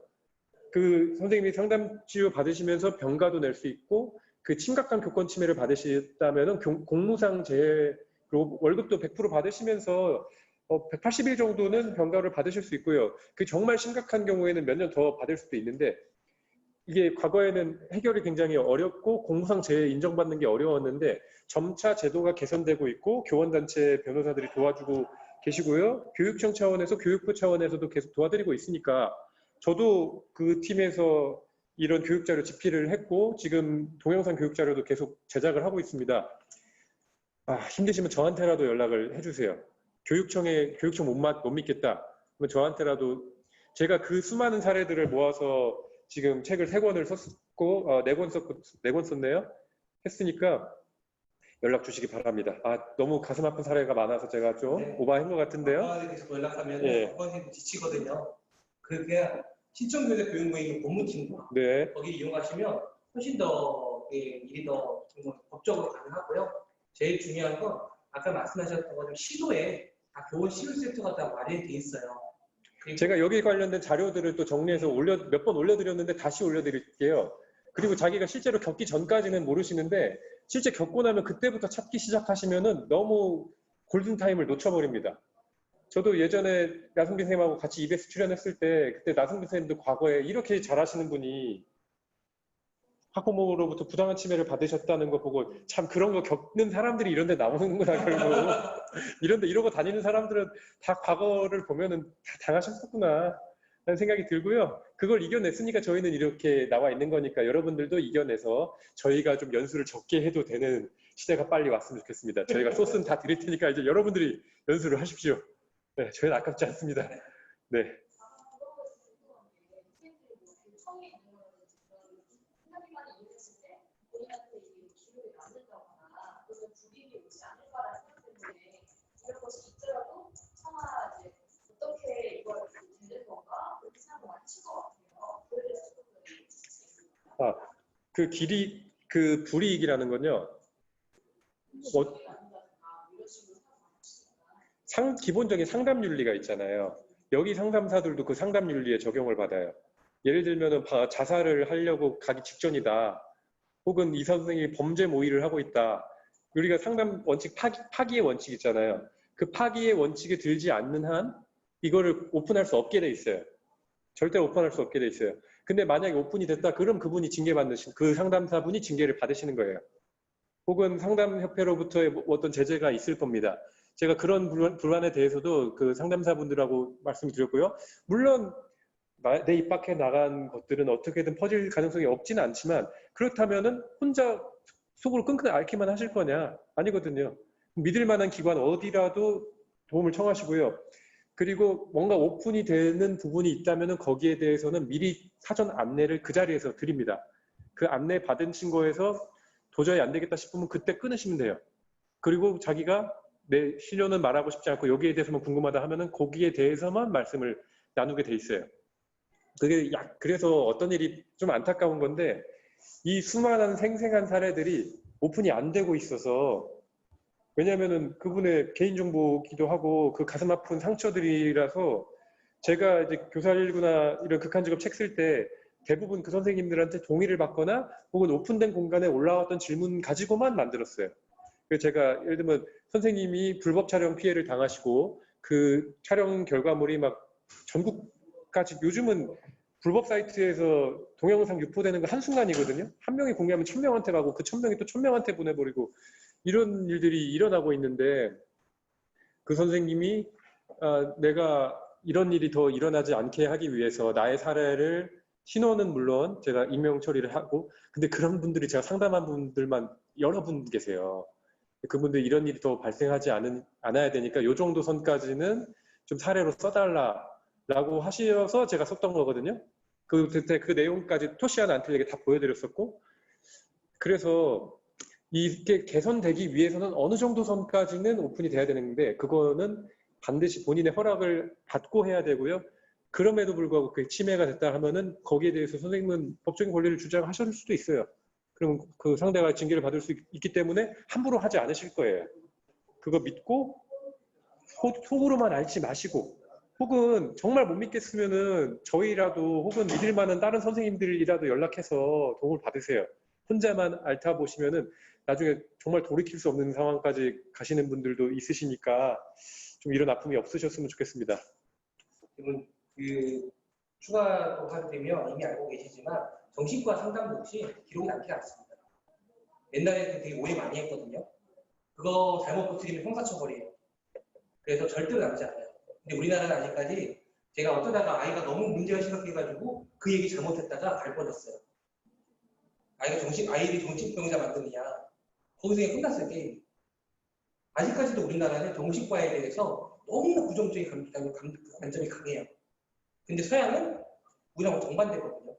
그 선생님이 상담 치유 받으시면서 병가도 낼 수 있고, 그 심각한 교권 침해를 받으셨다면은 공무상 그리고 월급도 100% 받으시면서 180일 정도는 병가를 받으실 수 있고요. 그 정말 심각한 경우에는 몇 년 더 받을 수도 있는데, 이게 과거에는 해결이 굉장히 어렵고 공무상 재해 인정받는 게 어려웠는데 점차 제도가 개선되고 있고 교원단체 변호사들이 도와주고 계시고요. 교육청 차원에서 교육부 차원에서도 계속 도와드리고 있으니까 저도 그 팀에서 이런 교육자료 집필을 했고 지금 동영상 교육자료도 계속 제작을 하고 있습니다. 힘드시면 저한테라도 연락을 해주세요. 교육청 못 믿겠다. 그러면 저한테라도, 제가 그 수많은 사례들을 모아서 지금 책을 3권을 썼고 4권 썼네요. 했으니까 연락 주시기 바랍니다. 너무 가슴 아픈 사례가 많아서 제가 좀 오버한 것 같은데요. 계속 연락하면 예. 선생님 지치거든요. 그게 신청교대 교육모임 본무팀도 네. 거기 이용하시면 훨씬 더 일이 더 법적으로 가능하고요. 제일 중요한 건 아까 말씀하셨던 것처럼 시도에 교원 치유센터가 다 마련돼 있어요. 제가 여기 관련된 자료들을 또 정리해서 몇 번 올려드렸는데 다시 올려드릴게요. 그리고 자기가 실제로 겪기 전까지는 모르시는데 실제 겪고 나면 그때부터 찾기 시작하시면은 너무 골든타임을 놓쳐버립니다. 저도 예전에 나승기 선생님하고 같이 EBS 출연했을 때 그때 나승기 선생님도 과거에 이렇게 잘하시는 분이 학부모로부터 부당한 침해를 받으셨다는 거 보고 참 그런 거 겪는 사람들이 이런 데 나오는구나 결국. 이러고 다니는 사람들은 다 과거를 보면은 다 당하셨었구나 라는 생각이 들고요. 그걸 이겨냈으니까 저희는 이렇게 나와 있는 거니까 여러분들도 이겨내서 저희가 좀 연수를 적게 해도 되는 시대가 빨리 왔으면 좋겠습니다. 저희가 소스는 다 드릴 테니까 이제 여러분들이 연수를 하십시오. 네, 저희는 아깝지 않습니다. 네. 그 불이익이라는 건요. 기본적인 상담 윤리가 있잖아요. 여기 상담사들도 그 상담 윤리에 적용을 받아요. 예를 들면은 자살을 하려고 가기 직전이다. 혹은 이 선생님이 범죄 모의를 하고 있다. 우리가 상담 원칙 파기의 원칙 있잖아요. 그 파기의 원칙에 들지 않는 한 이거를 오픈할 수 없게 돼 있어요. 절대 오픈할 수 없게 돼 있어요. 근데 만약에 오픈이 됐다, 그럼 그분이 그 상담사분이 징계를 받으시는 거예요. 혹은 상담협회로부터의 어떤 제재가 있을 겁니다. 제가 그런 불안에 대해서도 그 상담사분들하고 말씀드렸고요. 물론 내 입 밖에 나간 것들은 어떻게든 퍼질 가능성이 없지는 않지만 그렇다면은 혼자 속으로 끙끙 앓기만 하실 거냐? 아니거든요. 믿을 만한 기관 어디라도 도움을 청하시고요. 그리고 뭔가 오픈이 되는 부분이 있다면은 거기에 대해서는 미리 사전 안내를 그 자리에서 드립니다. 그 안내 받으신 거에서 도저히 안 되겠다 싶으면 그때 끊으시면 돼요. 그리고 자기가 내 신료는 말하고 싶지 않고 여기에 대해서만 궁금하다 하면은 거기에 대해서만 말씀을 나누게 돼 있어요. 그래서 어떤 일이 좀 안타까운 건데 이 수많은 생생한 사례들이 오픈이 안 되고 있어서 왜냐면은 그분의 개인정보기도 하고 그 가슴 아픈 상처들이라서 제가 이제 교사1구나 이런 극한직업 책 쓸 때 대부분 그 선생님들한테 동의를 받거나 혹은 오픈된 공간에 올라왔던 질문 가지고만 만들었어요. 그래서 제가 예를 들면 선생님이 불법 촬영 피해를 당하시고 그 촬영 결과물이 막 전국까지 요즘은 불법 사이트에서 동영상 유포되는 거 한순간이거든요. 한 명이 공개하면 1000명한테 가고 그 1000명이 또 1000명한테 보내버리고 이런 일들이 일어나고 있는데 그 선생님이 내가 이런 일이 더 일어나지 않게 하기 위해서 나의 사례를 신원은 물론 제가 익명 처리를 하고 근데 그런 분들이 제가 상담한 분들만 여러 분 계세요. 그분들 이런 일이 더 발생하지 않아야 되니까 요 정도 선까지는 좀 사례로 써달라라고 하셔서 제가 썼던 거거든요. 그때 그 내용까지 토시 하나 안 틀리게 다 보여드렸었고 그래서 이게 개선되기 위해서는 어느 정도 선까지는 오픈이 돼야 되는데 그거는 반드시 본인의 허락을 받고 해야 되고요. 그럼에도 불구하고 그게 침해가 됐다 하면은 거기에 대해서 선생님은 법적인 권리를 주장하실 수도 있어요. 그럼 그 상대가 징계를 받을 수 있기 때문에 함부로 하지 않으실 거예요. 그거 믿고 속으로만 앓지 마시고 혹은 정말 못 믿겠으면은 저희라도 혹은 믿을 만한 다른 선생님들이라도 연락해서 도움을 받으세요. 혼자만 앓다 보시면은 나중에 정말 돌이킬 수 없는 상황까지 가시는 분들도 있으시니까 좀 이런 아픔이 없으셨으면 좋겠습니다. 그리고 그 추가로 하게 되면 이미 알고 계시지만 정신과 상담도 없이 기록이 남지 않습니다. 옛날에는 되게 오해 많이 했거든요. 그거 잘못 퍼뜨리면 형사처벌이에요. 그래서 절대로 남지 않아요. 근데 우리나라는 아직까지 제가 어쩌다가 아이가 너무 문제가 심각해가지고 그 얘기 잘못했다가 갈 뻔했어요. 아이를 정신병자 만드느냐. 거기서 그냥 끝났어요, 게임. 아직까지도 우리나라는 정신과에 대해서 너무나 부정적인 관점이 강해요. 근데 서양은 우리랑 정반대거든요.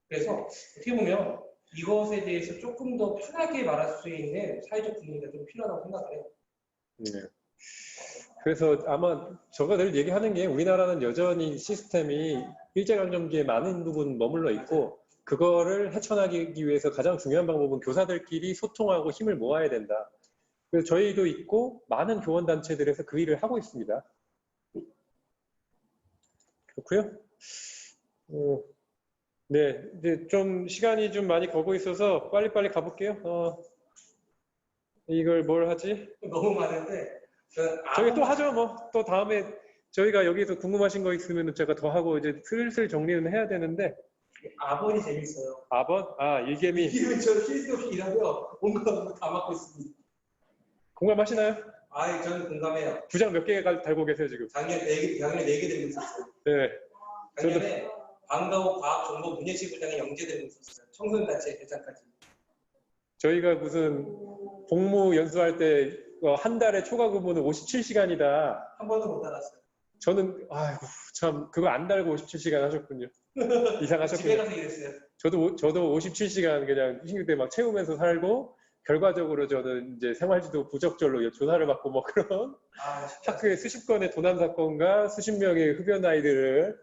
그래서 어떻게 보면 이것에 대해서 조금 더 편하게 말할 수 있는 사회적 분위기가 좀 필요하다고 생각을 해요. 네. 그래서 아마 제가 늘 얘기하는 게 우리나라는 여전히 시스템이 일제강점기에 많은 부분 머물러 있고 그거를 헤쳐나가기 위해서 가장 중요한 방법은 교사들끼리 소통하고 힘을 모아야 된다. 그래서 저희도 있고 많은 교원단체들에서 그 일을 하고 있습니다. 그렇고요. 네, 이제 좀 시간이 좀 많이 가고 있어서 빨리빨리 가볼게요. 이걸 뭘 하지? 너무 많은데 저희 또 하죠, 뭐. 또 다음에 저희가 여기서 궁금하신 거 있으면 제가 더 하고 이제 슬슬 정리는 해야 되는데. 아번이 재밌어요. 아번? 일개미. 이름은 저 쉴새 없이 일하고요. 온갖 다 맡고 있습니다. 공감하시나요? 저는 공감해요. 부장 몇 개 달고 계세요, 지금? 작년에 4개 들고 있었어요. 네. 작년에 방과후 과학정보 문예시 부장에 영재들고 있었어요. 청소년단체 대장까지. 저희가 무슨 복무 연수할 때 한 달에 초과 근무는 57시간이다. 한 번도 못 알았어요. 저는 아이고 참 그거 안 달고 57시간 하셨군요. 이상하셨군요. 집에 가서 일했어요. 저도 57시간 그냥 신규 때 막 채우면서 살고 결과적으로 저는 이제 생활지도 부적절로 조사를 받고 뭐 그런 학교에 수십 건의 도난 사건과 수십 명의 흡연 아이들을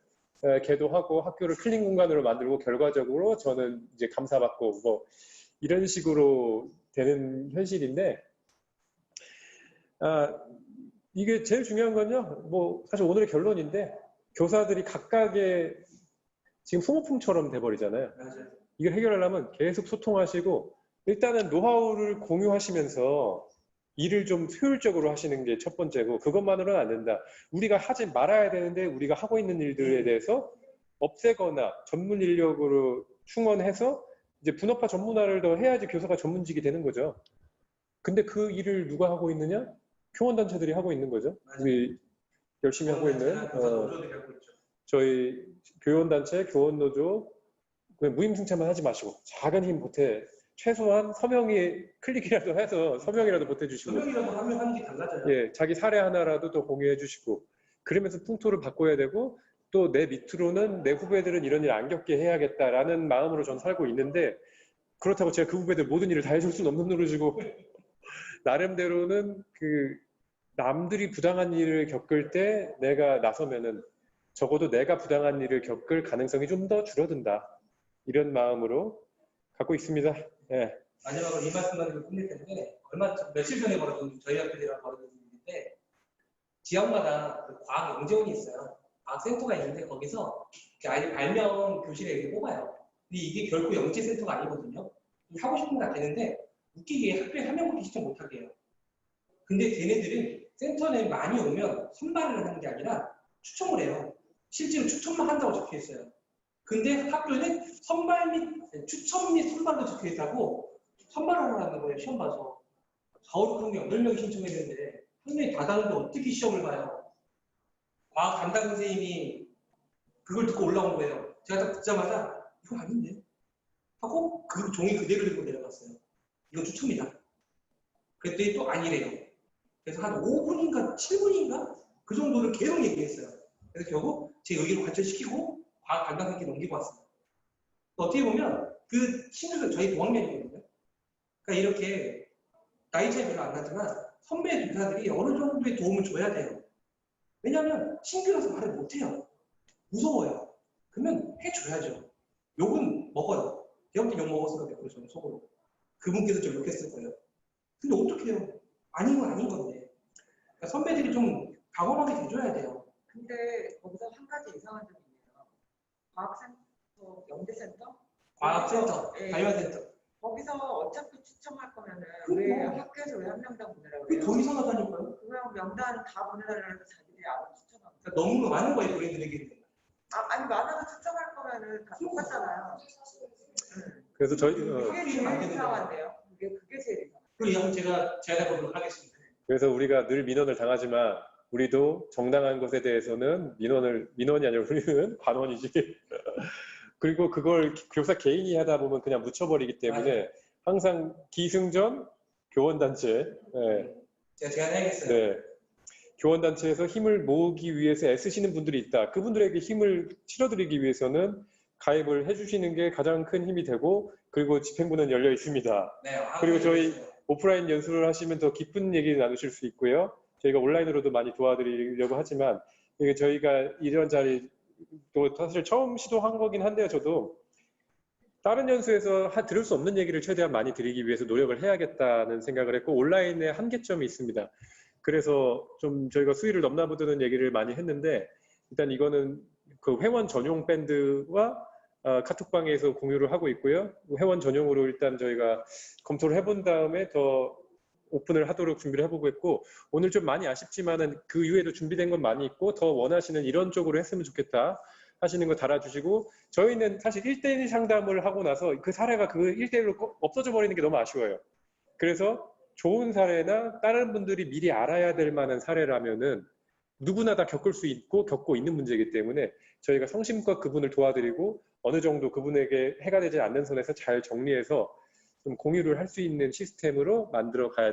계도하고 학교를 클린 공간으로 만들고 결과적으로 저는 이제 감사받고 뭐 이런 식으로 되는 현실인데 이게 제일 중요한 건요. 뭐 사실 오늘의 결론인데 교사들이 각각의 지금 소모품처럼 돼버리잖아요. 맞아요. 이걸 해결하려면 계속 소통하시고 일단은 노하우를 공유하시면서 일을 좀 효율적으로 하시는 게 첫 번째고 그것만으로는 안 된다. 우리가 하지 말아야 되는데 우리가 하고 있는 일들에 대해서 없애거나 전문 인력으로 충원해서 이제 분업화 전문화를 더 해야지 교사가 전문직이 되는 거죠. 근데 그 일을 누가 하고 있느냐? 교원단체들이 하고 있는 거죠. 우리 열심히 하고 있는. 저희 교원단체, 교원노조 그냥 무임승차만 하지 마시고 작은 힘 보태 최소한 서명이 클릭이라도 해서 서명이라도 보태주시고 서명이라도 하는 게 달라져요. 예, 자기 사례 하나라도 또 공유해 주시고 그러면서 풍토를 바꿔야 되고 또 내 밑으로는 내 후배들은 이런 일 안 겪게 해야겠다라는 마음으로 전 살고 있는데 그렇다고 제가 그 후배들 모든 일을 다 해줄 수는 없는 노릇이고 나름대로는 그 남들이 부당한 일을 겪을 때 내가 나서면은 적어도 내가 부당한 일을 겪을 가능성이 좀 더 줄어든다 이런 마음으로 갖고 있습니다. 예. 마지막으로 이 말씀만 드리고 끝낼 텐데 며칠 전에 벌어진 저희 학교들이랑 벌어진 일인데 지역마다 그 과학 영재원이 있어요. 과학센터가 있는데 거기서 아이들 발명 교실에 이렇게 뽑아요. 근데 이게 결코 영재센터가 아니거든요. 하고 싶은 거 다 되는데 웃기게 학교에 한 명밖에 신청 못하게 해요. 근데 걔네들은 센터에 많이 오면 선발을 하는 게 아니라 추첨을 해요. 실제로 추첨만 한다고 적혀 있어요. 근데 학교는 추첨 및 선발도 적혀 있다고 선발을 하는 거예요. 시험 봐서. 서울 그런 게 8명이 신청했는데 한 명이 다 다른데 어떻게 시험을 봐요? 과학 담당 선생님이 그걸 듣고 올라온 거예요. 제가 딱 듣자마자 이거 아닌데? 하고 그 종이 그대로 들고 내려갔어요. 이건 추첨이다. 그랬더니 또 아니래요. 그래서 한 5분인가 7분인가 그 정도를 계속 얘기했어요. 그래서 결국 제 의견을 관철시키고 과학 담당 선생님께 넘기고 왔어요. 어떻게 보면 그 친구들 저희 동학년이거든요. 그러니까 이렇게 나이 차이 별로 안 나지만 선배 교사들이 어느 정도의 도움을 줘야 돼요. 왜냐하면 신규라서 말을 못해요. 무서워요. 그러면 해줘야죠. 욕은 먹어요. 대학 때 욕 먹었으니까 100% 저는 속으로. 그분께서 좀 욕했을 거예요. 근데 어떡해요? 아닌 건 아닌 건데. 그러니까 선배들이 좀 강원하게 돼줘야 돼요. 근데 거기서 한 가지 이상한 점이 있네요. 과학센터, 영재센터? 과학센터, 예. 자유화센터. 거기서 어차피 추첨할 거면은 그럼 왜 뭐. 학교에서 왜 한 명당 보내라고 그게 그래요? 더 이상하다니까요. 그냥 명단 다 보내달라고 해서 자기들이 알아서 추첨하는 그러니까 너무 많은 거예요, 본인들에게. 아니 많아서 추첨할 거면은 다 똑같잖아요. 그래서 저희 그게 제일 이상한데요. 그게 제일 이상해요. 그리고 한번 제가 해보도록 하겠습니다. 그래서 우리가 늘 민원을 당하지만 우리도 정당한 것에 대해서는 민원이 아니라 우리는 관원이지. 그리고 그걸 교사 개인이 하다 보면 그냥 묻혀버리기 때문에 항상 기승전 교원단체, 네, 제가 해야겠어요. 네, 교원단체에서 힘을 모으기 위해서 애쓰시는 분들이 있다. 그분들에게 힘을 실어드리기 위해서는 가입을 해주시는 게 가장 큰 힘이 되고 그리고 집행부는 열려 있습니다. 네, 그리고 저희 오프라인 연수를 하시면 더 깊은 얘기 나누실 수 있고요. 저희가 온라인으로도 많이 도와드리려고 하지만 이게 저희가 이런 자리 또 사실 처음 시도한 거긴 한데요. 저도 다른 연수에서 들을 수 없는 얘기를 최대한 많이 드리기 위해서 노력을 해야겠다는 생각을 했고 온라인에 한계점이 있습니다. 그래서 좀 저희가 수위를 넘나부드는 얘기를 많이 했는데 일단 이거는 그 회원 전용 밴드와 카톡방에서 공유를 하고 있고요. 회원 전용으로 일단 저희가 검토를 해본 다음에 더 오픈을 하도록 준비를 해보고 있고 오늘 좀 많이 아쉽지만은 그 이후에도 준비된 건 많이 있고 더 원하시는 이런 쪽으로 했으면 좋겠다 하시는 거 달아주시고 저희는 사실 1대1 상담을 하고 나서 그 사례가 그 1대1로 없어져 버리는 게 너무 아쉬워요. 그래서 좋은 사례나 다른 분들이 미리 알아야 될 만한 사례라면은 누구나 다 겪을 수 있고 겪고 있는 문제이기 때문에 저희가 성심껏 그분을 도와드리고 어느 정도 그분에게 해가 되지 않는 선에서 잘 정리해서 좀 공유를 할 수 있는 시스템으로 만들어 가야